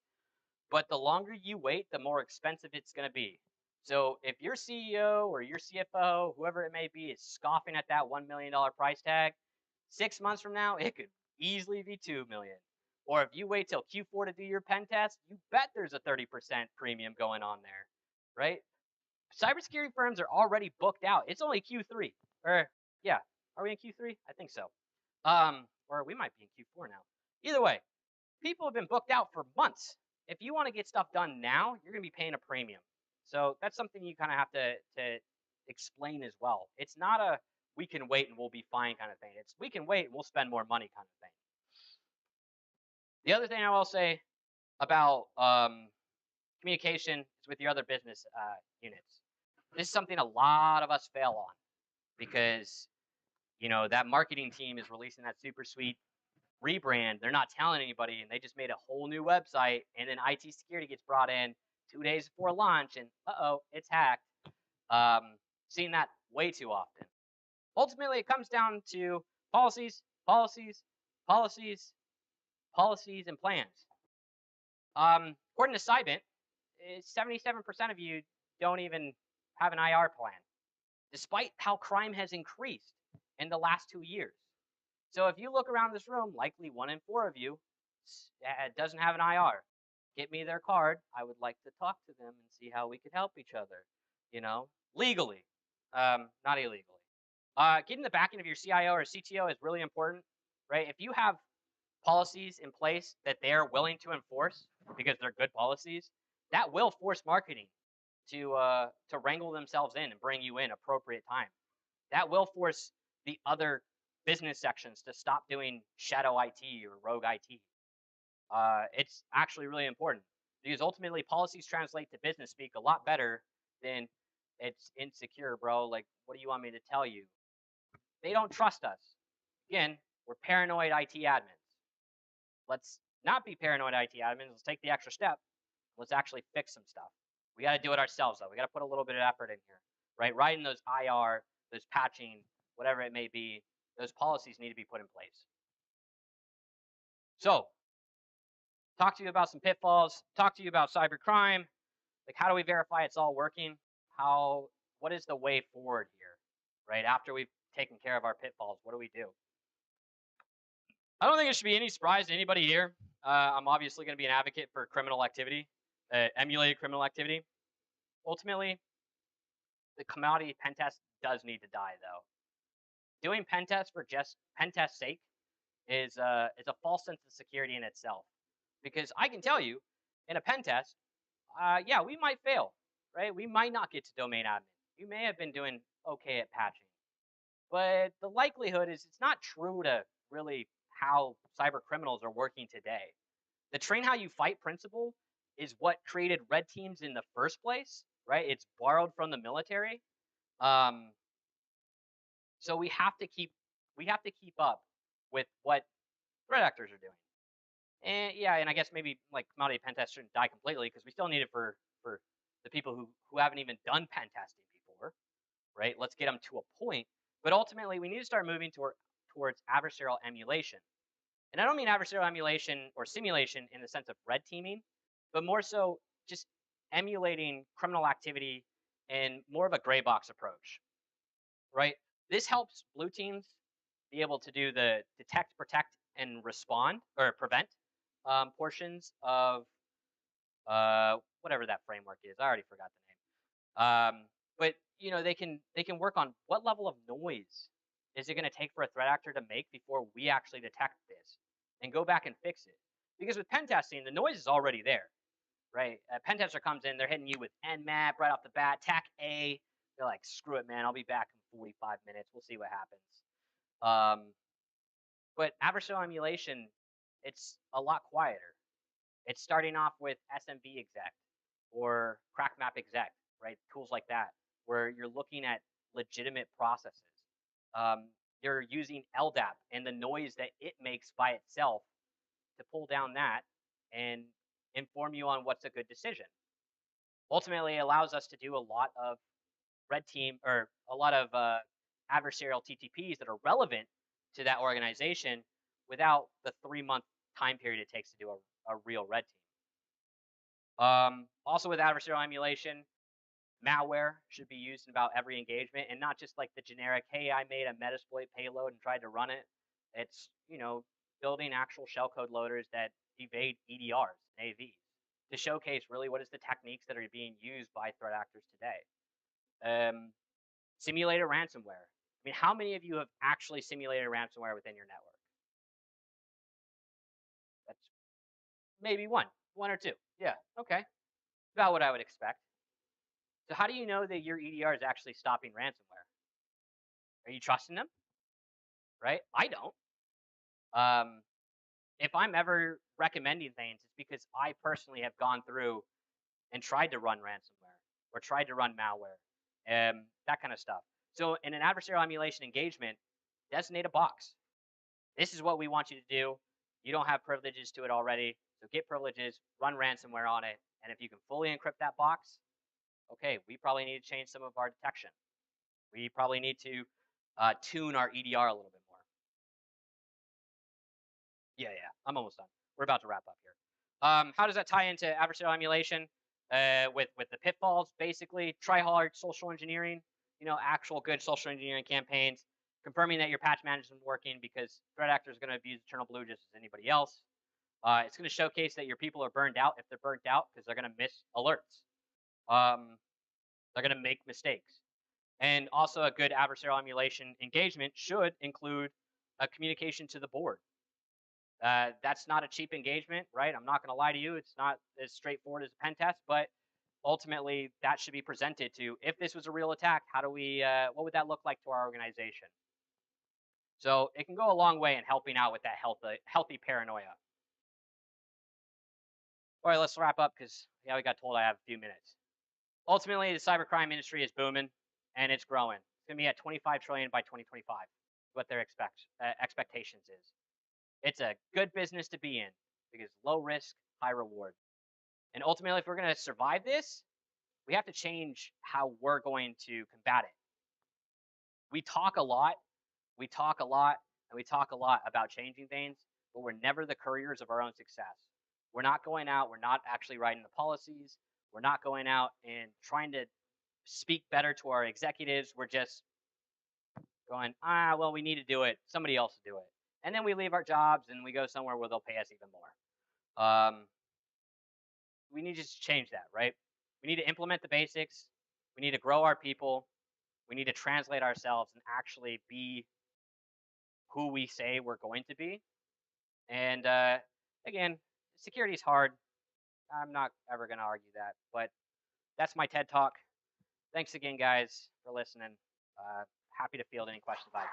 But the longer you wait, the more expensive it's going to be. So if your CEO or your CFO, whoever it may be, is scoffing at that $1 million price tag, 6 months from now, it could easily be $2 million. Or if you wait till Q4 to do your pen test, you bet there's a 30% premium going on there, right? Cybersecurity firms are already booked out. It's only Q3. Or, yeah, are we in Q3? I think so. Or we might be in Q4 now. Either way, people have been booked out for months. If you want to get stuff done now, you're going to be paying a premium. So that's something you kind of have to explain as well. It's not a we can wait and we'll be fine kind of thing. It's we can wait and we'll spend more money kind of thing. The other thing I will say about communication is with your other business units. This is something a lot of us fail on because, you know, that marketing team is releasing that super sweet rebrand. They're not telling anybody, and they just made a whole new website, and then IT security gets brought in 2 days before launch, and it's hacked. Seeing that way too often. Ultimately, it comes down to policies, policies, policies, policies, and plans. According to Cybint, 77% of you don't even have an IR plan, despite how crime has increased in the last 2 years. So if you look around this room, likely 1 in 4 of you doesn't have an IR. Get me their card. I would like to talk to them and see how we could help each other, you know, legally, not illegally. Getting the backing of your CIO or CTO is really important, right? If you have policies in place that they're willing to enforce because they're good policies, that will force marketing to wrangle themselves in and bring you in appropriate time. That will force the other business sections to stop doing shadow IT or rogue IT. It's actually really important because ultimately policies translate to business speak a lot better than it's insecure, bro. Like, what do you want me to tell you? They don't trust us. Again, we're paranoid IT admins. Let's not be paranoid IT admins. Let's take the extra step. Let's actually fix some stuff. We got to do it ourselves, though. We got to put a little bit of effort in here, right? Writing those IR, those patching, whatever it may be, those policies need to be put in place. So, talk to you about some pitfalls, talk to you about cybercrime. Like, how do we verify it's all working? What is the way forward here, right? After we've taken care of our pitfalls, what do we do? I don't think it should be any surprise to anybody here. I'm obviously going to be an advocate for criminal activity, emulated criminal activity. Ultimately, the commodity pen test does need to die, though. Doing pen tests for just pen test's sake is a false sense of security in itself. Because I can tell you, in a pen test, yeah, we might fail, right? We might not get to domain admin. You may have been doing okay at patching. But the likelihood is it's not true to really how cyber criminals are working today. The train how you fight principle is what created red teams in the first place, right? It's borrowed from the military. So we have to keep up with what threat actors are doing. And yeah, and I guess maybe like commodity pen test shouldn't die completely because we still need it for the people who haven't even done pen testing before, right? Let's get them to a point. But ultimately, we need to start moving towards adversarial emulation. And I don't mean adversarial emulation or simulation in the sense of red teaming, but more so just emulating criminal activity in more of a gray box approach, right? This helps blue teams be able to do the detect, protect, and respond or prevent portions of whatever that framework is. I already forgot the name. But you know, they can work on what level of noise is it going to take for a threat actor to make before we actually detect this and go back and fix it. Because with pen testing, the noise is already there, right? A pen tester comes in, they're hitting you with Nmap right off the bat, TAC A. They're like, screw it, man. I'll be back in 45 minutes. We'll see what happens. But adversarial emulation, it's a lot quieter. It's starting off with SMB exec or crackmap exec, right? Tools like that, where you're looking at legitimate processes. You're using LDAP and the noise that it makes by itself to pull down that and inform you on what's a good decision. Ultimately, it allows us to do a lot of red team or a lot of adversarial TTPs that are relevant to that organization without the 3-month time period it takes to do a real red team. Also with adversarial emulation, malware should be used in about every engagement, and not just like the generic, hey, I made a Metasploit payload and tried to run it. It's, building actual shellcode loaders that evade EDRs and AVs to showcase really what is the techniques that are being used by threat actors today. Simulated ransomware. I mean, how many of you have actually simulated ransomware within your network? That's maybe one or two. Yeah, okay. About what I would expect. So how do you know that your EDR is actually stopping ransomware? Are you trusting them? Right? I don't. If I'm ever recommending things, it's because I personally have gone through and tried to run ransomware or tried to run malware, that kind of stuff. So in an adversarial emulation engagement, designate a box. This is what we want you to do. You don't have privileges to it already, so get privileges, run ransomware on it, and if you can fully encrypt that box, okay, we probably need to change some of our detection. We probably need to tune our EDR a little bit more. Yeah, I'm almost done. We're about to wrap up here. How does that tie into adversarial emulation? With the pitfalls, basically, try hard social engineering, actual good social engineering campaigns, confirming that your patch management is working, because threat actor is going to abuse Eternal Blue just as anybody else. It's going to showcase that your people are burned out if they're burnt out, because they're going to miss alerts. They're going to make mistakes. And also a good adversarial emulation engagement should include a communication to the board. That's not a cheap engagement, right? I'm not going to lie to you. It's not as straightforward as a pen test, but ultimately that should be presented to, if this was a real attack, how do we, what would that look like to our organization? So it can go a long way in helping out with that healthy paranoia. All right, let's wrap up, because we got told I have a few minutes. Ultimately, the cybercrime industry is booming and it's growing. It's going to be at 25 trillion by 2025. What their expectations is. It's a good business to be in, because low risk, high reward. And ultimately, if we're going to survive this, we have to change how we're going to combat it. We talk a lot, and we talk a lot about changing things, but we're never the couriers of our own success. We're not going out, we're not actually writing the policies, we're not going out and trying to speak better to our executives. We're just going, well, we need to do it, somebody else will do it. And then we leave our jobs and we go somewhere where they'll pay us even more. We need to just change that, right? We need to implement the basics. We need to grow our people. We need to translate ourselves and actually be who we say we're going to be. And again, security is hard. I'm not ever going to argue that, but that's my TED Talk. Thanks again, guys, for listening. Happy to field any questions I have.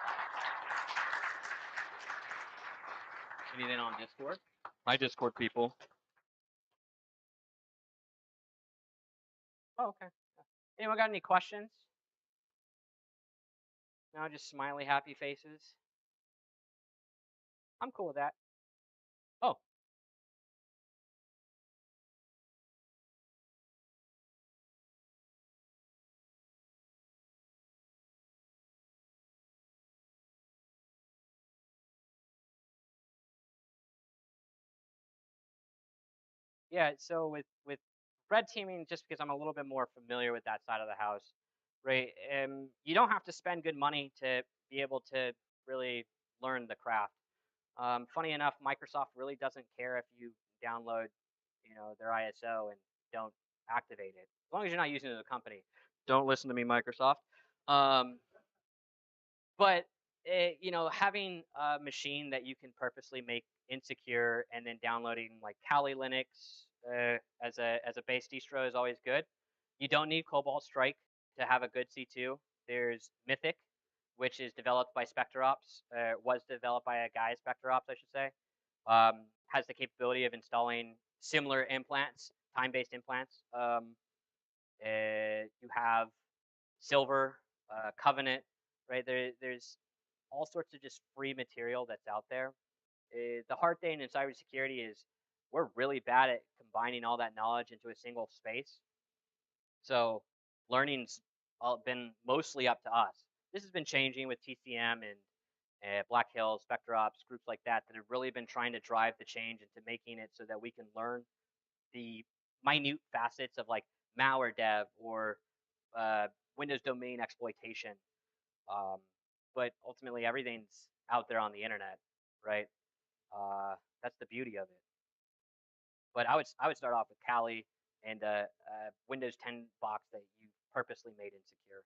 Anything on Discord? My Discord people. Oh, okay. Anyone got any questions? No, just smiley, happy faces. I'm cool with that. Oh. Yeah, so with red teaming, just because I'm a little bit more familiar with that side of the house, right? You don't have to spend good money to be able to really learn the craft. Funny enough, Microsoft really doesn't care if you download, their ISO and don't activate it, as long as you're not using it as a company. Don't listen to me, Microsoft. But you know, having a machine that you can purposely make insecure and then downloading like Kali Linux as a base distro is always good. You don't need Cobalt Strike to have a good C2. There's Mythic, which is developed by SpectreOps, was developed by a guy at SpectreOps, I should say. Has the capability of installing similar implants, time-based implants. You have Silver, Covenant, right? There's all sorts of just free material that's out there. The hard thing in cybersecurity is we're really bad at combining all that knowledge into a single space. So learning's been mostly up to us. This has been changing with TCM and Black Hills, SpectreOps, groups like that that have really been trying to drive the change into making it so that we can learn the minute facets of like malware dev or Windows domain exploitation. But ultimately, everything's out there on the internet, right? That's the beauty of it. But I would start off with Kali and a Windows 10 box that you purposely made insecure.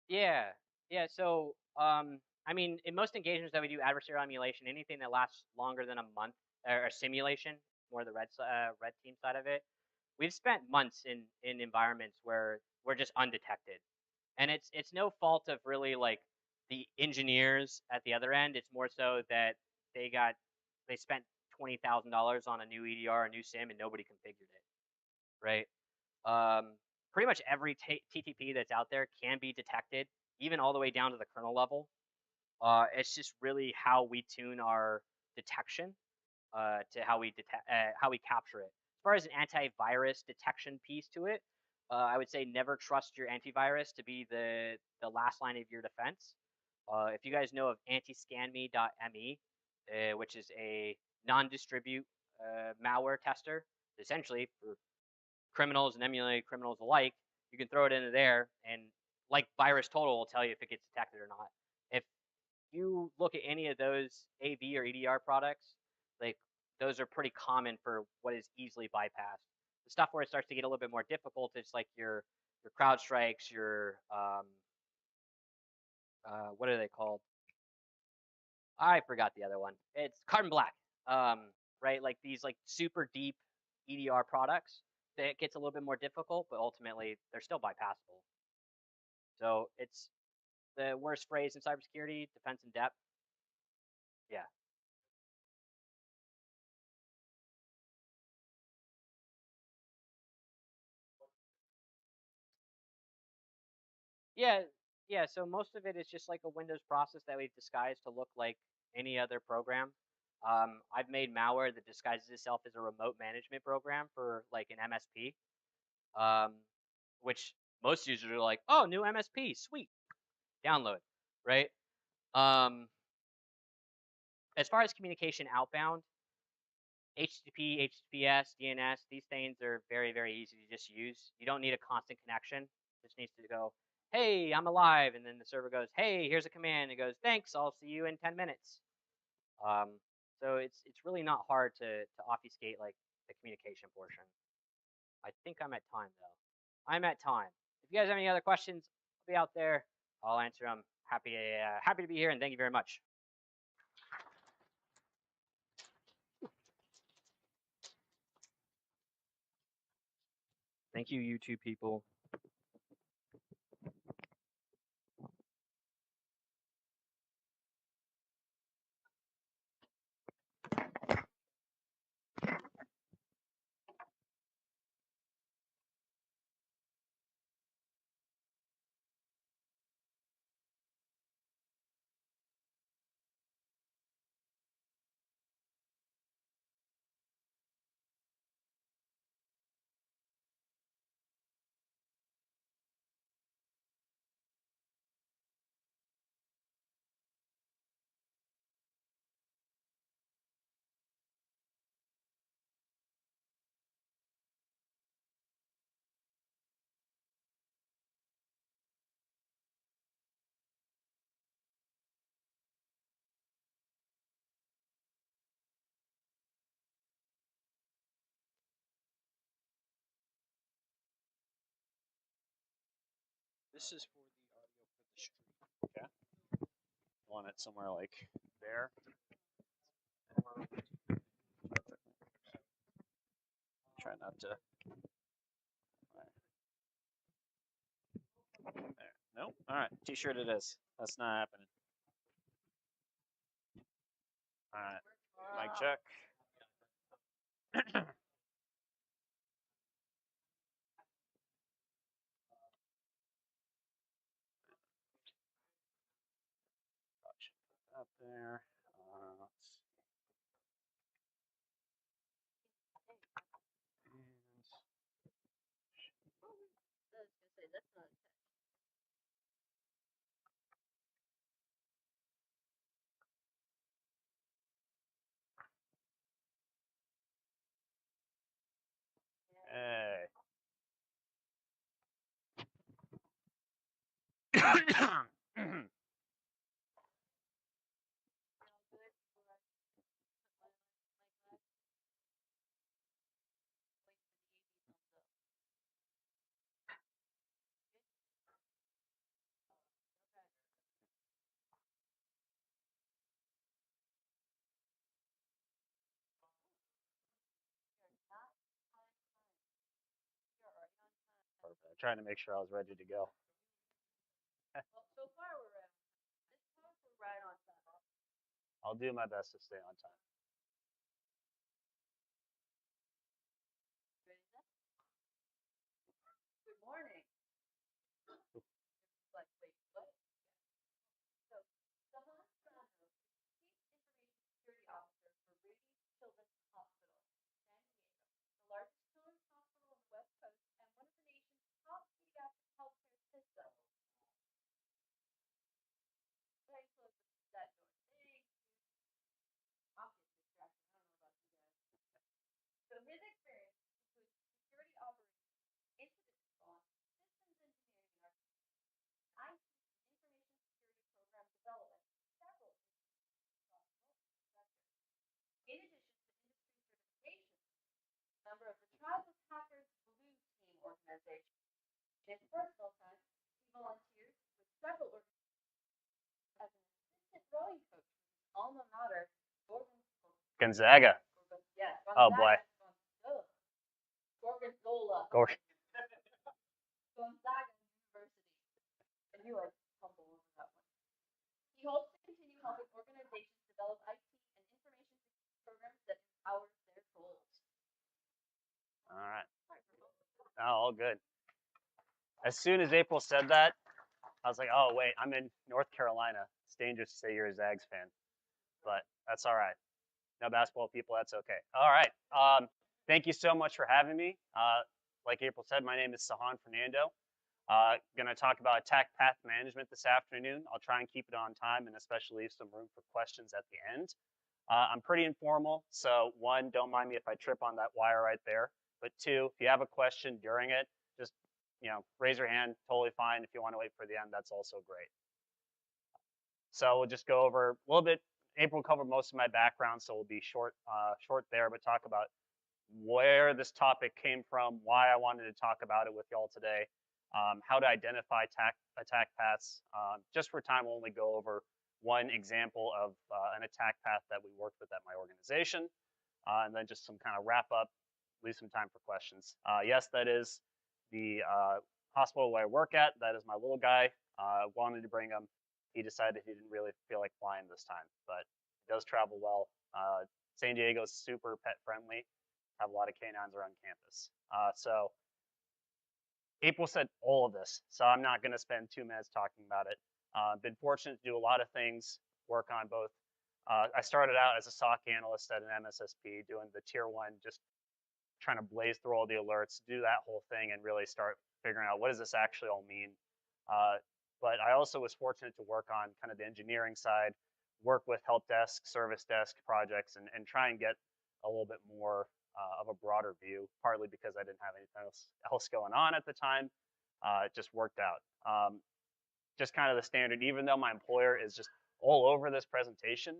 Yeah, yeah. So, I mean, in most engagements that we do adversarial emulation, anything that lasts longer than a month, or simulation, more the red team side of it, we've spent months in environments where we're just undetected, and it's no fault of really like the engineers at the other end. It's more so that they spent $20,000 on a new EDR, a new SIM, and nobody configured it, right? Pretty much every TTP that's out there can be detected, even all the way down to the kernel level. It's just really how we tune our detection to how we capture it. As far as an antivirus detection piece to it, I would say never trust your antivirus to be the last line of your defense. If you guys know of antiscanme.me, which is a non-distribute malware tester, essentially for criminals and emulated criminals alike, you can throw it into there, and like Virus Total will tell you if it gets detected or not. If you look at any of those AV or EDR products, like those are pretty common for what is easily bypassed. The stuff where it starts to get a little bit more difficult is like your CrowdStrikes, your what are they called? I forgot the other one. It's Carbon Black, right? Like these like super deep EDR products that gets a little bit more difficult, but ultimately they're still bypassable. So it's the worst phrase in cybersecurity, defense in depth. Yeah. Yeah, yeah. So most of it is just like a Windows process that we've disguised to look like any other program. I've made malware that disguises itself as a remote management program for like an MSP, um, which most users are like, "Oh, new MSP, sweet, download." Right? Um, as far as communication outbound, HTTP, HTTPS, DNS, these things are very, very easy to just use. You don't need a constant connection. It just needs to go, hey, I'm alive. And then the server goes, hey, here's a command. It goes, thanks, I'll see you in 10 minutes. So it's really not hard to obfuscate like the communication portion. I think I'm at time though. I'm at time. If you guys have any other questions, I'll be out there. I'll answer them. Happy to be here, and thank you very much. Thank you, YouTube people. This is for the audio for the stream. Okay. Want it somewhere like there. Try not to. There. Nope. All right. T-shirt it is. That's not happening. All right. Mic check. Up there. Let's see. Hey. Perfect. Trying to make sure I was ready to go. Well, so far we're right on time. I'll do my best to stay on time. Good morning. Like, wait, what? So, Sahan Sano is Chief Information Security Officer for Rady Children's Hospital, San Diego, the largest children's hospital on the West Coast and one of the nation's top pediatric healthcare systems. Right, close that door. Thanks. Obvious distraction. I don't know about you guys. So his experience includes security operations, incident response, systems engineering and architecture, IT and information security program development, several across multiple sectors. In addition to industry certification, member of the Tribe of Hackers Blue Team organization. In his personal time, he volunteers with several organizations as an assistant rowing coach for his alma mater, Gonzaga. Yeah, Oh boy. Gorgonzola. Gonzaga University. And you like humble over that one. He hopes to continue helping organizations develop IT and information security programs that empower their goals. All right. Oh, all good. As soon as April said that, I was like, oh, wait, I'm in North Carolina. It's dangerous to say you're a Zags fan, but that's all right. No basketball people, that's okay. All right. Thank you so much for having me. Like April said, my name is Sahan Fernando. Going to talk about attack path management this afternoon. I'll try and keep it on time and especially leave some room for questions at the end. I'm pretty informal, so one, don't mind me if I trip on that wire right there. But two, if you have a question during it, just raise your hand, totally fine. If you want to wait for the end, that's also great. So we'll just go over a little bit. April covered most of my background, so we'll be short there, but talk about where this topic came from, why I wanted to talk about it with y'all today, how to identify attack paths. Just for time, we'll only go over one example of an attack path that we worked with at my organization, and then just some kind of wrap up, leave some time for questions. Yes, that is the hospital where I work at. That is my little guy. Wanted to bring him. He decided he didn't really feel like flying this time, but he does travel well. San Diego is super pet friendly. Have a lot of canines around campus. So April said all of this, so I'm not going to spend 2 minutes talking about it. Been fortunate to do a lot of things, work on both. I started out as a SOC analyst at an MSSP, doing the tier 1, just trying to blaze through all the alerts, do that whole thing, and really start figuring out what does this actually all mean. But I also was fortunate to work on kind of the engineering side, work with help desk, service desk projects, and try and get a little bit more of a broader view, partly because I didn't have anything else going on at the time. It just worked out. Just kind of the standard, even though my employer is just all over this presentation,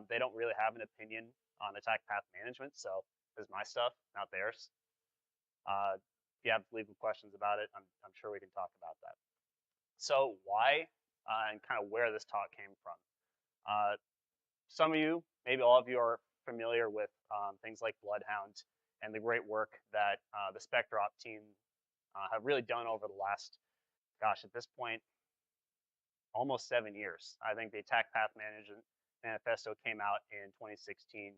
they don't really have an opinion on attack path management, so this is my stuff, not theirs. If you have legal questions about it, I'm sure we can talk about that. So why and kind of where this talk came from. Some of you, maybe all of you, are familiar with things like Bloodhound and the great work that the SpectreOp team have really done over the last, gosh, at this point, almost 7 years. I think the Attack Path Management Manifesto came out in 2016.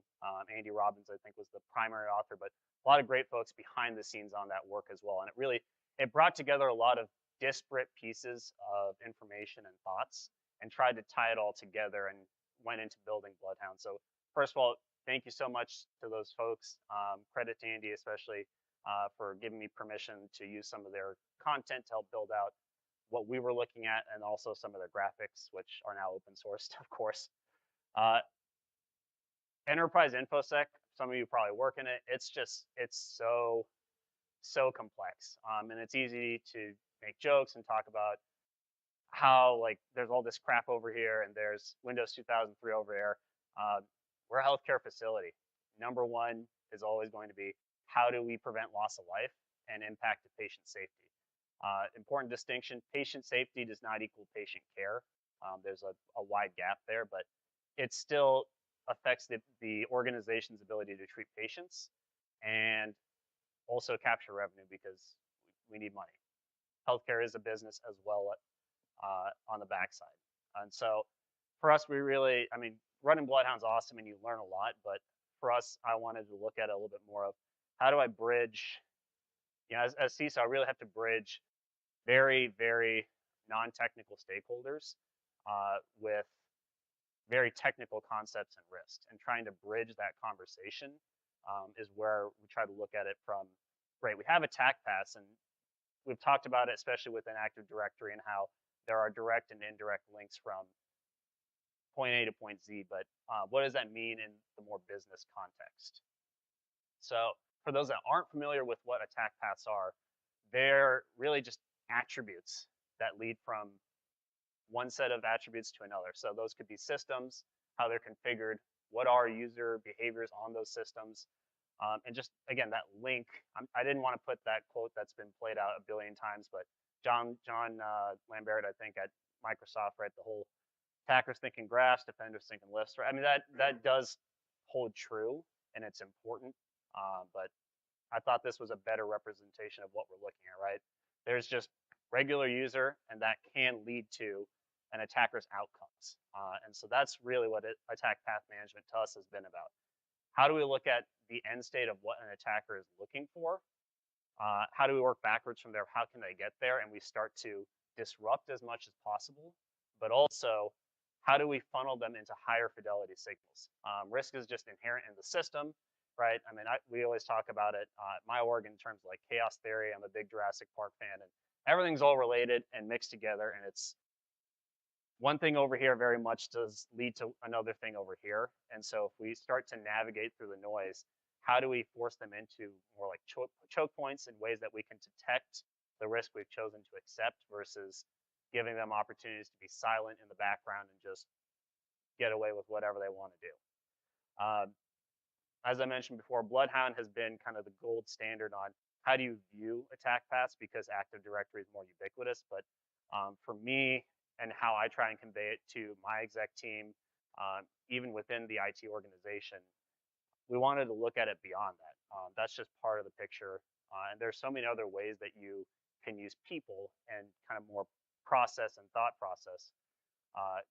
Andy Robbins, I think, was the primary author, but a lot of great folks behind the scenes on that work as well. And it brought together a lot of disparate pieces of information and thoughts and tried to tie it all together and went into building Bloodhound. So first of all, thank you so much to those folks. Credit to Andy especially for giving me permission to use some of their content to help build out what we were looking at, and also some of their graphics, which are now open sourced, of course. Enterprise InfoSec, some of you probably work in it. It's so complex, and it's easy to make jokes and talk about how like there's all this crap over here and there's Windows 2003 over there. We're a healthcare facility. Number one is always going to be, how do we prevent loss of life and impact to patient safety? Important distinction, patient safety does not equal patient care. There's a wide gap there, but it still affects the organization's ability to treat patients and also capture revenue, because we need money. Healthcare is a business as well on the backside. And so for us, running Bloodhound's awesome and you learn a lot, but for us, I wanted to look at it a little bit more of, how do I bridge, as CISO, I really have to bridge very, very non-technical stakeholders with very technical concepts and risks, and trying to bridge that conversation is where we try to look at it from. Right, we have attack paths, and we've talked about it, especially within Active Directory, and how there are direct and indirect links from point A to point Z, but what does that mean in the more business context? So for those that aren't familiar with what attack paths are, they're really just attributes that lead from one set of attributes to another. So those could be systems, how they're configured, what are user behaviors on those systems, and just, again, that link. I didn't want to put that quote that's been played out a billion times, but John Lambert, I think, at Microsoft, right, the whole attackers thinking graphs, defenders thinking lists, right? I mean, that does hold true, and it's important, but I thought this was a better representation of what we're looking at, right? There's just regular user, and that can lead to an attacker's outcomes. And so that's really what attack path management to us has been about. How do we look at the end state of what an attacker is looking for? How do we work backwards from there? How can they get there? And we start to disrupt as much as possible, but also, how do we funnel them into higher fidelity signals? Risk is just inherent in the system, right? I mean, we always talk about it at my org in terms of like chaos theory. I'm a big Jurassic Park fan, and everything's all related and mixed together, and it's one thing over here very much does lead to another thing over here. And so if we start to navigate through the noise, how do we force them into more like choke points in ways that we can detect the risk we've chosen to accept, versus giving them opportunities to be silent in the background and just get away with whatever they want to do. As I mentioned before, Bloodhound has been kind of the gold standard on how do you view attack paths, because Active Directory is more ubiquitous. But for me, and how I try and convey it to my exec team, even within the IT organization, we wanted to look at it beyond that. That's just part of the picture. And there's so many other ways that you can use people and kind of more process and thought process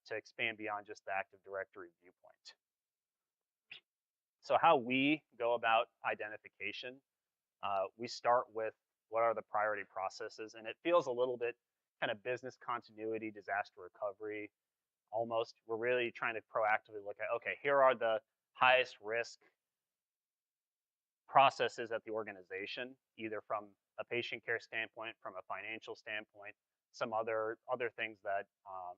to expand beyond just the Active Directory viewpoint. So how we go about identification, we start with what are the priority processes, and it feels a little bit kind of business continuity, disaster recovery, almost. We're really trying to proactively look at, okay, here are the highest risk processes at the organization, either from a patient care standpoint, from a financial standpoint, some other things that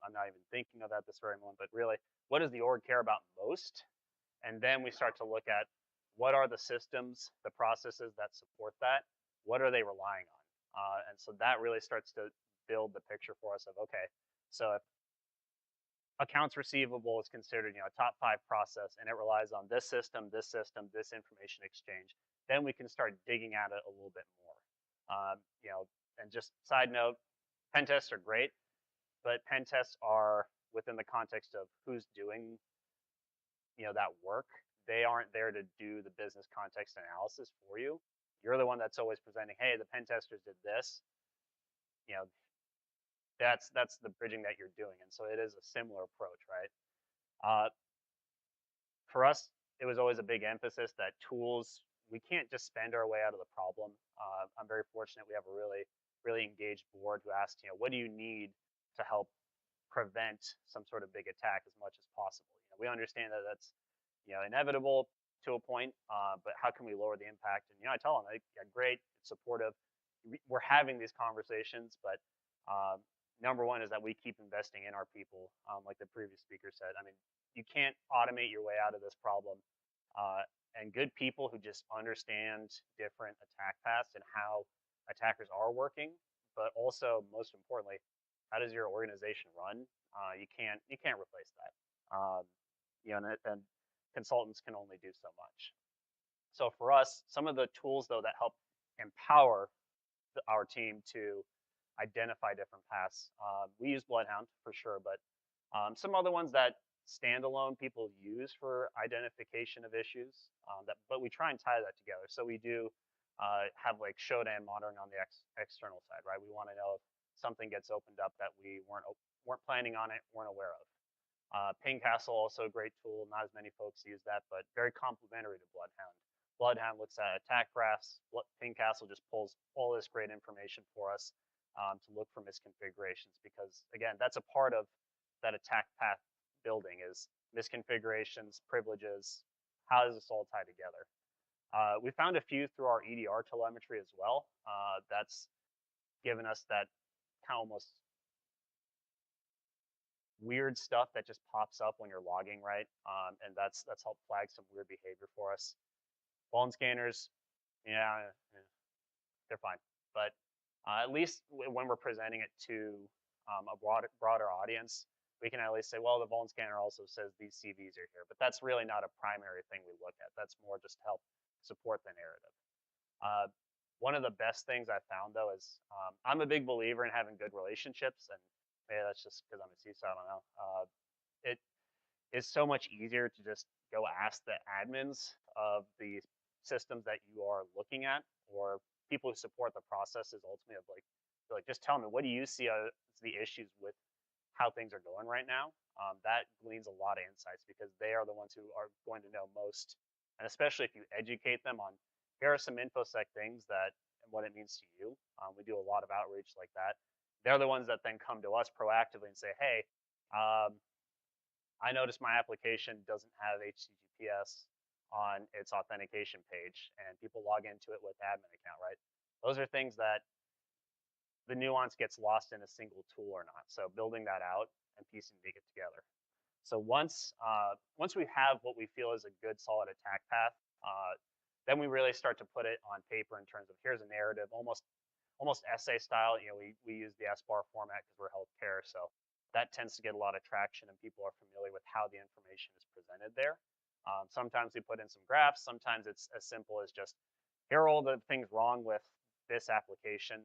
I'm not even thinking of at this very moment, but really, what does the org care about most? And then we start to look at, what are the systems, the processes that support that? What are they relying on? And so that really starts to build the picture for us of, okay, so if accounts receivable is considered, a top 5 process, and it relies on this system, this information exchange, then we can start digging at it a little bit more. And just side note, pen tests are great. but pen tests are within the context of who's doing, that work. They aren't there to do the business context analysis for you. You're the one that's always presenting, hey, the pen testers did this. You know, that's the bridging that you're doing, and so it is a similar approach, right? For us, it was always a big emphasis that tools, we can't just spend our way out of the problem. I'm very fortunate we have a really engaged board who asked, what do you need to help prevent some sort of big attack as much as possible? We understand that that's inevitable to a point, but how can we lower the impact? And I tell them, yeah, great, it's supportive. We're having these conversations, but number one is that we keep investing in our people, like the previous speaker said. I mean, you can't automate your way out of this problem. And good people who just understand different attack paths and how attackers are working, but also most importantly, how does your organization run? You can't replace that. And consultants can only do so much. So for us, some of the tools though that help empower our team to identify different paths. We use Bloodhound for sure, but some other ones that standalone people use for identification of issues. But we try and tie that together. So we do have like Shodan monitoring on the external side, right? We want to know if something gets opened up that we weren't planning on it, weren't aware of. Ping Castle, also a great tool. Not as many folks use that, but very complementary to Bloodhound. Bloodhound looks at attack graphs. Ping Castle just pulls all this great information for us to look for misconfigurations, because again, that's a part of that attack path building is misconfigurations, privileges. How does this all tie together? We found a few through our EDR telemetry as well. That's given us that kind of almost weird stuff that just pops up when you're logging, right? And that's helped flag some weird behavior for us. Phone scanners, yeah, they're fine. But at least when we're presenting it to a broader audience, we can at least say, well, the Vuln scanner also says these CVs are here. But that's really not a primary thing we look at. That's more just to help support the narrative. One of the best things I found, though, is I'm a big believer in having good relationships. And maybe that's just because I'm a CISO, I don't know. It is so much easier to just go ask the admins of the systems that you are looking at, or people who support the processes ultimately, of like just tell me, what do you see as the issues with how things are going right now? That gleans a lot of insights, because they are the ones who are going to know most. And especially if you educate them on, here are some InfoSec things that and what it means to you. We do a lot of outreach like that. They're the ones that then come to us proactively and say, hey, I noticed my application doesn't have HTTPS on its authentication page, and people log into it with admin account, right? Those are things that the nuance gets lost in a single tool or not. So building that out and piecing it together. So once we have what we feel is a good solid attack path, then we really start to put it on paper in terms of, here's a narrative, almost essay style. We use the SBAR format because we're healthcare, so that tends to get a lot of traction, and people are familiar with how the information is presented there. Sometimes we put in some graphs. Sometimes it's as simple as just, here are all the things wrong with this application,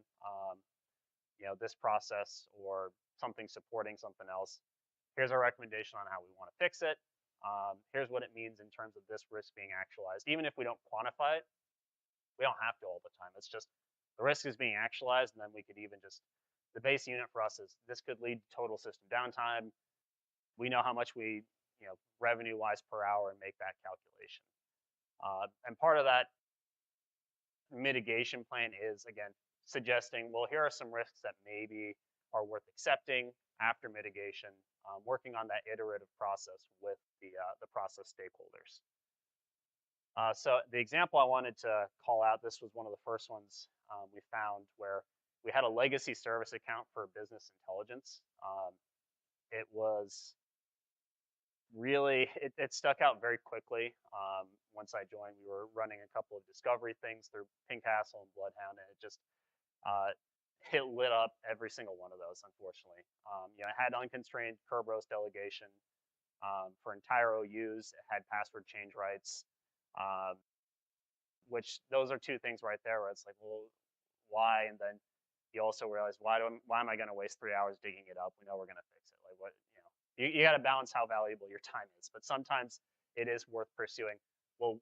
this process, or something supporting something else. Here's our recommendation on how we want to fix it. Here's what it means in terms of this risk being actualized. Even if we don't quantify it, we don't have to all the time. It's just the risk is being actualized, and then we could even just, the base unit for us is this could lead to total system downtime. We know how much we, revenue-wise per hour, and make that calculation. And part of that mitigation plan is, again, suggesting, well, here are some risks that maybe are worth accepting after mitigation, working on that iterative process with the process stakeholders. So the example I wanted to call out, this was one of the first ones we found, where we had a legacy service account for business intelligence. It was really, it stuck out very quickly. Once I joined, we were running a couple of discovery things through Ping Castle and Bloodhound, and it just lit up every single one of those, unfortunately. It had unconstrained Kerberos delegation for entire OUs. It had password change rights, which those are two things right there where it's like, well, why? And then you also realize why am I going to waste 3 hours digging it up? We know we're going to fix it. Like what, you got to balance how valuable your time is. But sometimes it is worth pursuing. Well,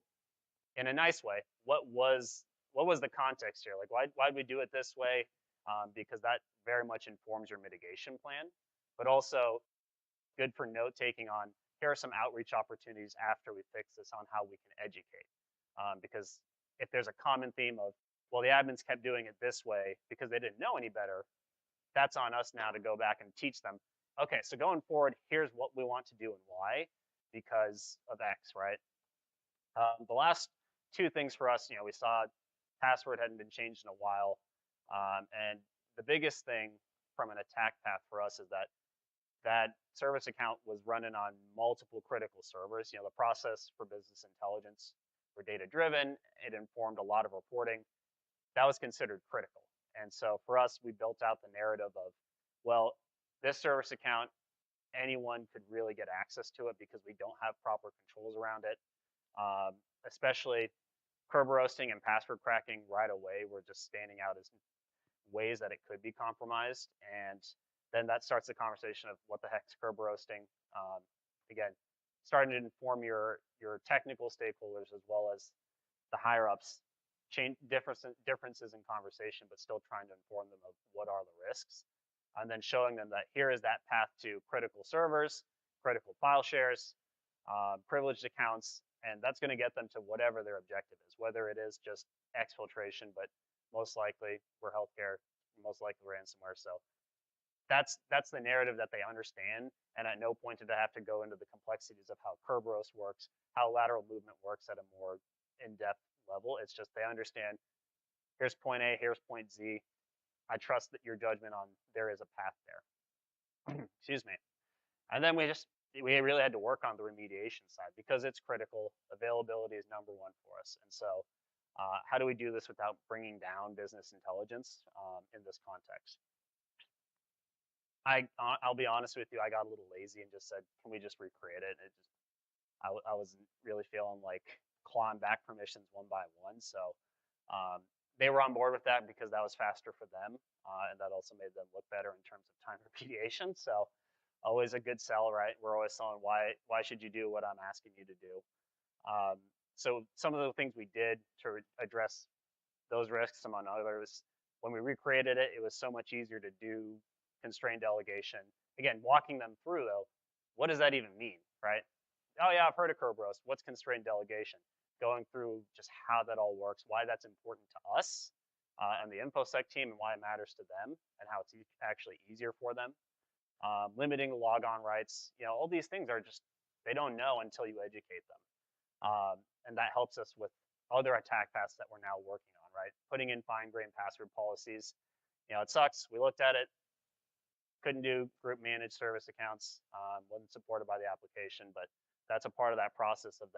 in a nice way, what was the context here? Like why'd we do it this way? Because that very much informs your mitigation plan, but also good for note taking on here are some outreach opportunities after we fix this on how we can educate. Because if there's a common theme of, well, the admins kept doing it this way because they didn't know any better, that's on us now to go back and teach them, okay, so going forward, here's what we want to do and why, because of X, right? The last two things for us, we saw password hadn't been changed in a while. And the biggest thing from an attack path for us is that service account was running on multiple critical servers. The process for business intelligence were data driven. It informed a lot of reporting. That was considered critical. And so for us, we built out the narrative of, well, this service account, anyone could really get access to it because we don't have proper controls around it. Especially curb roasting and password cracking right away were just standing out as ways that it could be compromised. And then that starts the conversation of what the heck's curb roasting. Again, starting to inform your technical stakeholders as well as the higher ups, change differences in conversation, but still trying to inform them of what are the risks. And then showing them that here is that path to critical servers, critical file shares, privileged accounts, and that's going to get them to whatever their objective is, whether it is just exfiltration, but most likely we're healthcare, most likely we're ransomware. So that's the narrative that they understand, and at no point did they have to go into the complexities of how curb roast works, how lateral movement works at a more in-depth level. It's just they understand, here's point A, here's point Z. I trust that your judgment on there is a path there. Excuse me. And then we really had to work on the remediation side because it's critical. Availability is number one for us. And so how do we do this without bringing down business intelligence in this context? I'll be honest with you, I got a little lazy and just said, can we just recreate it? I wasn't really feeling like clawing back permissions one by one. So they were on board with that because that was faster for them. And that also made them look better in terms of time remediation. So always a good sell, right? We're always selling why should you do what I'm asking you to do. So some of the things we did to address those risks, among others, when we recreated it, it was so much easier to do constrained delegation. Again, walking them through though, what does that even mean, right? Oh yeah, I've heard of curb roast. What's constrained delegation? Going through just how that all works, why that's important to us and the InfoSec team, and why it matters to them, and how it's actually easier for them. Limiting the logon rights, all these things are just, they don't know until you educate them. And that helps us with other attack paths that we're now working on, right? Putting in fine-grained password policies. It sucks. We looked at it, couldn't do group managed service accounts, wasn't supported by the application, but that's a part of that process of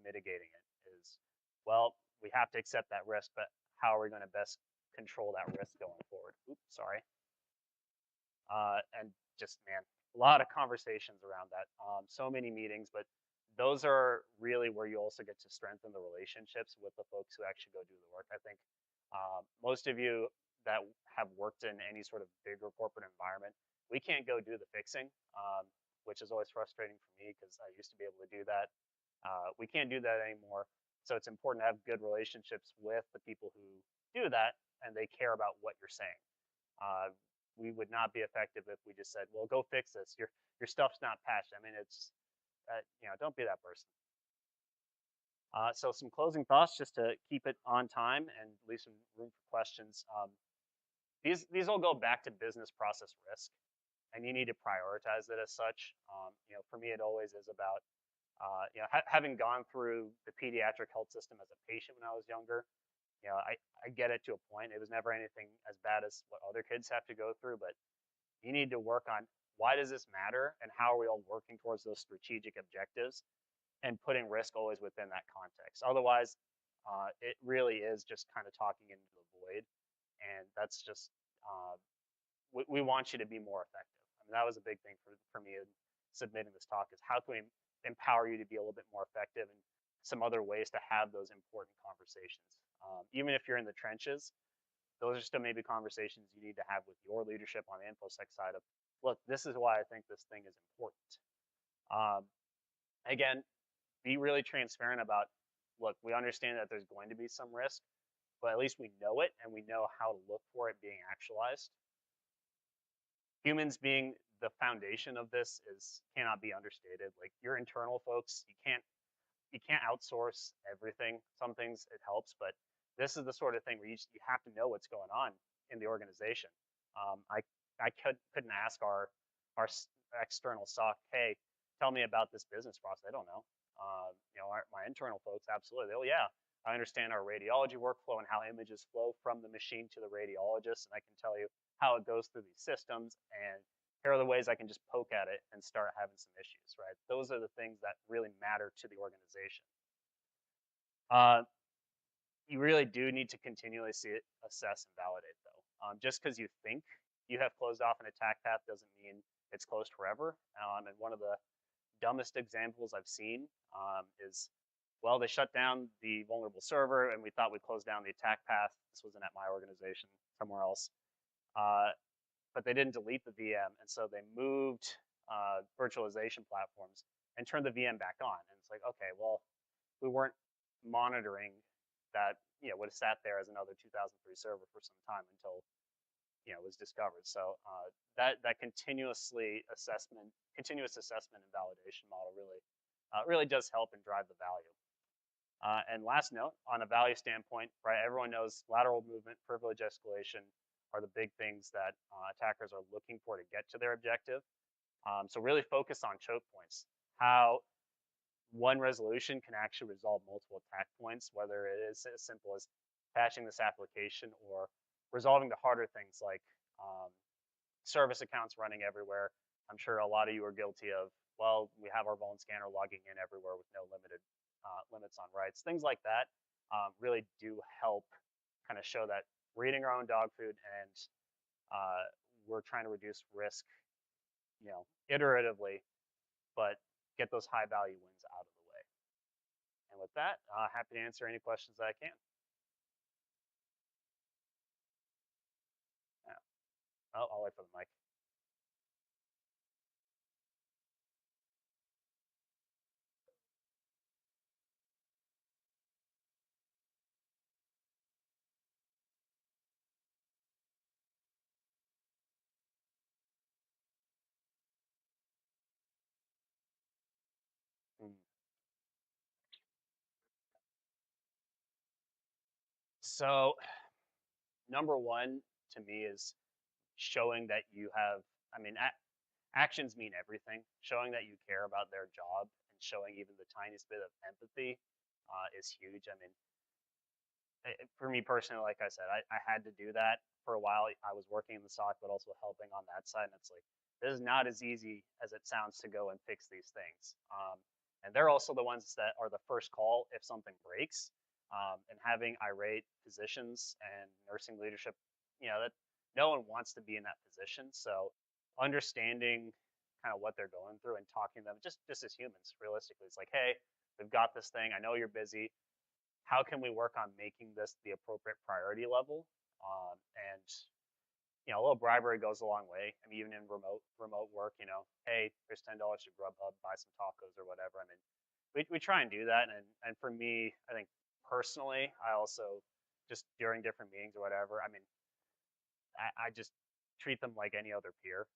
mitigating it is, well, we have to accept that risk, but how are we going to best control that risk going forward? Oops, sorry. And just, man, a lot of conversations around that. So many meetings, but those are really where you also get to strengthen the relationships with the folks who actually go do the work. I think most of you that have worked in any sort of bigger corporate environment, we can't go do the fixing, which is always frustrating for me because I used to be able to do that. We can't do that anymore. So it's important to have good relationships with the people who do that and they care about what you're saying. We would not be effective if we just said, well, go fix this. Your stuff's not patched. I mean, it's, don't be that person. So some closing thoughts just to keep it on time and leave some room for questions. These all go back to business process risk, and you need to prioritize it as such. For me, it always is about, having gone through the pediatric health system as a patient when I was younger, I get it to a point. It was never anything as bad as what other kids have to go through, but you need to work on why does this matter and how are we all working towards those strategic objectives and putting risk always within that context. Otherwise, it really is just kind of talking into the void, and that's just, we want you to be more effective. I mean, that was a big thing for me in submitting this talk is how can we empower you to be a little bit more effective and some other ways to have those important conversations. Even if you're in the trenches, those are still maybe conversations you need to have with your leadership on the InfoSec side of, look, this is why I think this thing is important. Again, be really transparent about, look, we understand that there's going to be some risk, but at least we know it and we know how to look for it being actualized. Humans being the foundation of this cannot be understated. Like your internal folks, you can't outsource everything. Some things it helps, but this is the sort of thing where you have to know what's going on in the organization. I couldn't ask our external SOC, hey, tell me about this business process. I don't know. My internal folks, absolutely. Yeah, I understand our radiology workflow and how images flow from the machine to the radiologist, and I can tell you how it goes through these systems, and here are the ways I can just poke at it and start having some issues, right? Those are the things that really matter to the organization. You really do need to continually see it, assess, and validate, though. Just because you think you have closed off an attack path doesn't mean it's closed forever. And one of the dumbest examples I've seen is, well, they shut down the vulnerable server, and we thought we closed down the attack path. This wasn't at my organization, somewhere else. But they didn't delete the VM, and so they moved virtualization platforms and turned the VM back on. And it's like, okay, well, we weren't monitoring that, would have sat there as another 2003 server for some time until, it was discovered. So that continuous assessment and validation model really does help and drive the value. And last note, on a value standpoint, right, everyone knows lateral movement, privilege escalation are the big things that attackers are looking for to get to their objective. So really focus on choke points, how one resolution can actually resolve multiple attack points, whether it is as simple as patching this application or resolving the harder things like service accounts running everywhere. I'm sure a lot of you are guilty of, well, we have our vuln scanner logging in everywhere with no limits on writes. Things like that really do help kind of show that reading our own dog food and we're trying to reduce risk, iteratively, but get those high value wins out of the way. And with that, happy to answer any questions that I can. Yeah. Oh, I'll wait for the mic. So, number one to me is showing that you have, actions mean everything. Showing that you care about their job and showing even the tiniest bit of empathy is huge. For me personally, like I said, I had to do that for a while. I was working in the SOC, but also helping on that side. And it's like, this is not as easy as it sounds to go and fix these things. And they're also the ones that are the first call if something breaks. And having irate physicians and nursing leadership, that no one wants to be in that position. So understanding kind of what they're going through and talking to them, just as humans, realistically, it's like, hey, we've got this thing. I know you're busy. How can we work on making this the appropriate priority level? And a little bribery goes a long way. Even in remote work, hey, there's $10 to Grubhub, buy some tacos or whatever. We try and do that. And for me, I think personally, I also just during different meetings or whatever, I just treat them like any other peer.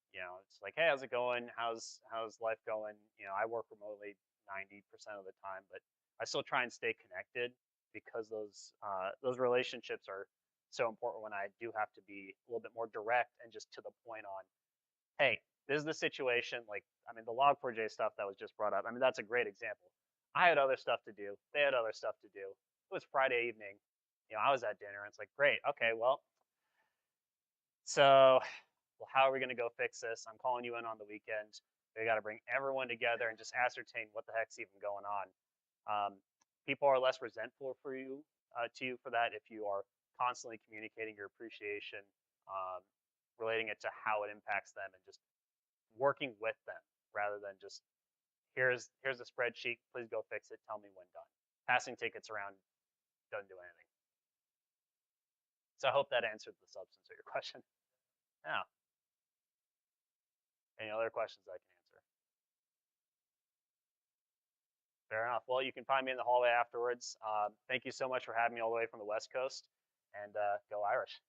It's like, hey, how's it going? How's life going? I work remotely 90% of the time, but I still try and stay connected because those relationships are so important when I do have to be a little bit more direct and just to the point on, hey, this is the situation. Like, the Log4j stuff that was just brought up. That's a great example. I had other stuff to do. They had other stuff to do. It was Friday evening. I was at dinner. And it's like, great. Okay, well, so how are we going to go fix this? I'm calling you in on the weekend. We got to bring everyone together and just ascertain what the heck's even going on. People are less resentful to you for that if you are constantly communicating your appreciation, relating it to how it impacts them, and just working with them rather than just here's a spreadsheet, please go fix it, tell me when done. Passing tickets around doesn't do anything. So I hope that answered the substance of your question. Yeah. Any other questions I can answer? Fair enough. Well, you can find me in the hallway afterwards. Thank you so much for having me all the way from the West Coast, and go Irish.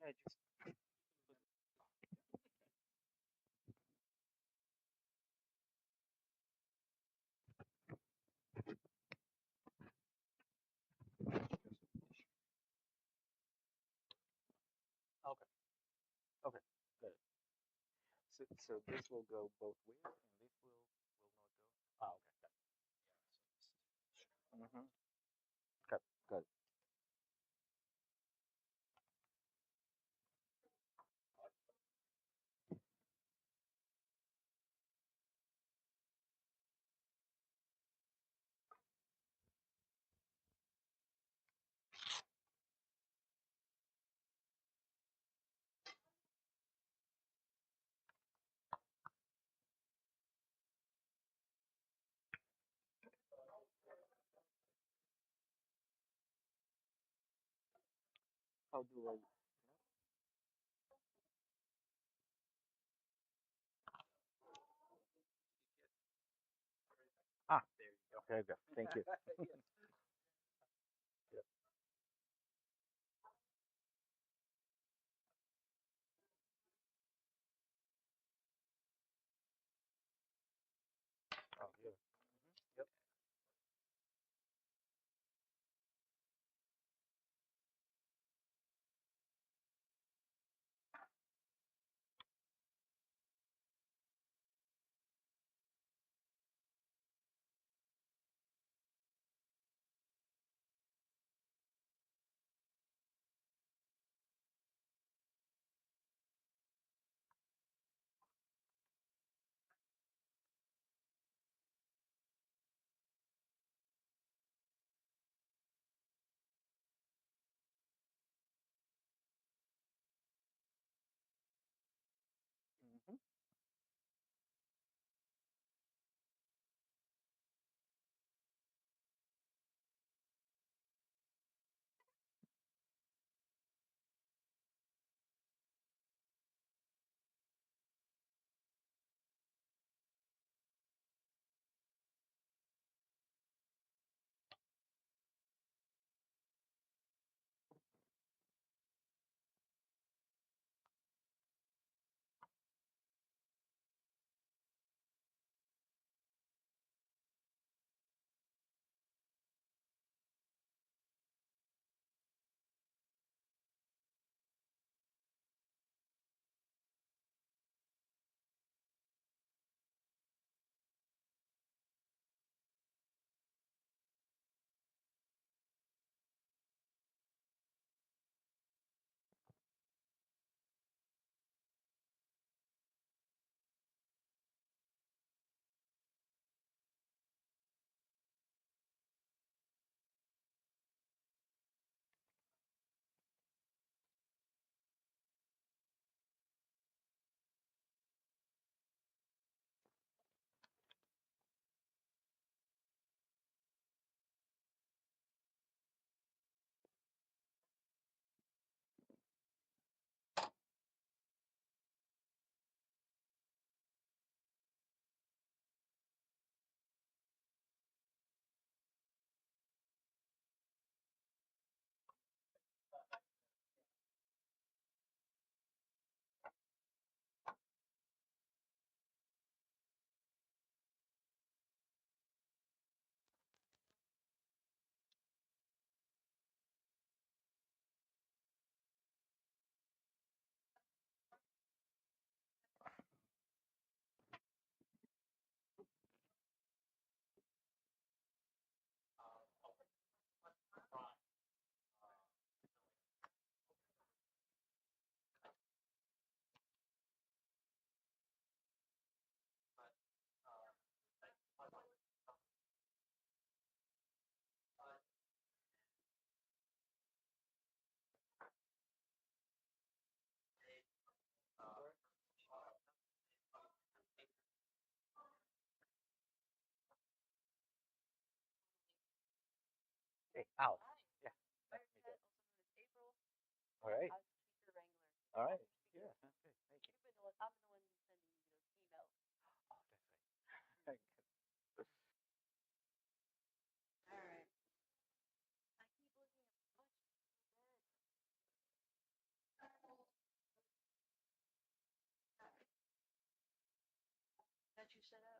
Yeah, just Okay. Okay. Good. so this will go both ways, and this will not go. Oh, okay. Mm-hmm. Okay, good. How do I? Ah, there you go. There you go. Thank you. Yep. Oh, yeah. Yep. Al. Yeah. Nice to meet you. April. All right. I was the speaker wrangler. All right. Yeah. That's good. Thank you. I'm the one sending you those emails. Oh, that's right. Good. All right. I keep looking at much dead. Got you set up.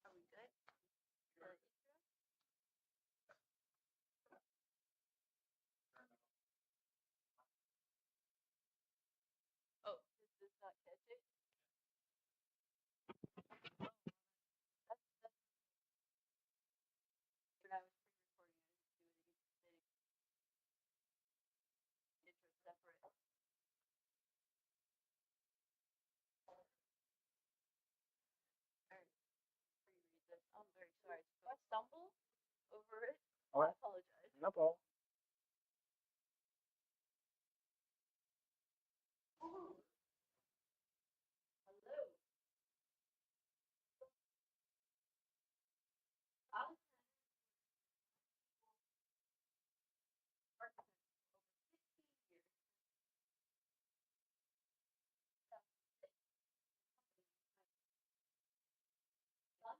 Are we good? The intro? Oh, did this not catch it? That's when I was pre-recording. I didn't do it against the thing. Intro separate. Alright, pre-read this. I'm very sorry. So if I stumble over it, All I right. apologize. No problem. Ooh. Hello. Alex architect for over 15 years. 2006,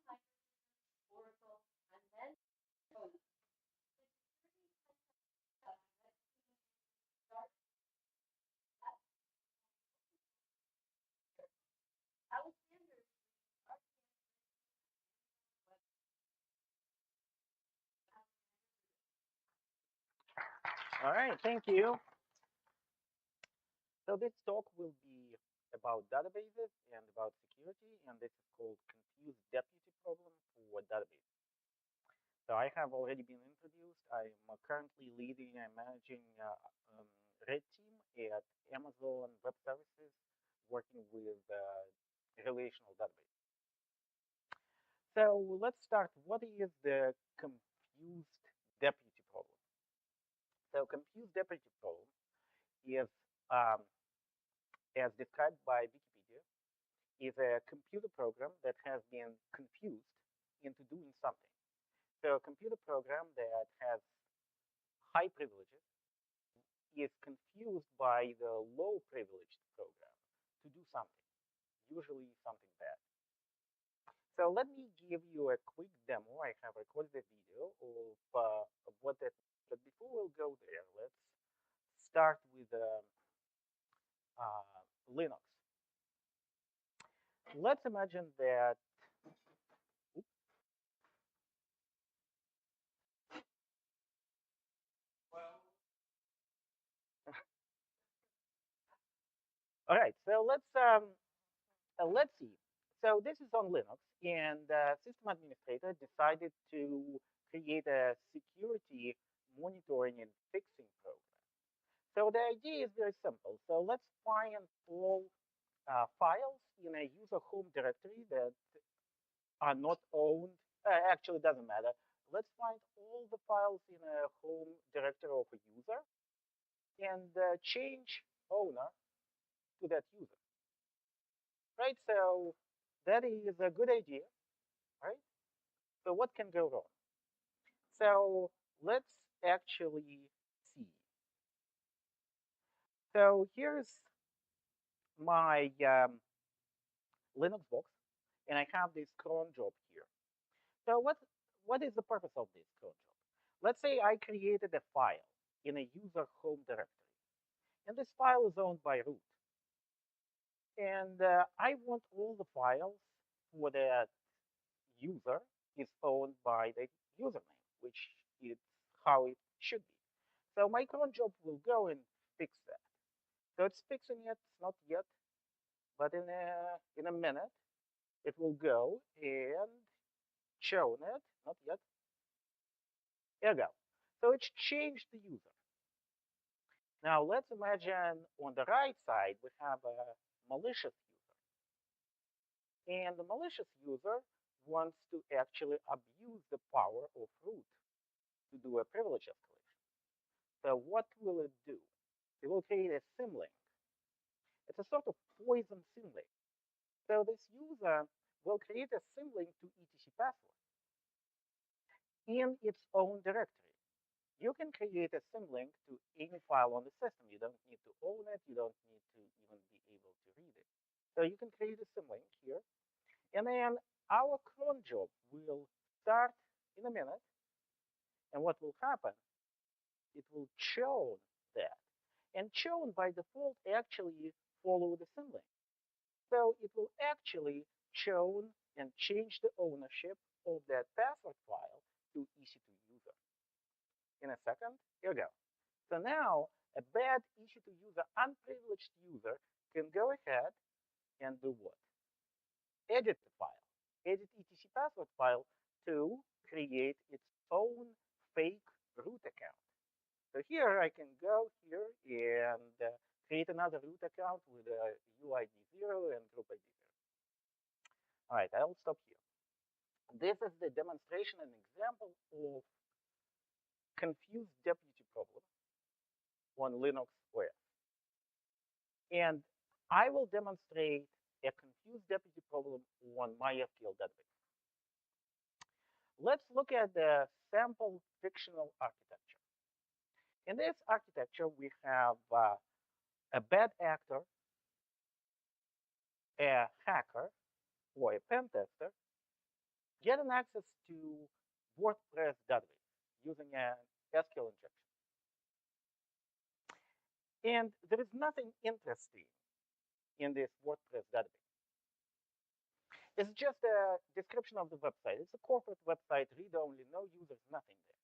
company Sun Oracle, and then Rose. The security that he started at Alexander web. All right. Thank you. So this talk will be about databases and about security, and this is called confused deputy problem for database. So I have already been introduced. I'm currently leading and managing Red Team at Amazon Web Services, working with relational database. So let's start. What is the confused deputy problem? So confused deputy problem is, um, as described by Wikipedia, is a computer program that has been confused into doing something. So a computer program that has high privileges is confused by the low privileged program to do something, usually something bad. So let me give you a quick demo. I have recorded a video of what that means. But before we'll go there, let's start with Linux. Let's imagine that. Oops. All right, so let's see. So this is on Linux, and system administrator decided to create a security monitoring and fixing program. So the idea is very simple. So let's find all files in a user home directory that are not owned. Actually, doesn't matter. Let's find all the files in a home directory of a user and change owner to that user. Right? So that is a good idea, right? So what can go wrong? So let's actually see. So here's my Linux box, and I have this cron job here. So what is the purpose of this cron job? Let's say I created a file in a user home directory, and this file is owned by root. And I want all the files for that user is owned by the username, which is how it should be. So my cron job will go and fix that. So it's fixing it, it's not yet, but in a minute, it will go and show it, not yet. Here we go. So it's changed the user. Now let's imagine on the right side, we have a malicious user. And the malicious user wants to actually abuse the power of root to do a privilege escalation. So what will it do? It will create a symlink. It's a sort of poison symlink. So this user will create a symlink to etc password in its own directory. You can create a symlink to any file on the system. You don't need to own it. You don't need to even be able to read it. So you can create a symlink here. And then our cron job will start in a minute. And what will happen? It will chown that. And chown by default actually follow the symlink. So it will actually chown and change the ownership of that password file to EC2 user. In a second, here we go. So now a bad EC2 user, unprivileged user, can go ahead and do what? Edit the file, edit etc password file to create its own fake root account. So here I can go here and create another root account with a UID 0 and group ID 0. All right, I'll stop here. This is the demonstration and example of confused deputy problem on Linux OS. And I will demonstrate a confused deputy problem on MySQL database. Let's look at the sample fictional architecture. In this architecture, we have a bad actor, a hacker, or a pen tester getting access to WordPress database using an SQL injection. And there is nothing interesting in this WordPress database. It's just a description of the website. It's a corporate website, read-only, no users, nothing there.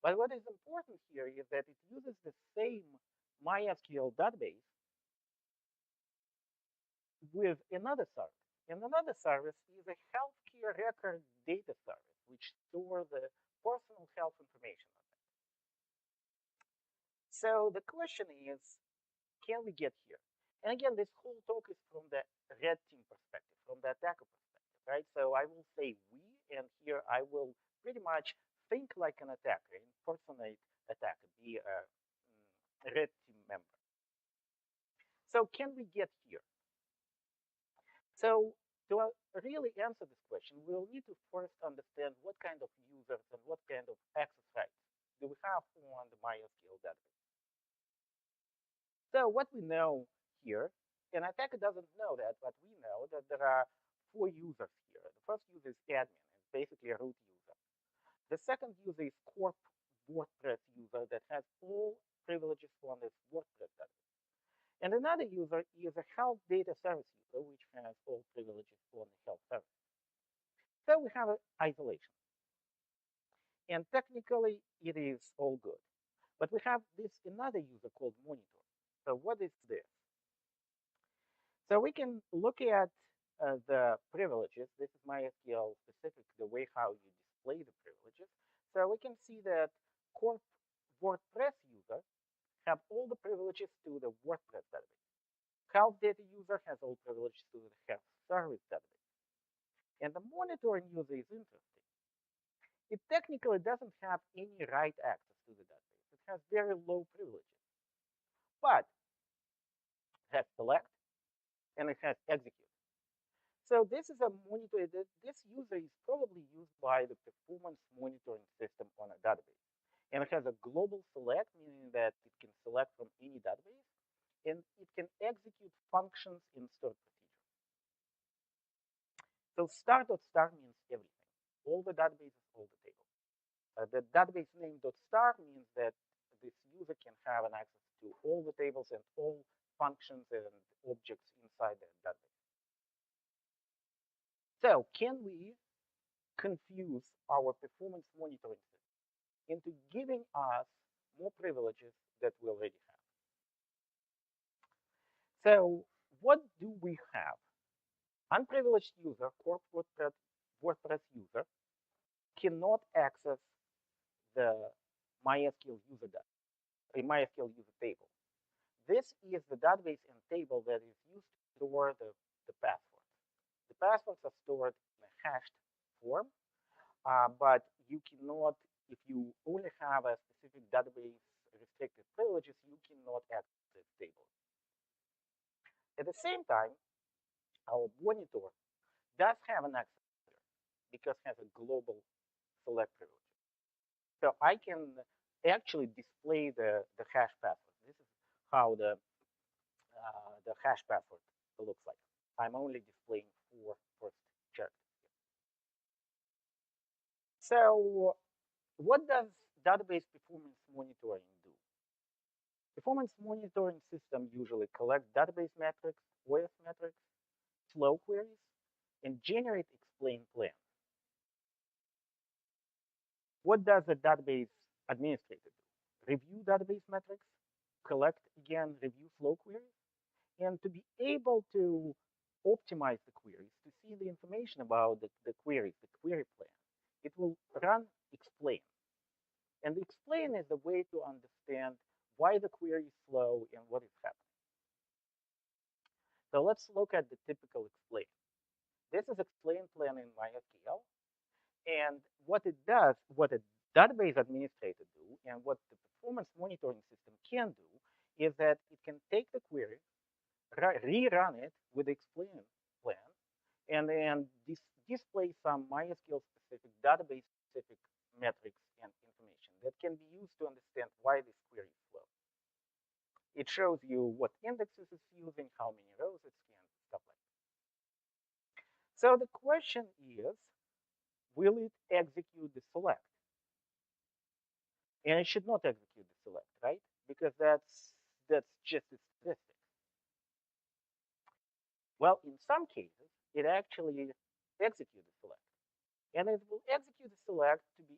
But what is important here is that it uses the same MySQL database with another service. And another service is a healthcare record data service, which stores the personal health information on it. So the question is, can we get here? And again, this whole talk is from the red team perspective, from the attacker perspective, right? So I will say we, and here I will pretty much think like an attacker, impersonate attacker, be a red team member. So can we get here? So to really answer this question, we'll need to first understand what kind of users and what kind of access rights do we have on the MySQL database. So what we know here, and attacker doesn't know that, but we know that there are 4 users here. The first user is admin, it's basically a root user. The second user is corp WordPress user that has all privileges on this WordPress database. And another user is a health data service user, which has all privileges on the health service. So we have an isolation. And technically, it is all good. But we have this another user called monitor. So what is this? So we can look at the privileges. This is MySQL specific, the way how you display the privileges. So we can see that corp WordPress user have all the privileges to the WordPress database. Health data user has all privileges to the health service database. And the monitoring user is interesting. It technically doesn't have any write access to the database. It has very low privileges. But it has select and it has execute. So this is a monitor. This user is probably used by the performance monitoring system on a database. And it has a global select, meaning that it can select from any database. And it can execute functions in stored procedure. So star.star means everything. All the databases, all the tables. The database name .star means that this user can have an access to all the tables and all functions and objects inside the database. So can we confuse our performance monitoring system into giving us more privileges that we already have? So what do we have? Unprivileged user, corp WordPress user, cannot access the MySQL user data, a MySQL user table. This is the database and table that is used to store the passwords. The passwords are stored in a hashed form, but you cannot, if you only have a specific database restricted privileges, you cannot access this table. At the same time, our monitor does have an accelerator because it has a global select privilege. So I can actually display the hash password. This is how the hash password looks like. I'm only displaying 4 first characters. So what does database performance monitoring do? Performance monitoring system usually collects database metrics, OS metrics, flow queries, and generate explain plan. What does the database administrator do? Review database metrics, collect again, review flow queries, and to be able to optimize the queries, to see the information about the queries, the query plan, it will run explain. And the explain is the way to understand why the query is slow and what is happening. So let's look at the typical explain. This is explain plan in MySQL. And what it does, what a database administrator do, and what the performance monitoring system can do, is that it can take the query, rerun it with the explain plan, and then display some MySQL specific, database specific metrics and information that can be used to understand why this query is slow. It shows you what indexes it's using, how many rows it scans, stuff like that. So the question is, will it execute the select? And it should not execute the select, right? Because that's just a statistic. Well, in some cases, it actually executes the select. And it will execute the select to be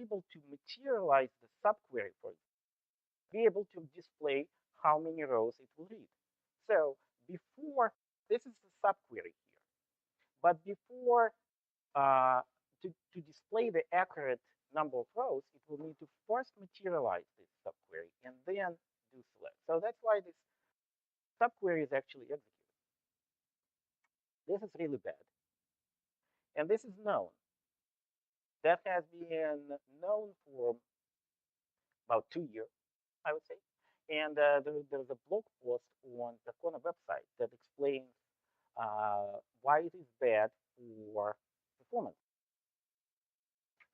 able to materialize the subquery for it, be able to display how many rows it will read. So before, this is the subquery here, but before to display the accurate number of rows, it will need to first materialize this subquery and then do select. So that's why this subquery is actually executed. This is really bad. And this is known. That has been known for about 2 years, I would say. And there's a blog post on the Kona website that explains why it is bad for performance.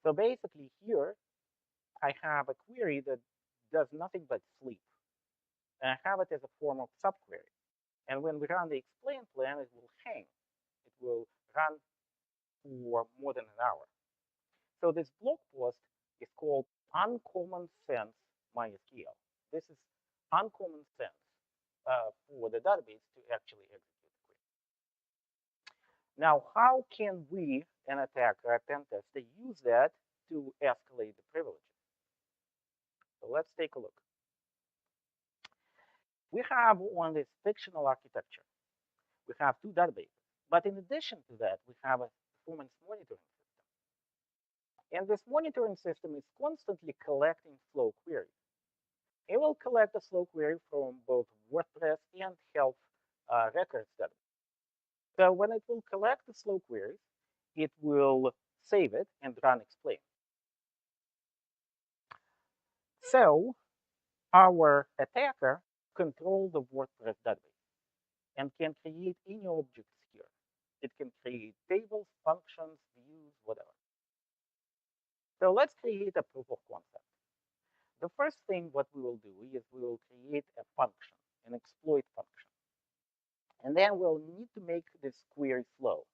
So basically here, I have a query that does nothing but sleep. And I have it as a form of subquery. And when we run the explain plan, it will hang. It will run for more than an hour. So this blog post is called Uncommon Sense MySQL. This is uncommon sense for the database to actually execute the query. Now, how can we, an attacker, a pen tester, use that to escalate the privileges? So let's take a look. We have on this fictional architecture, we have 2 databases. But in addition to that, we have a performance monitoring system. And this monitoring system is constantly collecting flow queries. It will collect a flow query from both WordPress and health records database. So when it will collect the flow queries, it will save it and run explain. So our attacker controls the WordPress database and can create any objects here. It can create tables, functions, views, whatever. So let's create a proof of concept. The first thing what we will do is we will create a function, an exploit function. And then we'll need to make this query flow.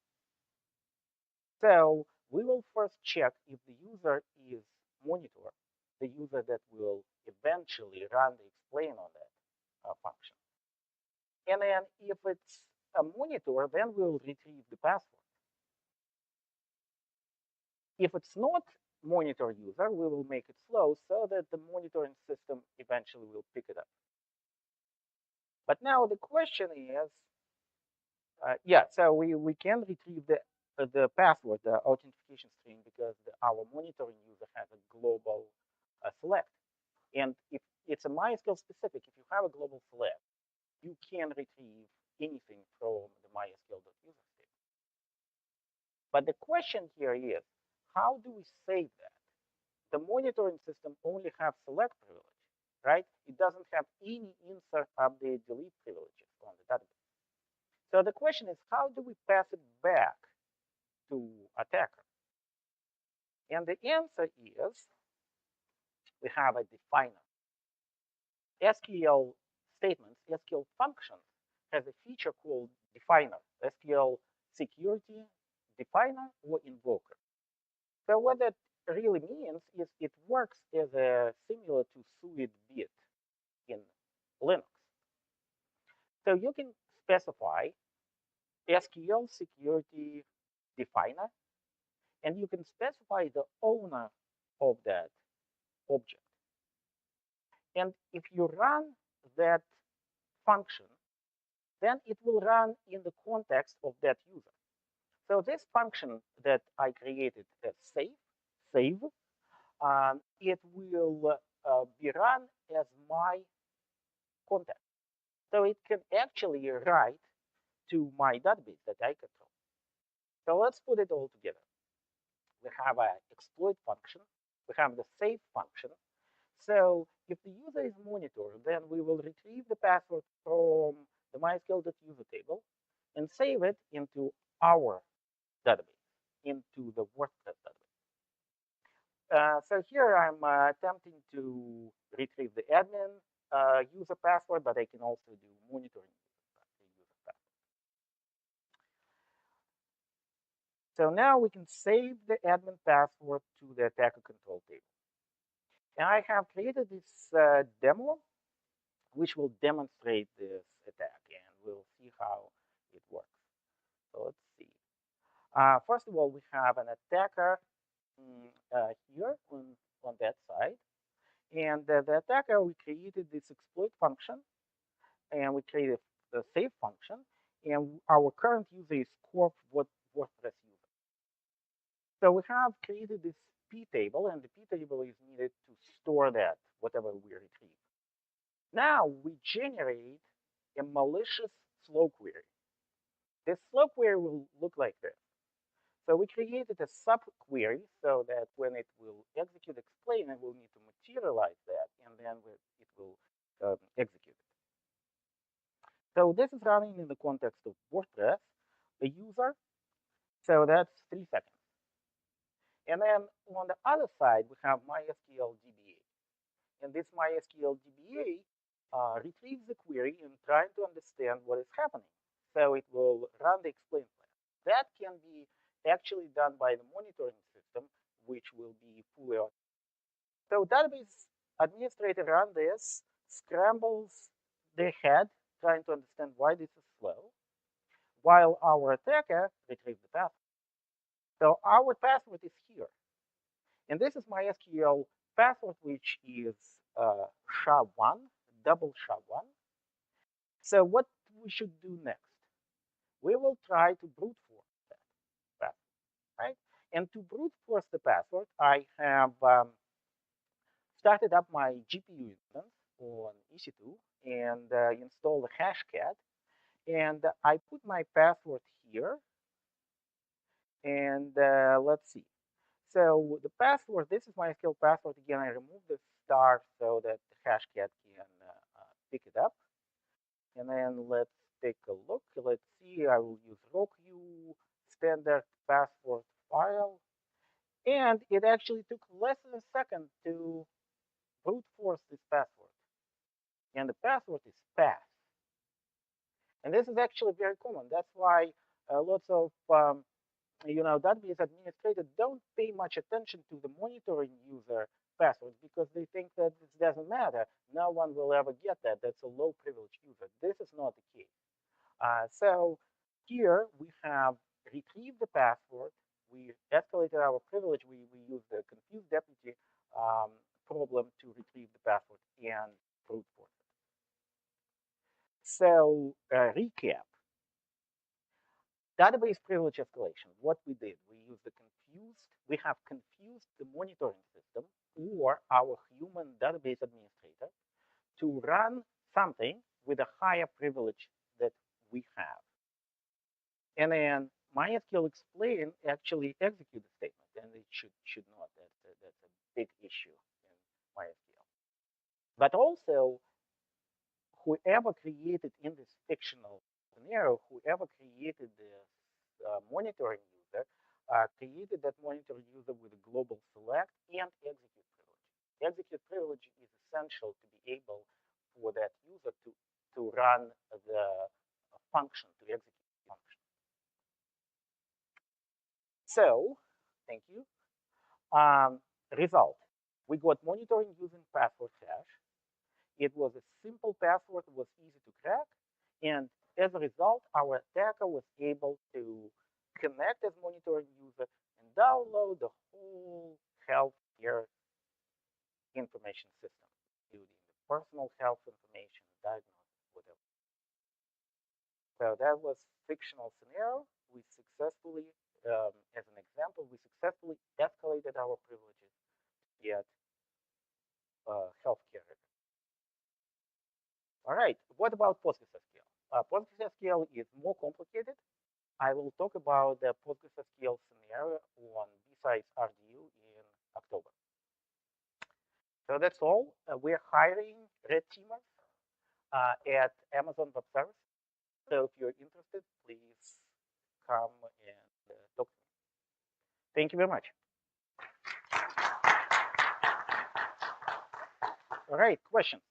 So we will first check if the user is monitor, the user that will eventually run the explain on that function. And then if it's a monitor, then we'll retrieve the password. If it's not monitor user, we will make it slow so that the monitoring system eventually will pick it up. But now the question is, so we can retrieve the password, the authentication string, because our monitoring user has a global select. And if it's a MySQL specific, if you have a global select, you can retrieve anything from the MySQL.user state. But the question here is, how do we save that? The monitoring system only has select privilege, right? It doesn't have any insert, update, delete privileges on the database. So the question is, how do we pass it back to attacker? And the answer is we have a definer. SQL statements, SQL functions has a feature called definer, SQL security definer or invoker. So what that really means is it works as a similar to suid bit in Linux. So you can specify SQL security definer, and you can specify the owner of that object. And if you run that function, then it will run in the context of that user. So this function that I created as save, it will be run as my context. So it can actually write to my database that I control. So let's put it all together. We have an exploit function. We have the save function. So if the user is monitored, then we will retrieve the password from the MySQL.user table and save it into our database, into the WordPress database. So here I'm attempting to retrieve the admin user password, but I can also do monitoring user password. So now we can save the admin password to the attacker control table. And I have created this demo, which will demonstrate this attack, and we'll see how it works. So let's see. First of all, we have an attacker here on that side. And the attacker, we created this exploit function, and we created the save function, and our current user is Corp WordPress user. So we have created this P table, and the P table is needed to store that, whatever we retrieve. Now we generate a malicious slow query. This slow query will look like this. So we created a subquery so that when it will execute explain, it will need to materialize that, and then it will execute it. So this is running in the context of WordPress, a user. So that's 3 seconds. And then on the other side, we have MySQL DBA. And this MySQL DBA retrieves the query and tries to understand what is happening. So it will run the explain plan. That can be actually done by the monitoring system, which will be fully automated. So database administrator run this, scrambles their head, trying to understand why this is slow, while our attacker retrieves the password. So our password is here. And this is MySQL password, which is SHA-1, double SHA-1. So what we should do next? We will try to brute force that password, right? And to brute force the password, I have started up my GPU instance on EC2 and installed a hashcat. And I put my password here. And let's see. So the password, this is my SQL password. Again, I removed the star so that the hashcat can pick it up. And then let's take a look. Let's see, I will use rocku standard password file. And it actually took less than a second to brute force this password. And the password is pass. And this is actually very common. That's why lots of database administrators don't pay much attention to the monitoring user passwords because they think that this doesn't matter. No one will ever get that. That's a low privilege user. This is not the case. So here we have retrieved the password. We escalated our privilege. We used the confused deputy problem to retrieve the password and brute force it. So recap. Database privilege escalation. What we did, we have confused the monitoring system or our human database administrator to run something with a higher privilege that we have. And then MySQL explain actually execute the statement, and it should not. That's a big issue in MySQL. But also, whoever created in this fictional scenario, whoever created this monitoring user created that monitoring user with a global select and execute privilege. Execute privilege is essential to be able for that user to run the function, to execute the function. So, thank you. Result. We got monitoring using password hash. It was a simple password, was easy to crack, and as a result, our attacker was able to connect as monitoring user and download the whole healthcare information system, including the personal health information, diagnosis, whatever. So that was fictional scenario. We successfully, as an example, we successfully escalated our privileges to get healthcare records. All right, what about PostgreSQL? PostgreSQL is more complicated. I will talk about the PostgreSQL scenario on BSides RDU in October. So that's all. We're hiring red teamers at Amazon Web Services. So if you're interested, please come and talk to me. Thank you very much. All right, questions?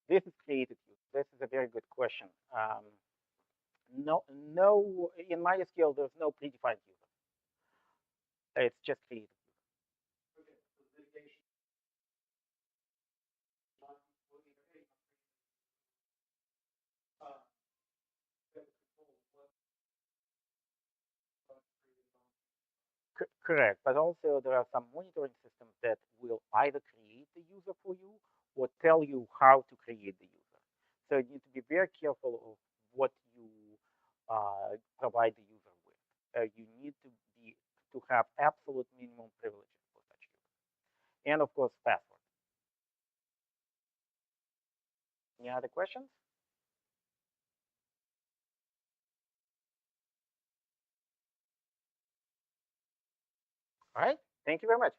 This is created use. This is a very good question. No, in MySQL, there's no predefined user. It's just created. Correct, but also there are some monitoring systems that will either create the user for you or tell you how to create the user. So you need to be very careful of what you provide the user with. You need to have absolute minimum privileges for such user, and of course password. Any other questions? All right, thank you very much.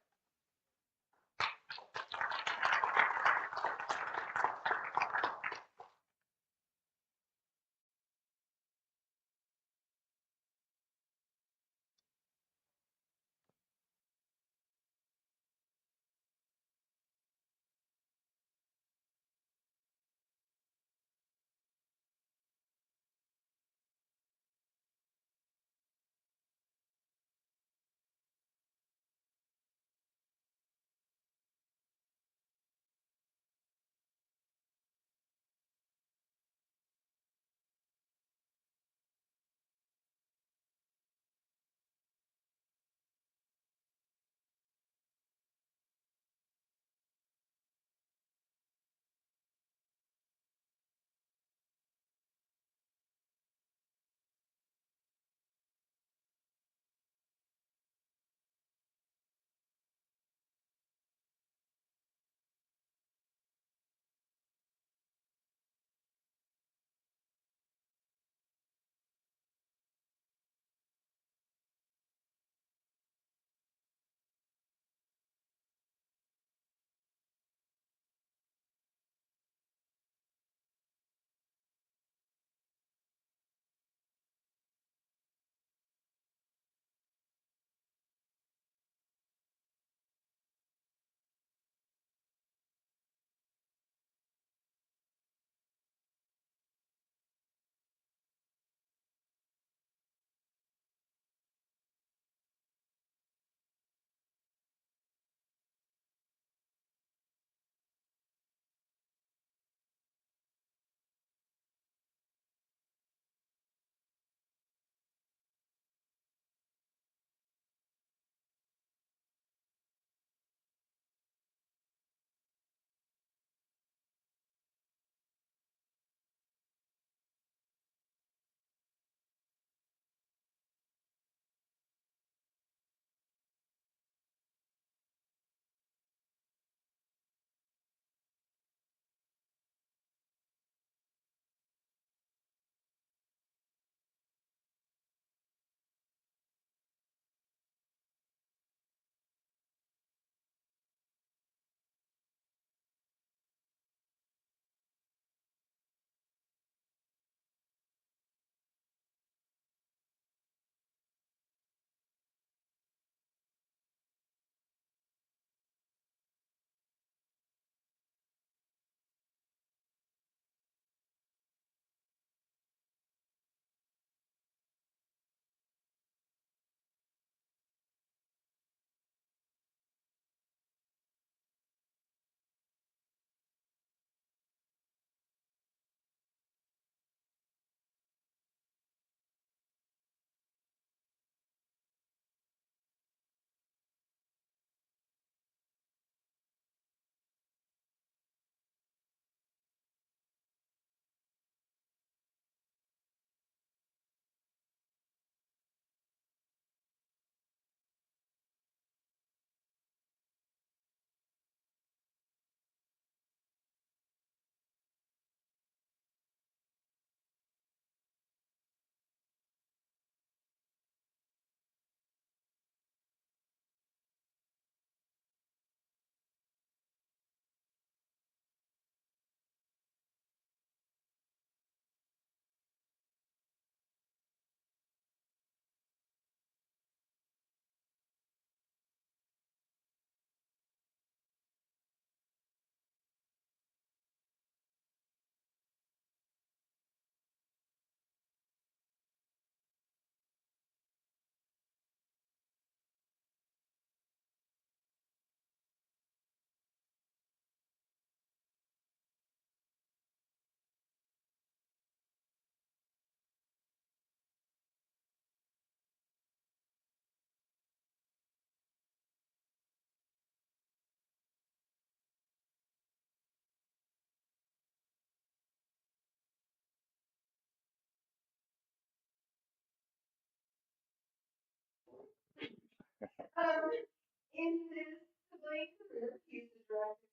In his civilian career, he's the director.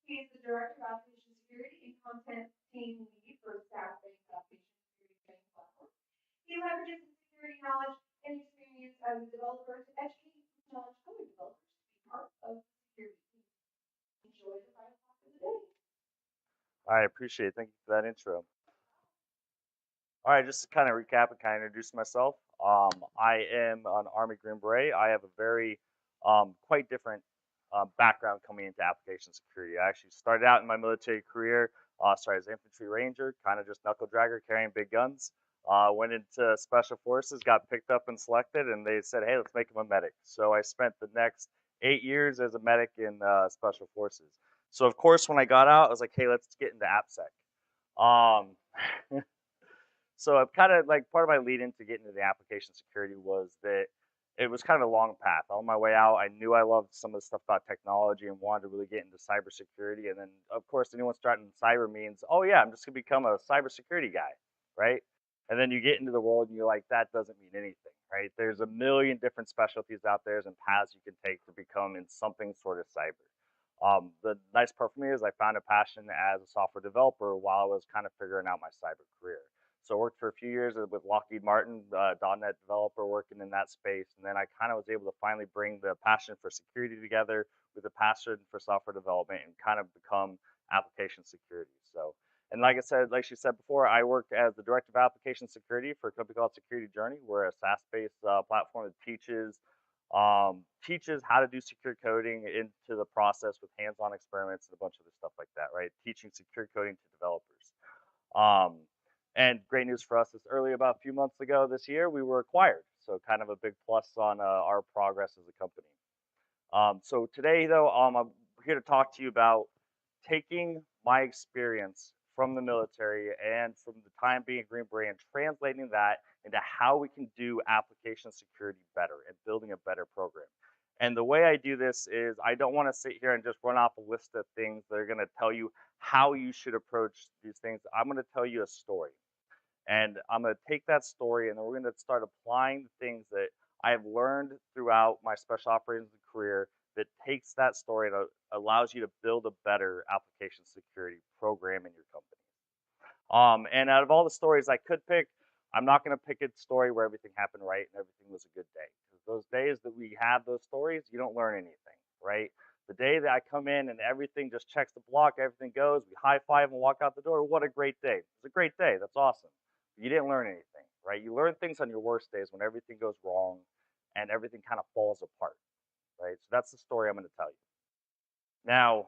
He's the director of application security and content team lead for staff based application security training platform. He leverages his security knowledge and experience as a developer to educate knowledge coding developers to be part of the security team. Enjoy the 5 o'clock of the day. I appreciate it. Thank you for that intro. All right, just to kind of recap and kind of introduce myself. I am an Army Green Beret. I have a very quite different background coming into application security. I actually started out in my military career, started as infantry ranger, kind of just knuckle dragger carrying big guns. Went into special forces, got picked up and selected, and they said, hey, let's make him a medic. So I spent the next 8 years as a medic in special forces. So of course, when I got out, I was like, hey, let's get into AppSec. So I've kind of like part of my lead into getting into the application security was that it was kind of a long path. On my way out, I knew I loved some of the stuff about technology and wanted to really get into cybersecurity. And then, of course, anyone starting in cyber means, oh yeah, I'm just gonna become a cybersecurity guy, right? And then you get into the world and you're like, that doesn't mean anything, right? There's a million different specialties out there and paths you can take to become in something sort of cyber. The nice part for me is I found a passion as a software developer while I was kind of figuring out my cyber career. So I worked for a few years with Lockheed Martin, .NET developer working in that space. And then I kind of was able to finally bring the passion for security together with the passion for software development and kind of become application security. So, and like I said, like she said before, I work as the director of application security for a company called Security Journey. We're a SaaS-based platform that teaches how to do secure coding into the process with hands-on experiments and a bunch of other stuff like that, right? Teaching secure coding to developers. And great news for us is early, about a few months ago this year, we were acquired. So kind of a big plus on our progress as a company. So today, though, I'm here to talk to you about taking my experience from the military and from the time being a Green Beret and translating that into how we can do application security better and building a better program. And the way I do this is I don't want to sit here and just run off a list of things that are going to tell you how you should approach these things. I'm going to tell you a story. And I'm going to take that story and then we're going to start applying the things that I have learned throughout my special operations career that takes that story and allows you to build a better application security program in your company. And out of all the stories I could pick, I'm not going to pick a story where everything happened right and everything was a good day. Because those days that we have those stories, you don't learn anything, right? The day that I come in and everything just checks the block, everything goes, we high five and walk out the door, what a great day. It's a great day, that's awesome. You didn't learn anything, right? You learn things on your worst days when everything goes wrong and everything kind of falls apart, right? So that's the story I'm going to tell you. Now,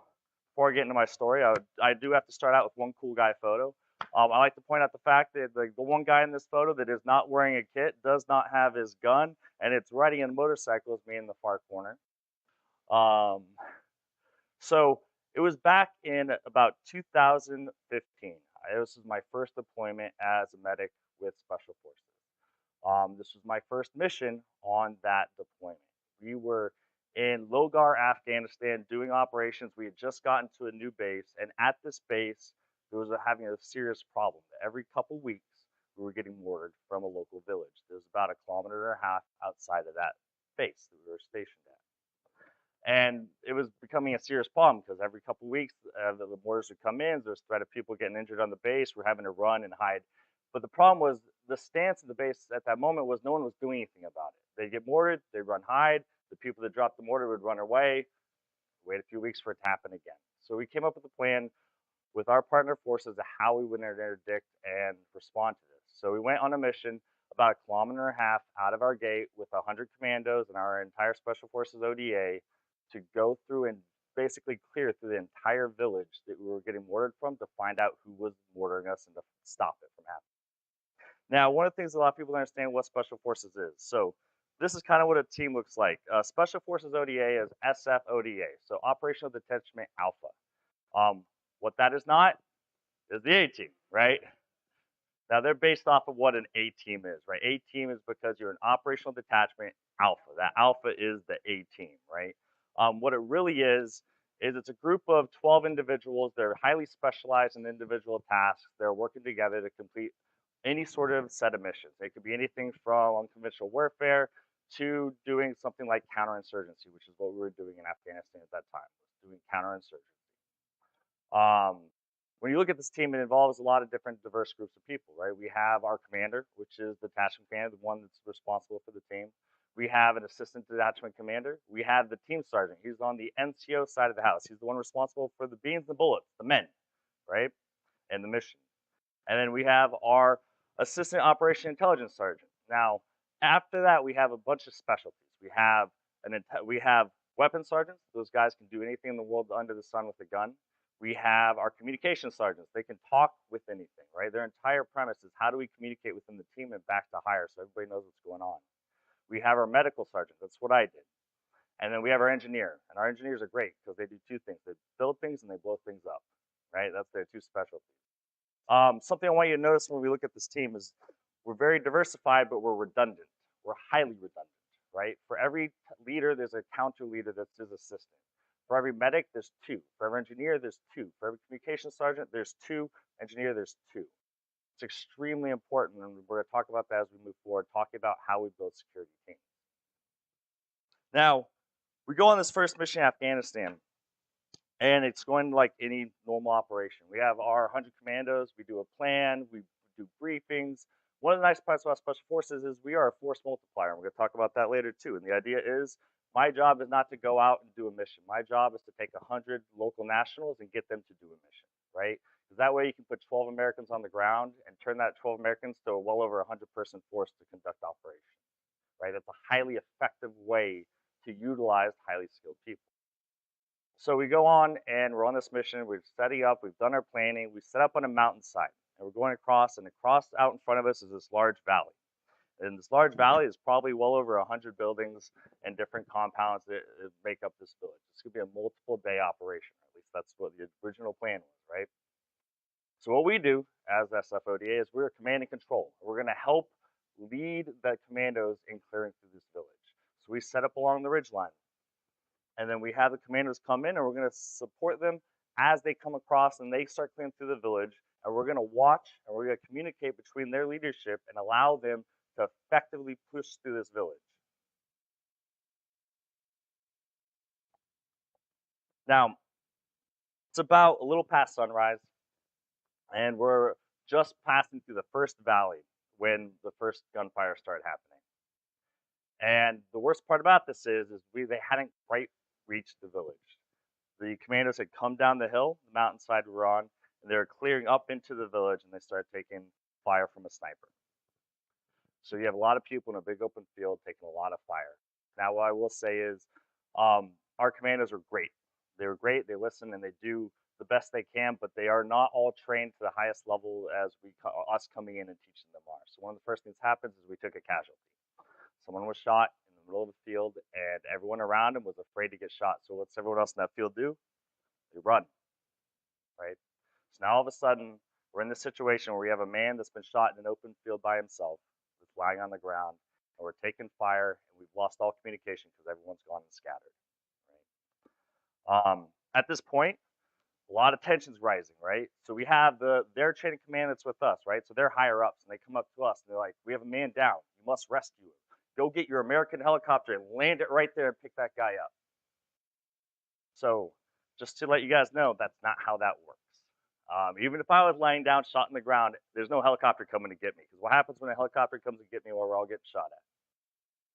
before I get into my story, I do have to start out with one cool guy photo. I like to point out the fact that the one guy in this photo that is not wearing a kit does not have his gun, and it's riding a motorcycle is me in the far corner. So it was back in about 2015. This was my first deployment as a medic with Special Forces. This was my first mission on that deployment. We were in Logar, Afghanistan, doing operations. We had just gotten to a new base, and at this base, there was having a serious problem. Every couple weeks, we were getting mortared from a local village. There was about 1.5 kilometers outside of that base that we were stationed at. And it was becoming a serious problem because every couple of weeks, the mortars would come in. There's threat of people getting injured on the base. We're having to run and hide. But the problem was the stance of the base at that moment was no one was doing anything about it. They'd get mortared, they'd run hide. The people that dropped the mortar would run away, wait a few weeks for it to happen again. So we came up with a plan with our partner forces of how we would interdict and respond to this. So we went on a mission about 1.5 kilometers out of our gate with 100 commandos and our entire Special Forces ODA to go through and basically clear through the entire village that we were getting mortared from to find out who was mortaring us and to stop it from happening. Now, one of the things a lot of people don't understand what Special Forces is. So this is kind of what a team looks like. Special Forces ODA is SF ODA, so Operational Detachment Alpha. What that is not is the A team, right? Now they're based off of what an A team is, right? A team is because you're an operational detachment alpha. That alpha is the A team, right? What it really is it's a group of 12 individuals. They're highly specialized in individual tasks. They're working together to complete any sort of set of missions. It could be anything from unconventional warfare to doing something like counterinsurgency, which is what we were doing in Afghanistan at that time, doing counterinsurgency. When you look at this team, it involves a lot of different diverse groups of people, right? We have our commander, which is the detachment commander, the one that's responsible for the team. We have an assistant detachment commander. We have the team sergeant. He's on the NCO side of the house. He's the one responsible for the beans and the bullets, the men, right? And the mission. And then we have our assistant operation intelligence sergeant. Now, after that, we have a bunch of specialties. We have weapons sergeants. Those guys can do anything in the world under the sun with a gun. We have our communication sergeants. They can talk with anything, right? Their entire premise is how do we communicate within the team and back to hire so everybody knows what's going on. We have our medical sergeant. That's what I did. And then we have our engineer. And our engineers are great because they do two things. They build things and they blow things up, right? That's their two specialties. Something I want you to notice when we look at this team is we're very diversified, but we're redundant. We're highly redundant, right? For every leader, there's a counter leader that's his assistant. For every medic, there's two. For every engineer, there's two. For every communication sergeant, there's two. Engineer, there's two. It's extremely important, and we're going to talk about that as we move forward, talking about how we build security teams. Now, we go on this first mission in Afghanistan, and it's going like any normal operation. We have our 100 commandos, we do a plan, we do briefings. One of the nice parts about Special Forces is we are a force multiplier, and we're going to talk about that later too. And the idea is my job is not to go out and do a mission. My job is to take 100 local nationals and get them to do a mission, right? Because that way you can put 12 Americans on the ground and turn that 12 Americans to a well over 100-person force to conduct operations, right? That's a highly effective way to utilize highly skilled people. So we go on and we're on this mission. We're setting up. We've done our planning. We set up on a mountainside, and we're going across. And across out in front of us is this large valley. And this large valley is probably well over 100 buildings and different compounds that make up this village. This could be a multiple-day operation. At least that's what the original plan was, right? So what we do as SFODA is we're command and control. We're going to help lead the commandos in clearing through this village. So we set up along the ridgeline. And then we have the commandos come in, and we're going to support them as they come across and they start clearing through the village. And we're going to watch and we're going to communicate between their leadership and allow them to effectively push through this village. Now, it's about a little past sunrise, and we're just passing through the first valley when the first gunfire started happening. And the worst part about this is they hadn't quite reached the village. The commandos had come down the hill, the mountainside we were on, and they were clearing up into the village, and they started taking fire from a sniper. So you have a lot of people in a big open field taking a lot of fire. Now, what I will say is our commandos are great. They were great. They listen and they do the best they can, but they are not all trained to the highest level as us coming in and teaching them are. So one of the first things happens is we took a casualty. Someone was shot in the middle of the field, and everyone around him was afraid to get shot. So what's everyone else in that field do? They run, right? So now all of a sudden, we're in this situation where we have a man that's been shot in an open field by himself, that's lying on the ground, and we're taking fire, and we've lost all communication because everyone's gone and scattered. Right? At this point, a lot of tension's rising, right? So we have their chain of command that's with us, right? So they're higher ups, and they come up to us, and they're like, "We have a man down. You must rescue him. Go get your American helicopter and land it right there and pick that guy up." So just to let you guys know, that's not how that works. Even if I was laying down, shot in the ground, there's no helicopter coming to get me. Because what happens when a helicopter comes to get me while we're all getting shot at?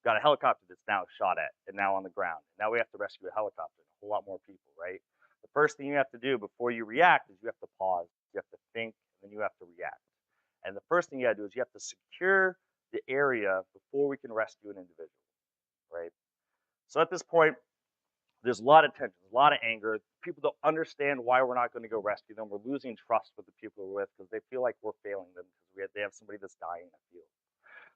Got a helicopter that's now shot at and now on the ground. Now we have to rescue a helicopter and a whole lot more people, right? The first thing you have to do before you react is you have to pause, you have to think, and then you have to react. And the first thing you got to do is you have to secure the area before we can rescue an individual, right? So at this point, there's a lot of tension, a lot of anger. People don't understand why we're not going to go rescue them. We're losing trust with the people we're with because they feel like we're failing them because they have somebody that's dying in the field.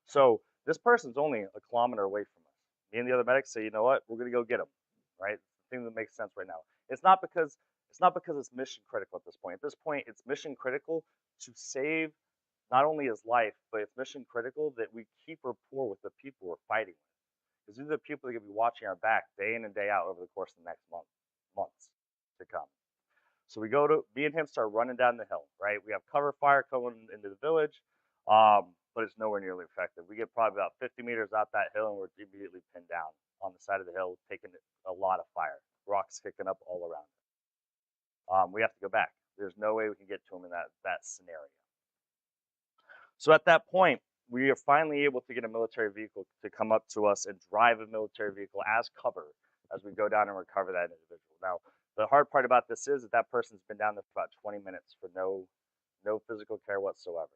So this person's only a kilometer away from us. Me and the other medics say, you know what, we're going to go get him, right? It's the thing that makes sense right now. It's not because it's mission critical at this point. At this point, it's mission critical to save not only his life, but it's mission critical that we keep rapport with the people we're fighting with. Because these are the people that are going to be watching our back day in and day out over the course of the next months to come. So me and him start running down the hill, right? We have cover fire coming into the village. but it's nowhere nearly effective. We get probably about 50 meters out that hill, and we're immediately pinned down on the side of the hill, taking a lot of fire, rocks kicking up all around it. We have to go back. There's no way we can get to them in that scenario. So at that point, we are finally able to get a military vehicle to come up to us and drive a military vehicle as cover as we go down and recover that individual. Now, the hard part about this is that person's been down there for about 20 minutes for no physical care whatsoever.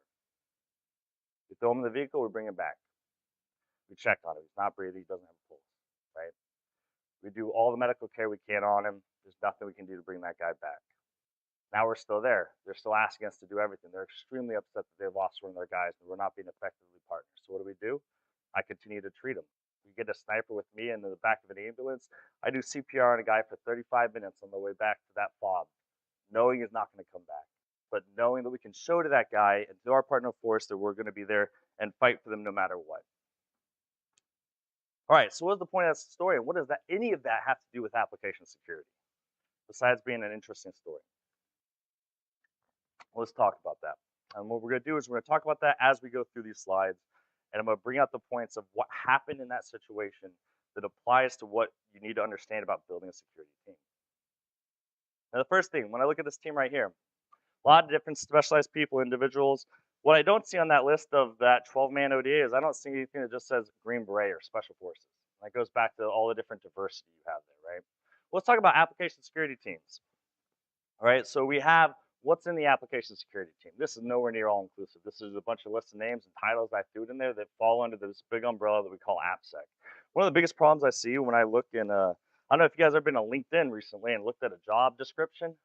We throw him in the vehicle, we bring him back. We check on him. He's not breathing, he doesn't have a pulse, right? We do all the medical care we can on him. There's nothing we can do to bring that guy back. Now we're still there. They're still asking us to do everything. They're extremely upset that they've lost one of their guys and we're not being effectively partners. So what do? I continue to treat them. We get a sniper with me in the back of an ambulance. I do CPR on a guy for 35 minutes on the way back to that fob, knowing he's not going to come back, but knowing that we can show to that guy and to our partner force that we're going to be there and fight for them no matter what. All right, so what's the point of that story? And what does any of that have to do with application security, besides being an interesting story? Let's talk about that. And what we're going to do is we're going to talk about that as we go through these slides. And I'm going to bring out the points of what happened in that situation that applies to what you need to understand about building a security team. Now, the first thing, when I look at this team right here, a lot of different specialized people, individuals. What I don't see on that list of that 12-man ODA is I don't see anything that just says Green Beret or Special Forces. That goes back to all the different diversity you have there, right? Let's talk about application security teams. All right, so we have what's in the application security team. This is nowhere near all inclusive. This is a bunch of lists of names and titles I threw in there that fall under this big umbrella that we call AppSec. One of the biggest problems I see when I look in, I don't know if you guys have been on LinkedIn recently and looked at a job description.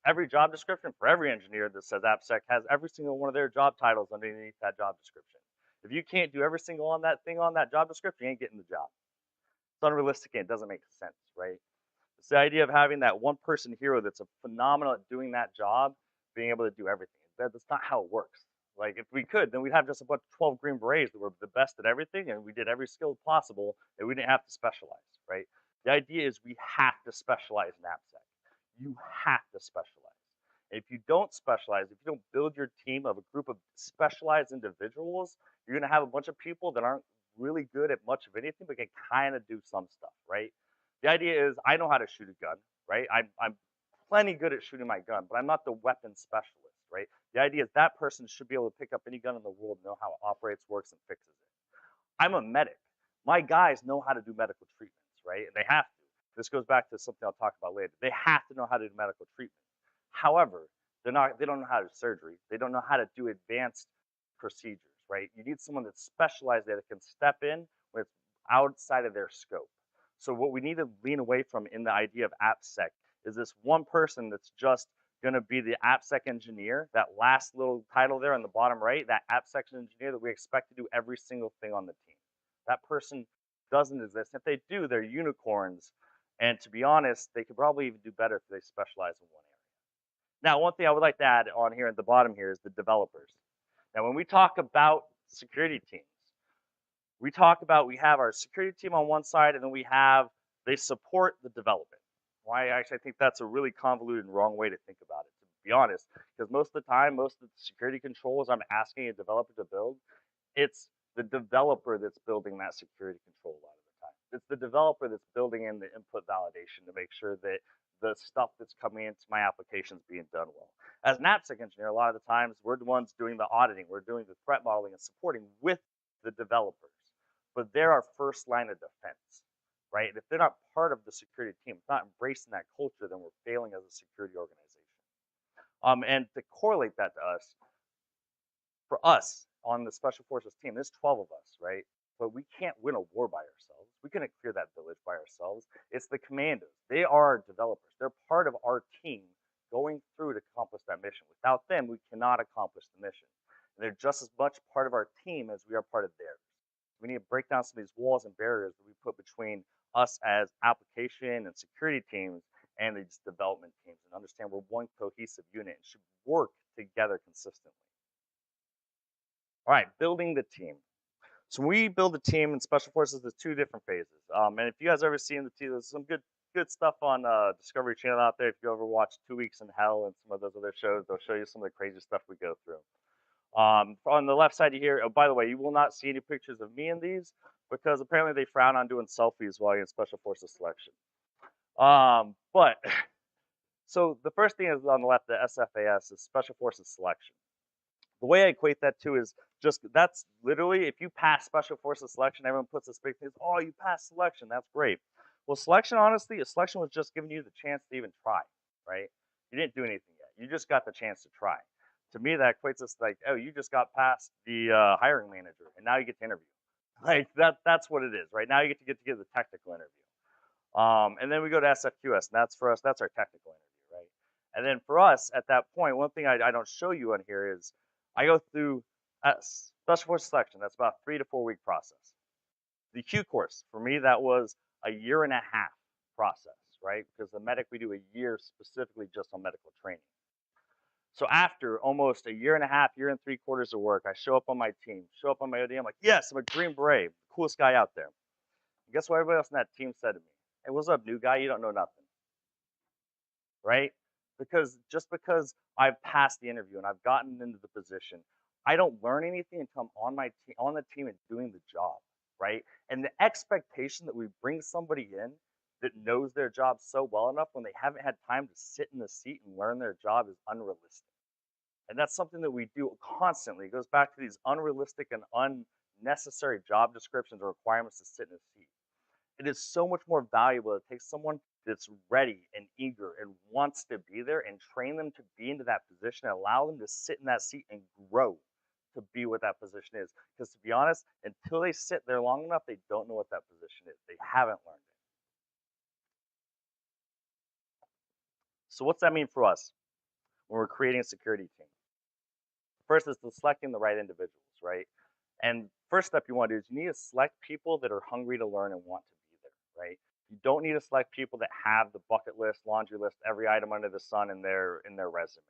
Every job description for every engineer that says AppSec has every single one of their job titles underneath that job description. If you can't do every single on that thing on that job description, you ain't getting the job. It's unrealistic and it doesn't make sense, right? It's the idea of having that one person hero that's a phenomenal at doing that job, being able to do everything. That's not how it works. Like if we could, then we'd have just a bunch of 12 Green Berets that were the best at everything and we did every skill possible and we didn't have to specialize, right? The idea is we have to specialize in AppSec. You have to specialize. And if you don't specialize, if you don't build your team of a group of specialized individuals, you're going to have a bunch of people that aren't really good at much of anything, but can kind of do some stuff, right? The idea is I know how to shoot a gun, right? I'm plenty good at shooting my gun, but I'm not the weapon specialist, right? The idea is that person should be able to pick up any gun in the world and know how it operates, works, and fixes it. I'm a medic. My guys know how to do medical treatments, right? And they have to. This goes back to something I'll talk about later. They have to know how to do medical treatment. However, they don't know how to do surgery. They don't know how to do advanced procedures, right? You need someone that's specialized that can step in when it's outside of their scope. So what we need to lean away from in the idea of AppSec is this one person that's just going to be the AppSec engineer, that last little title there on the bottom right, that AppSec engineer that we expect to do every single thing on the team. That person doesn't exist. If they do, they're unicorns. And to be honest, they could probably even do better if they specialize in one area. Now, one thing I would like to add on here at the bottom here is the developers. Now, when we talk about security teams, we talk about we have our security team on one side, and then they support the development. Why actually I think that's a really convoluted and wrong way to think about it, to be honest, because most of the time, most of the security controls I'm asking a developer to build, it's the developer that's building that security control a lot of the time. It's the developer that's building in the input validation to make sure that the stuff that's coming into my application is being done well. As an AppSec engineer, a lot of the times we're the ones doing the auditing, we're doing the threat modeling and supporting with the developers. But they're our first line of defense, right? And if they're not part of the security team, not embracing that culture, then we're failing as a security organization. And to correlate that to us, for us on the Special Forces team, there's 12 of us, right? But we can't win a war by ourselves. We couldn't clear that village by ourselves. It's the commandos. They are our developers. They're part of our team going through to accomplish that mission. Without them, we cannot accomplish the mission. And they're just as much part of our team as we are part of theirs. We need to break down some of these walls and barriers that we put between us as application and security teams and these development teams and understand we're one cohesive unit and should work together consistently. All right, building the team. So when we build a team in Special Forces, there's two different phases. And if you guys ever seen the team, there's some good stuff on Discovery Channel out there. If you ever watch 2 Weeks in Hell and some of those other shows, they'll show you some of the crazy stuff we go through. On the left side here, oh, by the way, you will not see any pictures of me in these because apparently they frown on doing selfies while you're in Special Forces selection. But so the first thing is on the left, the SFAS is Special Forces selection. The way I equate that to is just that's literally if you pass Special Forces selection, everyone puts this big thing, oh, you passed selection, that's great. Well, selection, honestly, selection was just giving you the chance to even try, right? You didn't do anything yet. You just got the chance to try. To me, that equates us like, oh, you just got past the hiring manager, and now you get to interview. Like that's what it is, right? Now you get to give the technical interview. And then we go to SFQS, and that's for us, that's our technical interview, right? And then for us, at that point, one thing I don't show you on here is I go through Special Forces selection. That's about a 3 to 4 week process. The Q course, for me, that was a 1.5 year process, right? Because the medic, we do a year specifically just on medical training. So after almost a 1.5 years, 1.75 years of work, I show up on my team, show up on my OD. I'm like, yes, I'm a Green Beret, the coolest guy out there. And guess what everybody else in that team said to me? Hey, what's up, new guy? You don't know nothing, right? Because just because I've passed the interview and I've gotten into the position, I don't learn anything until I'm on the team and doing the job, right? And the expectation that we bring somebody in that knows their job so well enough when they haven't had time to sit in the seat and learn their job is unrealistic. And that's something that we do constantly. It goes back to these unrealistic and unnecessary job descriptions or requirements to sit in a seat. It is so much more valuable to take someone that's ready and eager and wants to be there and train them to be into that position and allow them to sit in that seat and grow to be what that position is. Because to be honest, until they sit there long enough, they don't know what that position is. They haven't learned it. So what's that mean for us when we're creating a security team? First is selecting the right individuals, right? And first step you want to do is you need to select people that are hungry to learn and want to be there, right? You don't need to select people that have the bucket list, laundry list, every item under the sun in their resume.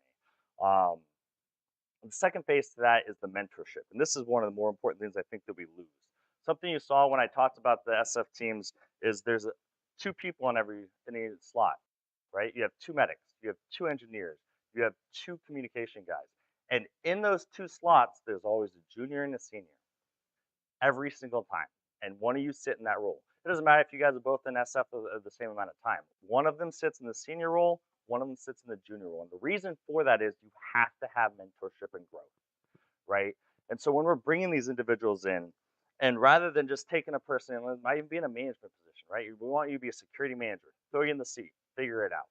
The second phase to that is the mentorship. And this is one of the more important things I think that we lose. Something you saw when I talked about the SF teams is there's 2 people in any slot, right? You have 2 medics, you have 2 engineers, you have 2 communication guys. And in those 2 slots, there's always a junior and a senior every single time. And one of you sit in that role. It doesn't matter if you guys are both in SF at the same amount of time. One of them sits in the senior role, one of them sits in the junior role. And the reason for that is you have to have mentorship and growth, right? And so when we're bringing these individuals in, and rather than just taking a person, it might even be in a management position, right? We want you to be a security manager. Throw you in the seat, figure it out.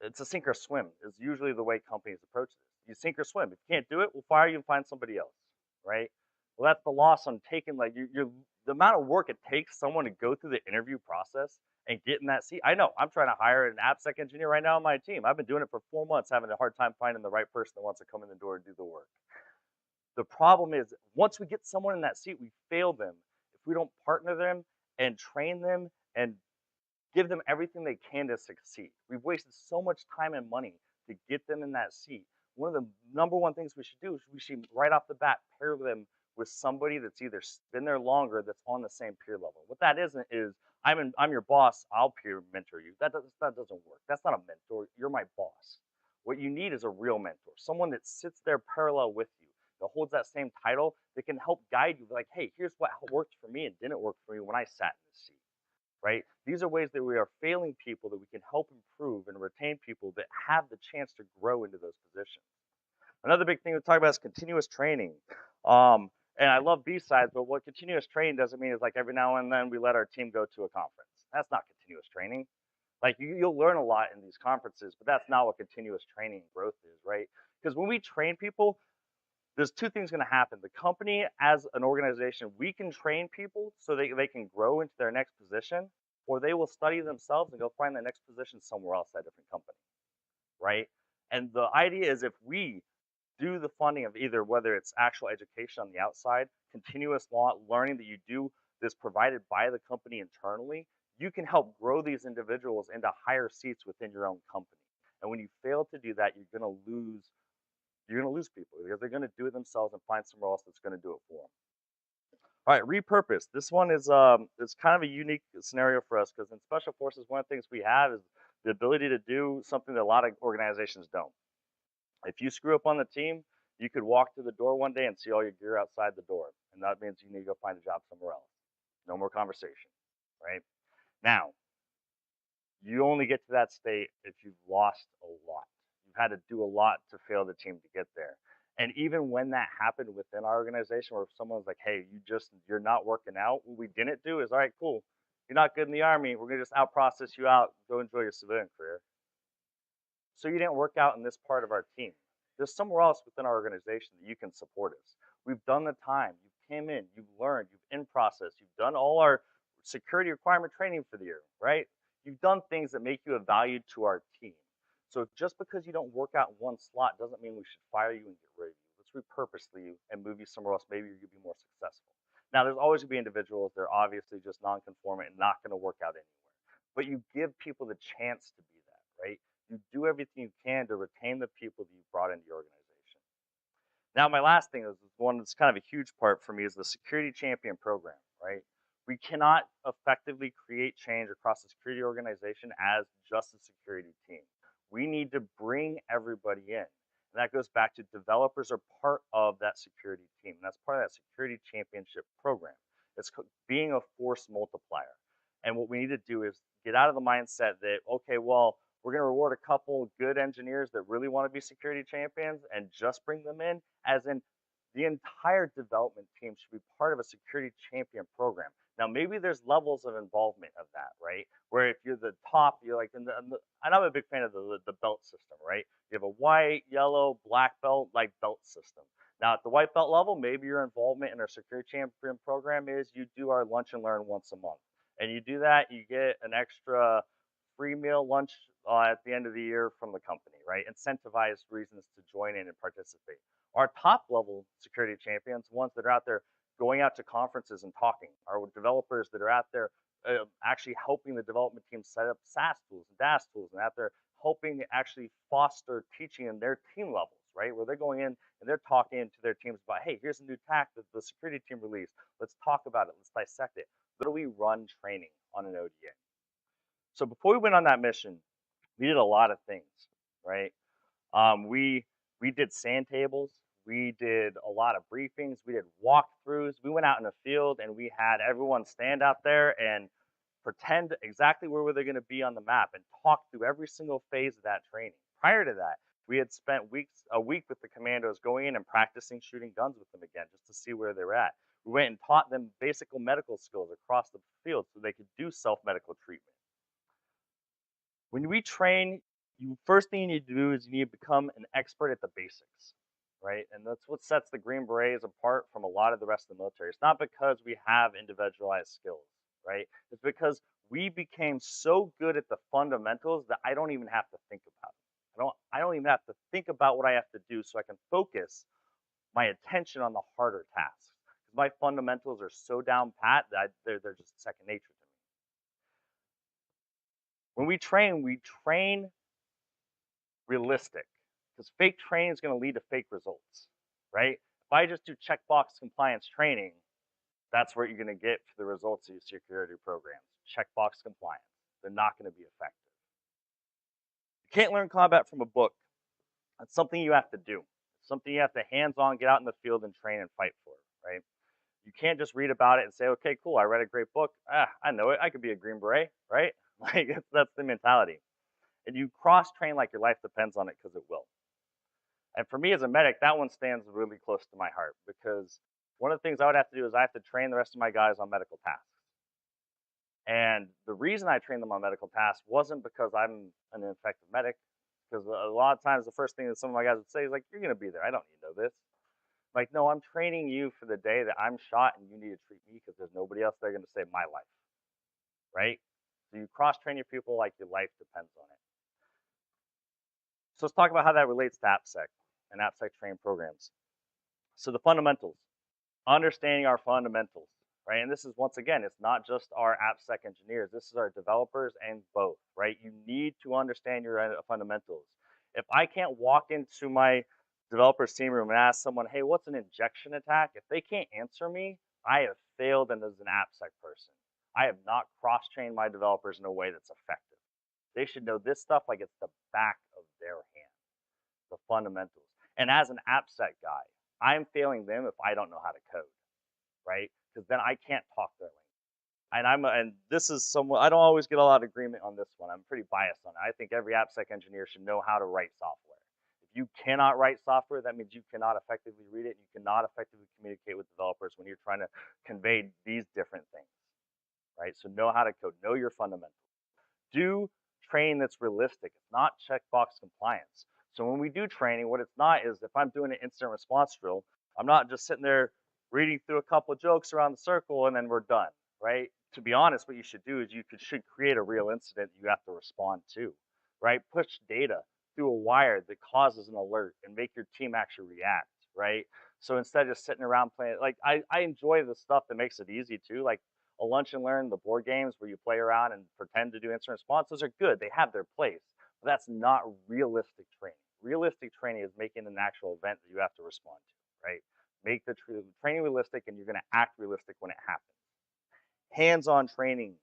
It's a sink or swim is usually the way companies approach this. You sink or swim. If you can't do it, we'll fire you and find somebody else, right? Well, that's the loss on taking like the amount of work it takes someone to go through the interview process and get in that seat. I know I'm trying to hire an AppSec engineer right now on my team. I've been doing it for 4 months, having a hard time finding the right person that wants to come in the door and do the work. The problem is once we get someone in that seat, we fail them if we don't partner them and train them and give them everything they can to succeed. We've wasted so much time and money to get them in that seat. One of the number one things we should do is we should right off the bat pair them with somebody that's either been there longer that's on the same peer level. What that isn't is I'm your boss, I'll peer mentor you. That doesn't work. That's not a mentor. You're my boss. What you need is a real mentor, someone that sits there parallel with you, that holds that same title, that can help guide you. Like, hey, here's what worked for me and didn't work for me when I sat in this seat. Right? These are ways that we are failing people that we can help improve and retain people that have the chance to grow into those positions. Another big thing we talk about is continuous training. And I love BSides, but what continuous training doesn't mean is like every now and then we let our team go to a conference. That's not continuous training. Like you'll learn a lot in these conferences, but that's not what continuous training and growth is, right? Because when we train people, there's 2 things going to happen. The company, as an organization, we can train people so they can grow into their next position, or they will study themselves and go find their next position somewhere else at a different company, right? And the idea is if we do the funding of either whether it's actual education on the outside, continuous learning that you do this provided by the company internally, you can help grow these individuals into higher seats within your own company. And when you fail to do that, you're going to lose people because they're going to do it themselves and find somewhere else that's going to do it for them. All right, repurpose. This one is it's kind of a unique scenario for us because in Special Forces, one of the things we have is the ability to do something that a lot of organizations don't. If you screw up on the team, You could walk through the door one day and see all your gear outside the door, and that means you need to go find a job somewhere else. No more conversation, right? Now, you only get to that state if you've lost a lot. You've had to do a lot to fail the team to get there. And even when that happened within our organization, where someone's like, "Hey, you're not working out," what we didn't do is, "All right, cool. You're not good in the Army. We're gonna just out process you out. Go enjoy your civilian career." So you didn't work out in this part of our team. There's somewhere else within our organization that you can support us. We've done the time. You came in, you've learned, you've in process, you've done all our security requirement training for the year, right? You've done things that make you a value to our team. So just because you don't work out in one slot doesn't mean we should fire you and get rid of you. Let's repurposely you and move you somewhere else. Maybe you'll be more successful. Now, there's always going to be individuals that are obviously just non-conforming and not going to work out anywhere. But you give people the chance to be that, right? You do everything you can to retain the people that you brought into your organization. Now, my last thing is one that's kind of a huge part for me is the Security Champion program, right? We cannot effectively create change across the security organization as just a security team. We need to bring everybody in. And that goes back to developers are part of that security team. And that's part of that security championship program. It's being a force multiplier. And what we need to do is get out of the mindset that, okay, well, we're going to reward a couple good engineers that really want to be security champions and just bring them in, as in the entire development team should be part of a security champion program. Now, maybe there's levels of involvement of that, right? Where if you're the top, you're like, and I'm a big fan of the belt system, right? You have a white, yellow, black belt, like belt system. Now, at the white belt level, maybe your involvement in our security champion program is you do our lunch and learn once a month. And you do that, you get an extra free meal lunch at the end of the year from the company, right? Incentivized reasons to join in and participate. Our top level security champions, ones that are out there going out to conferences and talking, are developers that are out there actually helping the development team set up SaaS tools and DaaS tools, and out there helping actually foster teaching in their team levels, right? Where they're going in and they're talking to their teams about, hey, here's a new tack that the security team released. Let's talk about it. Let's dissect it. Literally run training on an ODA. So before we went on that mission, we did a lot of things, right? We did sand tables. We did a lot of briefings. We did walkthroughs. We went out in the field and we had everyone stand out there and pretend exactly where they're going to be on the map and talk through every single phase of that training. Prior to that, we had spent a week with the commandos going in and practicing shooting guns with them again, just to see where they're at. We went and taught them basic medical skills across the field so they could do self-medical treatment. When we train, first thing you need to do is you need to become an expert at the basics, right? And that's what sets the Green Berets apart from a lot of the rest of the military. It's not because we have individualized skills, right? It's because we became so good at the fundamentals that I don't even have to think about it. I don't even have to think about what I have to do, so I can focus my attention on the harder tasks. Because my fundamentals are so down pat that they're just second nature to me. When we train realistic, because fake training is going to lead to fake results, right? If I just do checkbox compliance training, that's what you're going to get for the results of your security programs. Checkbox compliance. They're not going to be effective. You can't learn combat from a book. That's something you have to do. It's something you have to hands-on get out in the field and train and fight for, right? You can't just read about it and say, okay, cool, I read a great book. I know it. I could be a Green Beret, right? Like, that's the mentality. And you cross-train like your life depends on it, because it will. And for me as a medic, that one stands really close to my heart, because one of the things I would have to do is I have to train the rest of my guys on medical tasks. And the reason I train them on medical tasks wasn't because I'm an effective medic, because a lot of times the first thing that some of my guys would say is like, you're going to be there. I don't need to know this. Like, no, I'm training you for the day that I'm shot and you need to treat me, because there's nobody else there going to save my life, right? So you cross-train your people like your life depends on it. So let's talk about how that relates to AppSec and AppSec training programs. So the fundamentals, understanding our fundamentals, right? And this is, once again, it's not just our AppSec engineers. This is our developers and both, right? You need to understand your fundamentals. If I can't walk into my developer's team room and ask someone, hey, what's an injection attack? If they can't answer me, I have failed as an AppSec person. I have not cross-trained my developers in a way that's effective. They should know this stuff like it's the back of their hand, the fundamentals. And as an AppSec guy, I'm failing them if I don't know how to code, right? Because then I can't talk their language. And this is somewhat, I don't always get a lot of agreement on this one. I'm pretty biased on it. I think every AppSec engineer should know how to write software. If you cannot write software, that means you cannot effectively read it. You cannot effectively communicate with developers when you're trying to convey these different things, right? So know how to code, know your fundamentals. Do training that's realistic. It's not checkbox compliance. So when we do training, what it's not is if I'm doing an incident response drill, I'm not just sitting there reading through a couple of jokes around the circle and then we're done, right? To be honest, what you should do is should create a real incident you have to respond to, right? Push data through a wire that causes an alert and make your team actually react, right? So instead of just sitting around playing, like I enjoy the stuff that makes it easy too, like a lunch and learn, the board games where you play around and pretend to do incident response, those are good. They have their place, but that's not realistic training. Realistic training is making an actual event that you have to respond to, right? Make the training realistic and you're gonna act realistic when it happens. Hands-on training,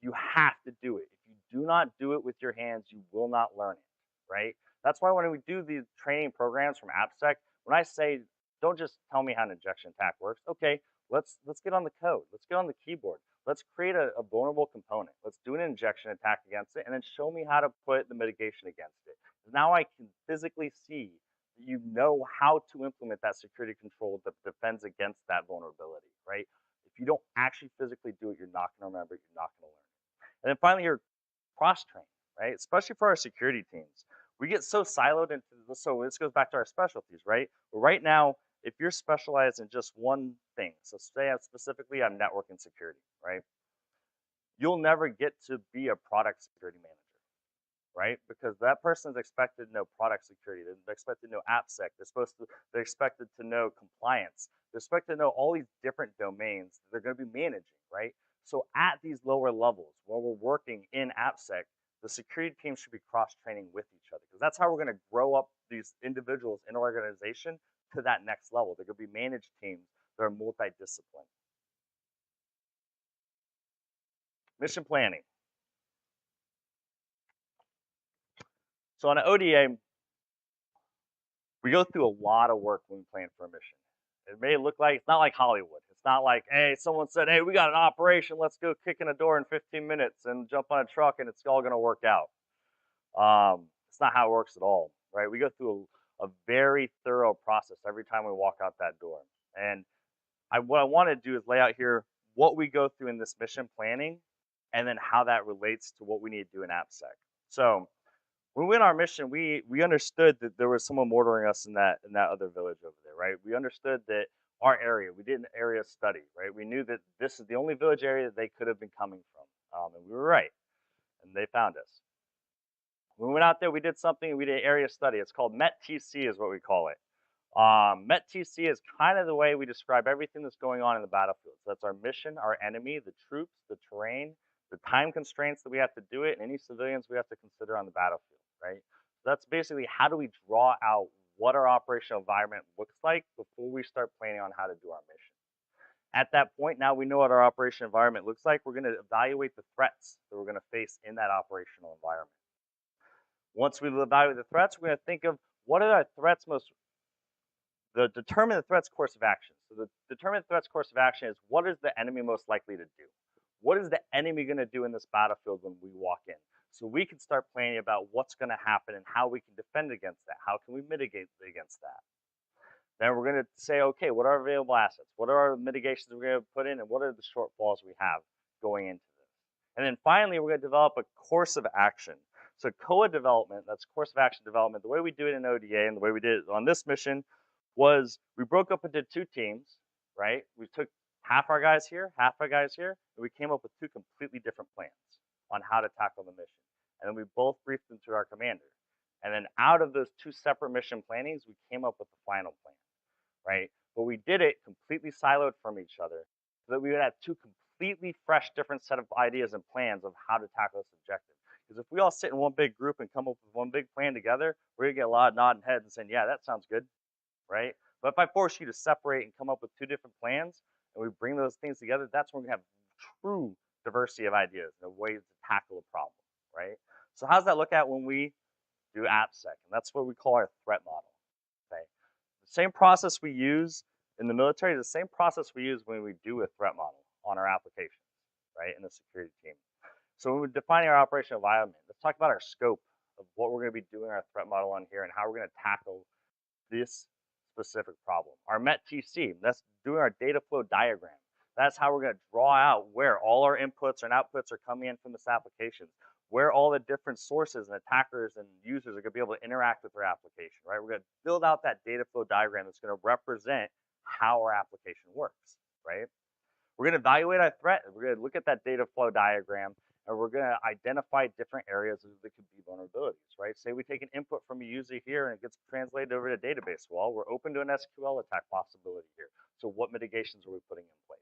you have to do it. If you do not do it with your hands, you will not learn it, right? That's why when we do these training programs from AppSec, when I say, don't just tell me how an injection attack works. Okay, let's get on the code. Let's get on the keyboard. Let's create a vulnerable component. Let's do an injection attack against it, and then show me how to put the mitigation against it. Now I can physically see that you know how to implement that security control that defends against that vulnerability, right? If you don't actually physically do it, you're not going to remember it. You're not going to learn it. And then finally, you're cross-trained, right? Especially for our security teams. We get so siloed into this, so this goes back to our specialties, right? But right now, if you're specialized in just one thing, so say specifically I'm network and security, right? You'll never get to be a product security manager, right? Because that person is expected to know product security, they're expected to know AppSec, they're expected to know compliance, they're expected to know all these different domains that they're going to be managing, right? So at these lower levels, while we're working in AppSec, the security team should be cross-training with each other because that's how we're going to grow up these individuals in our organization to that next level. They're going to be managed teams that are multidisciplinary. Mission planning. So on an ODA, we go through a lot of work when we plan for a mission. It may look like, it's not like Hollywood. It's not like, hey, someone said, hey, we got an operation, let's go kick in a door in 15 minutes and jump on a truck and it's all gonna work out. It's not how it works at all, right? We go through a very thorough process every time we walk out that door. And what I wanna do is lay out here what we go through in this mission planning and then how that relates to what we need to do in AppSec. So when we went on our mission, we understood that there was someone mortaring us in that other village over there, right? We understood that our area, we did an area study, right? We knew that this is the only village area that they could have been coming from, and we were right, and they found us. When we went out there, we did something, we did an area study. It's called MET-TC is what we call it. MET-TC is kind of the way we describe everything that's going on in the battlefield. So that's our mission, our enemy, the troops, the terrain, the time constraints that we have to do it, and any civilians we have to consider on the battlefield, right? So that's basically how do we draw out what our operational environment looks like before we start planning on how to do our mission. At that point, now we know what our operational environment looks like. We're going to evaluate the threats that we're going to face in that operational environment. Once we evaluate the threats, we're going to think of what are our threats determine the threat's course of action. So the determine the threat's course of action is what is the enemy most likely to do? What is the enemy going to do in this battlefield when we walk in? So we can start planning about what's going to happen and how we can defend against that. How can we mitigate against that? Then we're going to say, okay, what are our available assets? What are our mitigations we're going to put in? And what are the shortfalls we have going into this? And then finally, we're going to develop a course of action. So COA development, that's course of action development. The way we do it in ODA and the way we did it on this mission was we broke up into two teams, right? We took half our guys here, half our guys here, and we came up with two completely different plans on how to tackle the mission. And then we both briefed them to our commander. And then out of those two separate mission plannings, we came up with the final plan, right? But we did it completely siloed from each other so that we would have two completely fresh, different set of ideas and plans of how to tackle this objective. Because if we all sit in one big group and come up with one big plan together, we're gonna get a lot of nodding heads and saying, yeah, that sounds good, right? But if I force you to separate and come up with two different plans, and we bring those things together, that's when we have true diversity of ideas and ways to tackle a problem, right? So how does that look at when we do AppSec? And that's what we call our threat model. Same process we use in the military is the same process we use when we do a threat model on our applications, right, in the security team. So when we're defining our operational environment, let's talk about our scope of what we're going to be doing our threat model on here and how we're going to tackle this specific problem. Our MET-TC, that's doing our data flow diagram. That's how we're going to draw out where all our inputs and outputs are coming in from this application, where all the different sources and attackers and users are going to be able to interact with our application, right? We're going to build out that data flow diagram that's going to represent how our application works, right? We're going to evaluate our threat. We're going to look at that data flow diagram, and we're going to identify different areas that could be vulnerabilities, right? Say we take an input from a user here and it gets translated over to a database. Well, we're open to an SQL attack possibility here. So what mitigations are we putting in place?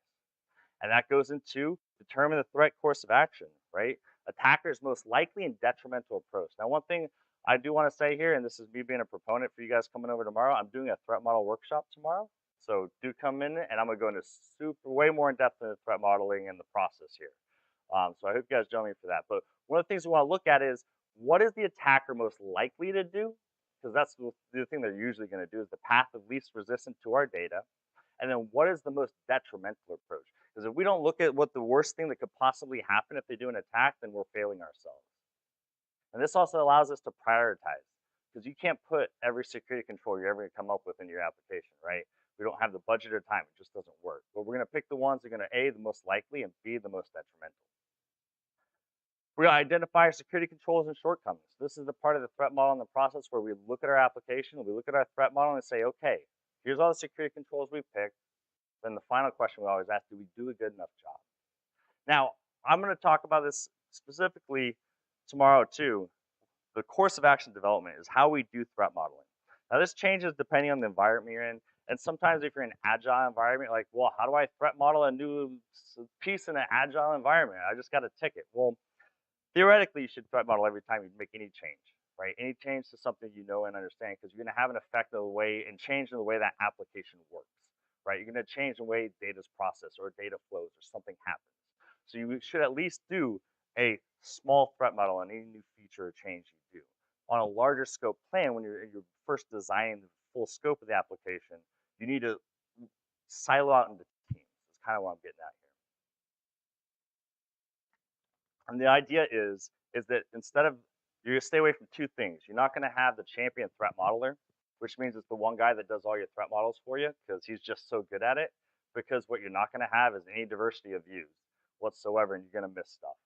And that goes into determine the threat course of action, right? Attacker's most likely and detrimental approach. Now, one thing I do want to say here, and this is me being a proponent for you guys coming over tomorrow, I'm doing a threat model workshop tomorrow. So do come in, and I'm going to go into way more in depth into threat modeling and the process here. So I hope you guys join me for that. But one of the things we want to look at is what is the attacker most likely to do? Because that's the thing they're usually going to do is the path of least resistant to our data. And then what is the most detrimental approach? Because if we don't look at what the worst thing that could possibly happen if they do an attack, then we're failing ourselves. And this also allows us to prioritize, because you can't put every security control you're ever going to come up with in your application, right? We don't have the budget or time. It just doesn't work. But we're going to pick the ones that are going to A, the most likely, and B, the most detrimental. We're going to identify our security controls and shortcomings. This is the part of the threat model in the process where we look at our application, we look at our threat model and say, okay, here's all the security controls we picked. Then the final question we always ask, do we do a good enough job? Now, I'm going to talk about this specifically tomorrow too. The course of action development is how we do threat modeling. Now, this changes depending on the environment you're in. And sometimes if you're in an agile environment, like, well, how do I threat model a new piece in an agile environment? I just got a ticket. Well, theoretically, you should threat model every time you make any change, right? Any change to something you know and understand, because you're going to have an effect of the way and change in the way that application works, right? You're going to change the way data is processed or data flows or something happens. So you should at least do a small threat model on any new feature or change you do. On a larger scope plan, when you're first designing the full scope of the application, you need to silo out into teams. That's kind of what I'm getting at here. And the idea is that instead of, you're going to stay away from two things. You're not going to have the champion threat modeler, which means it's the one guy that does all your threat models for you because he's just so good at it. Because what you're not going to have is any diversity of views whatsoever, and you're going to miss stuff.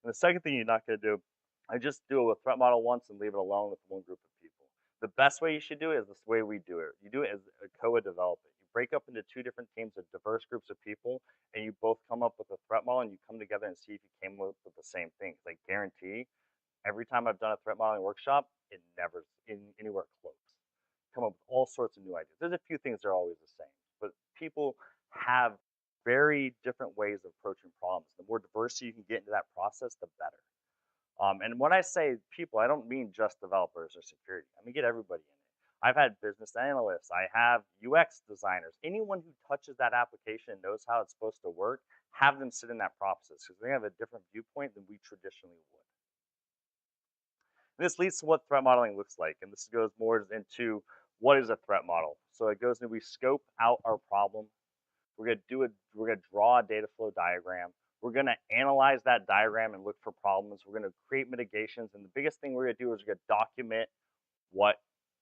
And the second thing you're not going to do, I just do a threat model once and leave it alone with one group of people. The best way you should do it is this way we do it. You do it as a co-development. You break up into two different teams of diverse groups of people, and you both come up with a threat model, and you come together and see if you came up with the same things. I guarantee every time I've done a threat modeling workshop, it never anywhere close. Come up with all sorts of new ideas. There's a few things that are always the same, but people have very different ways of approaching problems. The more diversity you can get into that process, the better. And when I say people, I don't mean just developers or security. I mean, get everybody in it. I've had business analysts. I have UX designers. Anyone who touches that application and knows how it's supposed to work, have them sit in that process because they have a different viewpoint than we traditionally would. And this leads to what threat modeling looks like. And this goes more into what is a threat model. So it goes into we scope out our problem. We're gonna draw a data flow diagram. We're gonna analyze that diagram and look for problems. We're gonna create mitigations. And the biggest thing we're gonna do is we're gonna document what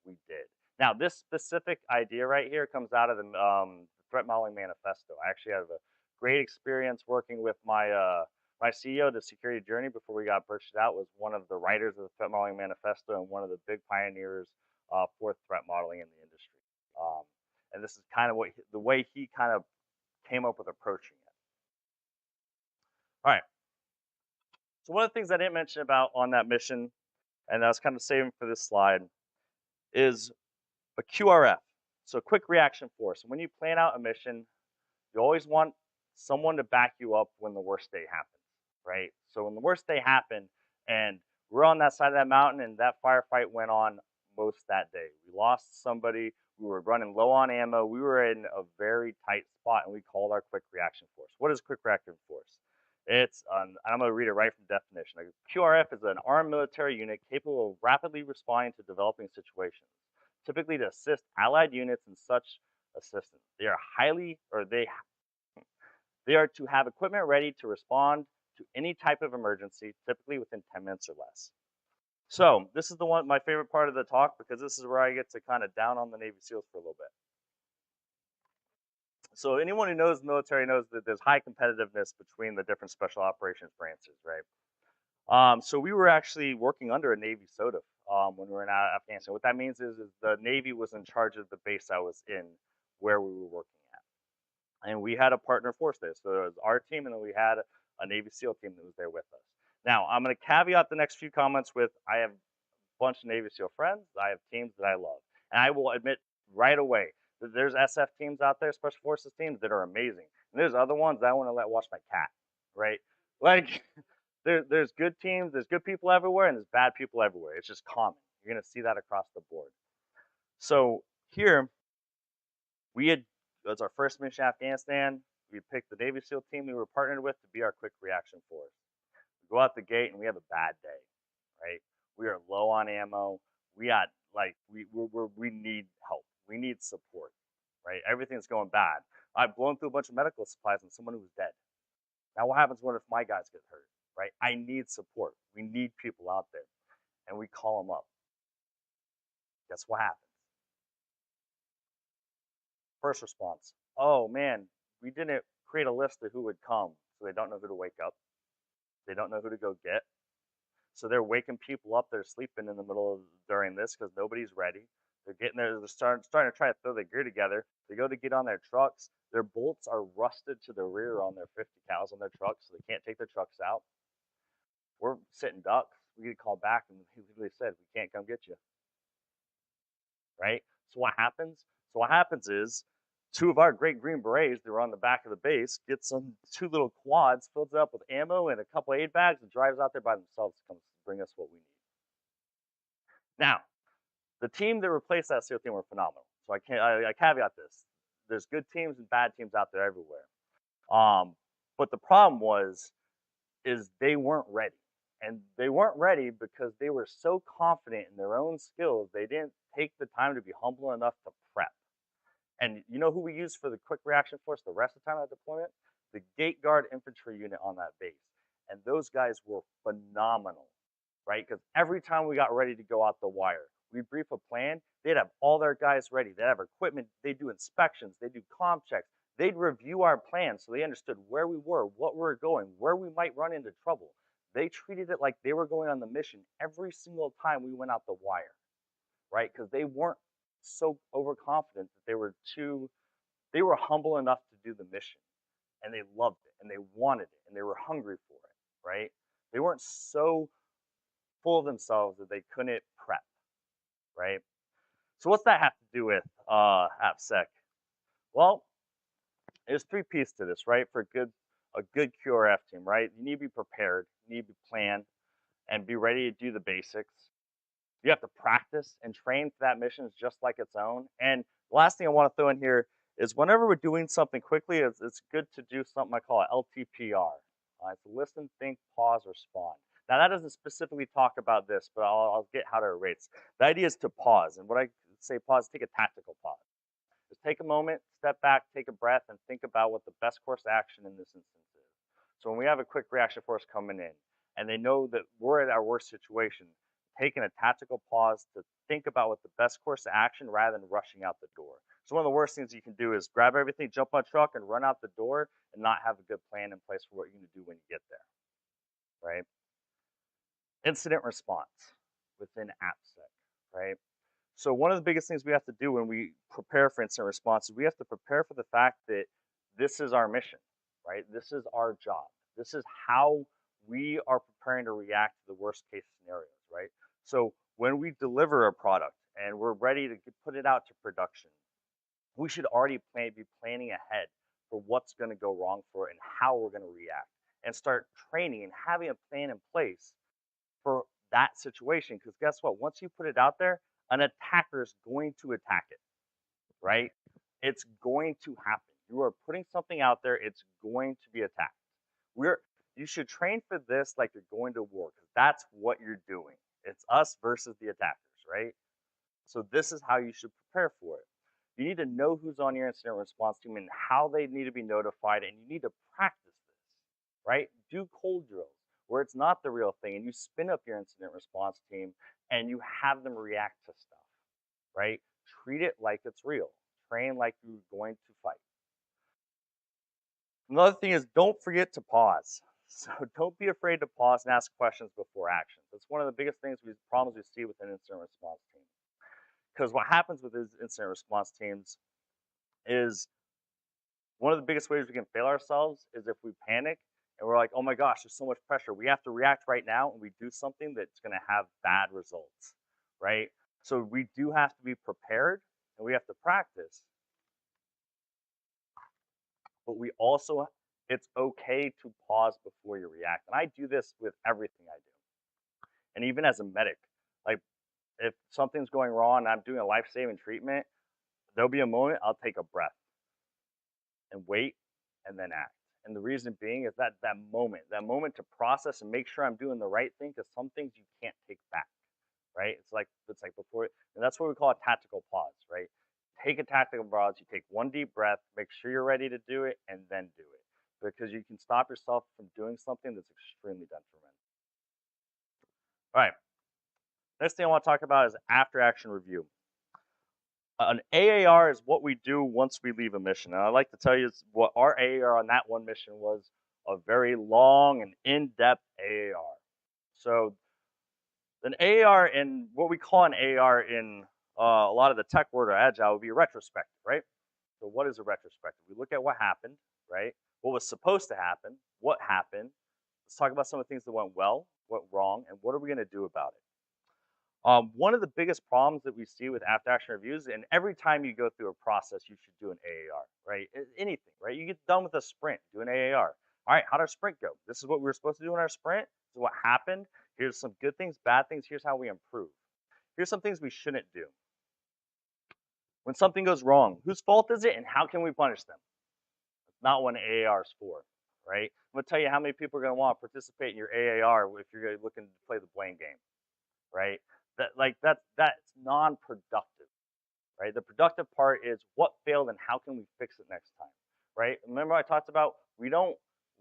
we did. Now, this specific idea right here comes out of the threat modeling manifesto. I actually have a great experience working with my my CEO, the security journey, before we got purchased out, was one of the writers of the threat modeling manifesto and one of the big pioneers for threat modeling in the industry. And this is kind of the way he kind of came up with approaching it. All right. So one of the things I didn't mention about on that mission, and I was kind of saving for this slide, is a QRF, so quick reaction force. When you plan out a mission, you always want someone to back you up when the worst day happens, right? So when the worst day happened and we're on that side of that mountain and that firefight went on most that day. We lost somebody, we were running low on ammo, we were in a very tight spot and we called our quick reaction force. What is quick reaction force? It's, I'm going to read it right from definition. A QRF is an armed military unit capable of rapidly responding to developing situations. typically to assist allied units in such assistance. They are they are to have equipment ready to respond to any type of emergency, typically within 10 minutes or less. So this is my favorite part of the talk, because this is where I get to kind of down on the Navy SEALs for a little bit. So anyone who knows the military knows that there's high competitiveness between the different special operations branches, right? So we were actually working under a Navy SOTF when we were in Afghanistan. What that means is the Navy was in charge of the base I was in, where we were working at. And we had a partner force there. So it was our team, and then we had a Navy SEAL team that was there with us. Now, I'm going to caveat the next few comments with, I have a bunch of Navy SEAL friends. I have teams that I love. And I will admit right away that there's SF teams out there, Special Forces teams, that are amazing. And there's other ones that I want to let watch my cat, right? Like, there's good teams, there's good people everywhere, and there's bad people everywhere. It's just common. You're going to see that across the board. So here, that's our first mission in Afghanistan. We picked the Navy SEAL team we were partnered with to be our quick reaction force. We go out the gate and we have a bad day, right? We are low on ammo. We need help. We need support, right? Everything's going bad. I've blown through a bunch of medical supplies on someone who was dead. Now what happens if my guys get hurt, right? I need support. We need people out there. And we call them up. Guess what happens? First response. Oh man, we didn't create a list of who would come, so they don't know who to wake up. They don't know who to go get. So they're waking people up that are sleeping in the middle of during this because nobody's ready. They're getting there, they're starting to try to throw their gear together. They go to get on their trucks. Their bolts are rusted to the rear on their 50 cals on their trucks, so they can't take their trucks out. We're sitting ducks. We get called back, and he literally said, "We can't come get you." Right? So what happens? Is 2 of our great Green Berets that were on the back of the base get some 2 little quads, fills it up with ammo and a couple aid bags, and drives out there by themselves to come bring us what we need. Now, the team that replaced that SEAL team were phenomenal. So I caveat this. There's good teams and bad teams out there everywhere. But the problem is they weren't ready. And they weren't ready because they were so confident in their own skills, they didn't take the time to be humble enough to prep. And you know who we used for the quick reaction force the rest of the time at deployment? The gate guard infantry unit on that base. And those guys were phenomenal, right? Because every time we got ready to go out the wire, we brief a plan, they'd have all their guys ready. They'd have equipment, they'd do inspections, they'd do comm checks. They'd review our plan so they understood where we were, what we were going, where we might run into trouble. They treated it like they were going on the mission every single time we went out the wire, right? Because they weren't so overconfident that they were humble enough to do the mission, and they loved it, and they wanted it, and they were hungry for it, right? They weren't so full of themselves that they couldn't prep, right? So what's that have to do with AppSec? Well, there's 3 pieces to this, right? For a good QRF team, right? You need to be prepared, you need to plan, and be ready to do the basics. You have to practice and train for that mission just like its own. And the last thing I want to throw in here is whenever we're doing something quickly, it's good to do something I call LTPR. It's listen, think, pause, respond. Now that doesn't specifically talk about this, but I'll get how to rates. The idea is to pause, and what I say pause, take a tactical pause. Just take a moment, step back, take a breath, and think about what the best course of action in this instance is. So when we have a quick reaction force coming in, and they know that we're at our worst situation, taking a tactical pause to think about what the best course of action rather than rushing out the door. So one of the worst things you can do is grab everything, jump on a truck, and run out the door and not have a good plan in place for what you're going to do when you get there, right? Incident response within AppSec, right? So one of the biggest things we have to do when we prepare for incident response is we have to prepare for the fact that this is our mission, right? This is our job. This is how we are preparing to react to the worst case scenarios, right? So when we deliver a product and we're ready to put it out to production, we should already be planning ahead for what's going to go wrong for it and how we're going to react, and start training and having a plan in place for that situation. Because guess what? Once you put it out there, an attacker is going to attack it, right? It's going to happen. You are putting something out there, it's going to be attacked. You should train for this like you're going to war, because that's what you're doing. It's us versus the attackers, right? So this is how you should prepare for it. You need to know who's on your incident response team and how they need to be notified, and you need to practice this, right? Do cold drills where it's not the real thing, and you spin up your incident response team and you have them react to stuff, right? Treat it like it's real. Train like you're going to fight. Another thing is don't forget to pause. So don't be afraid to pause and ask questions before actions. That's one of the biggest problems we see with an incident response team. Because what happens with these incident response teams is one of the biggest ways we can fail ourselves is if we panic and we're like, oh my gosh, there's so much pressure. We have to react right now, and we do something that's going to have bad results, right? So we do have to be prepared, and we have to practice. But we also, it's okay to pause before you react. And I do this with everything I do. And even as a medic, like if something's going wrong and I'm doing a life-saving treatment, there'll be a moment I'll take a breath and wait and then act. And the reason being is that moment to process and make sure I'm doing the right thing, because some things you can't take back, right? It's like before, and that's what we call a tactical pause, right? Take a tactical pause, you take one deep breath, make sure you're ready to do it, and then do it. Because you can stop yourself from doing something that's extremely detrimental. All right. Next thing I want to talk about is after action review. An AAR is what we do once we leave a mission. And I'd like to tell you what our AAR on that one mission was, a very long and in-depth AAR. So an AAR in what we call an AAR in a lot of the tech world or agile would be a retrospective, right? So what is a retrospective? We look at what happened, right? What was supposed to happen, what happened. Let's talk about some of the things that went well, went wrong, and what are we going to do about it? One of the biggest problems that we see with after action reviews, and every time you go through a process, you should do an AAR, right? Anything, right? You get done with a sprint, do an AAR. All right, how'd our sprint go? This is what we were supposed to do in our sprint. This is what happened. Here's some good things, bad things. Here's how we improve. Here's some things we shouldn't do. When something goes wrong, whose fault is it, and how can we punish them? That's not what an AAR is for, right? I'm gonna tell you how many people are gonna want to participate in your AAR if you're looking to play the blame game, right? That's non-productive, right? The productive part is what failed and how can we fix it next time, right? Remember I talked about we don't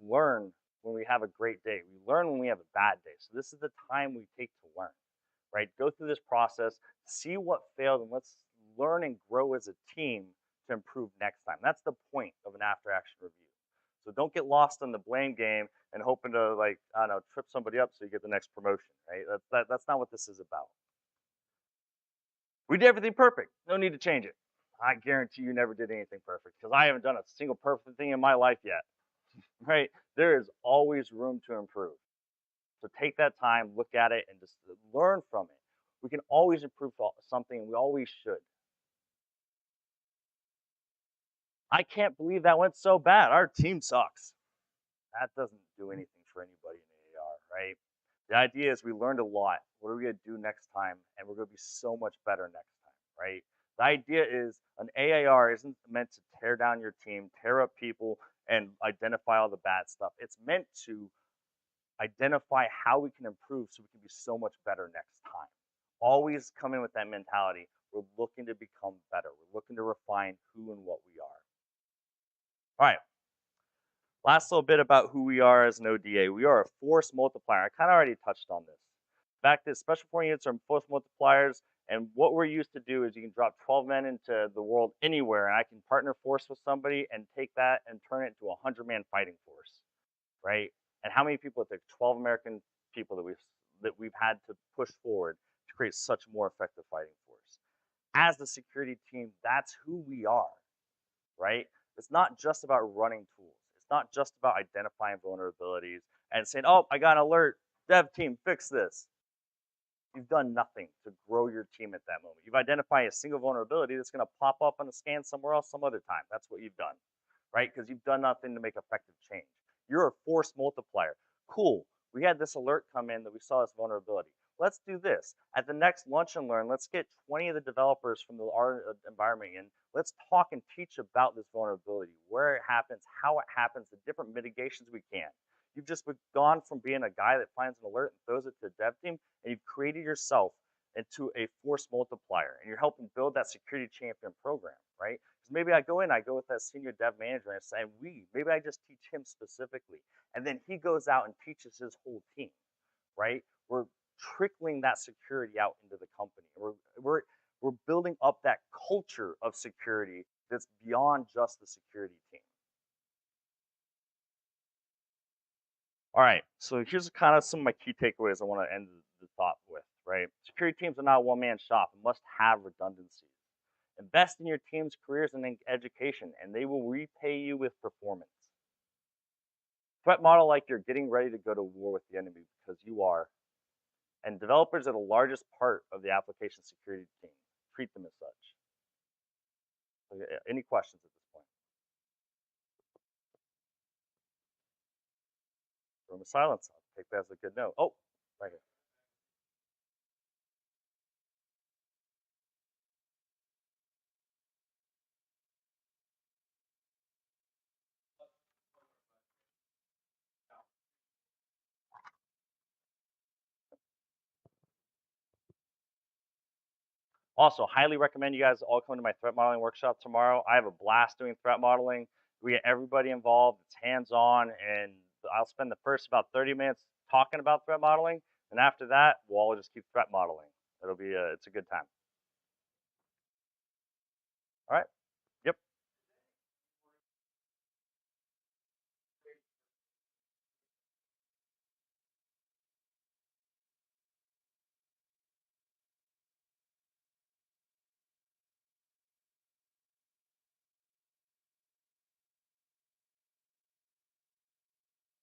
learn when we have a great day. We learn when we have a bad day. So this is the time we take to learn, right? Go through this process, see what failed, and let's learn and grow as a team to improve next time. That's the point of an after action review. So don't get lost in the blame game and hoping to, like, I don't know, trip somebody up so you get the next promotion, right? That's not what this is about. We did everything perfect. No need to change it. I guarantee you never did anything perfect because I haven't done a single perfect thing in my life yet, right? There is always room to improve. So take that time, look at it, and just learn from it. We can always improve something, and we always should. I can't believe that went so bad. Our team sucks. That doesn't do anything for anybody in AAR, right? The idea is we learned a lot. What are we going to do next time? And we're going to be so much better next time, right? The idea is an AAR isn't meant to tear down your team, tear up people, and identify all the bad stuff. It's meant to identify how we can improve so we can be so much better next time. Always come in with that mentality. We're looking to become better. We're looking to refine who and what we are. All right. Last little bit about who we are as an ODA. We are a force multiplier. I kind of already touched on this. The fact is, special point units are force multipliers, and what we're used to do is you can drop 12 men into the world anywhere, and I can partner force with somebody and take that and turn it into a 100-man fighting force, right? And how many people it took? 12 American people that we've had to push forward to create such a more effective fighting force. As the security team, that's who we are, right? It's not just about running tools. It's not just about identifying vulnerabilities and saying, oh, I got an alert, dev team, fix this. You've done nothing to grow your team at that moment. You've identified a single vulnerability that's going to pop up on a scan somewhere else some other time. That's what you've done, right? Because you've done nothing to make effective change. You're a force multiplier. Cool. We had this alert come in that we saw this vulnerability. Let's do this. At the next lunch and learn, let's get 20 of the developers from our environment in. Let's talk and teach about this vulnerability, where it happens, how it happens, the different mitigations we can. You've just gone from being a guy that finds an alert and throws it to the dev team, and you've created yourself into a force multiplier, and you're helping build that security champion program, right? Because maybe I go with that senior dev manager and say, maybe I just teach him specifically, and then he goes out and teaches his whole team, right? We're trickling that security out into the company. We're building up that culture of security that's beyond just the security team. All right, so here's kind of some of my key takeaways I want to end the thought with, right? Security teams are not a one-man shop and must have redundancies. Invest in your team's careers and in education, and they will repay you with performance. Threat model like you're getting ready to go to war with the enemy, because you are. And developers are the largest part of the application security team. Treat them as such. So, any questions at this point? Room of silence. I'll take that as a good note. Oh, right here. Also, highly recommend you guys all come to my threat modeling workshop tomorrow. I have a blast doing threat modeling. We get everybody involved. It's hands-on, and I'll spend the first about 30 minutes talking about threat modeling, and after that, we'll all just keep threat modeling. It's a good time. All right. Yep.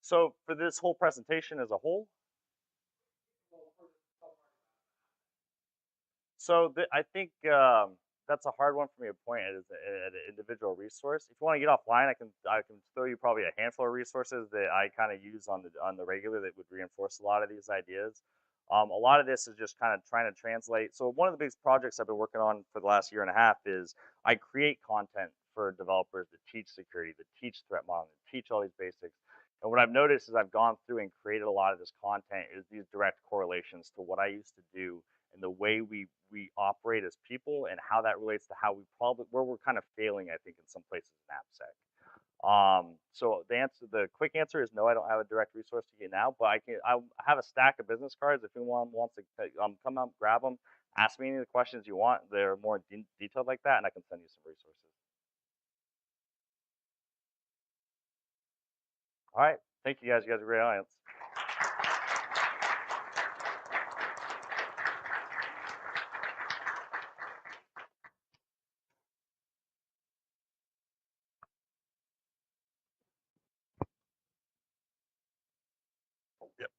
So for this whole presentation as a whole, I think that's a hard one for me to point at as an individual resource. If you want to get offline, I can throw you probably a handful of resources that I kind of use on the regular that would reinforce a lot of these ideas. A lot of this is just kind of trying to translate. So one of the biggest projects I've been working on for the last year and a half is I create content for developers that teach security, that teach threat modeling, that teach all these basics. And what I've noticed as I've gone through and created a lot of this content is these direct correlations to what I used to do and the way we operate as people and how that relates to how where we're kind of failing, I think, in some places in AppSec. So the quick answer is no, I don't have a direct resource to you now, but I have a stack of business cards. If anyone wants to come out, grab them, ask me any of the questions you want. They're more detailed like that, and I can send you some resources. All right, thank you guys. You guys are a great audience. Yep.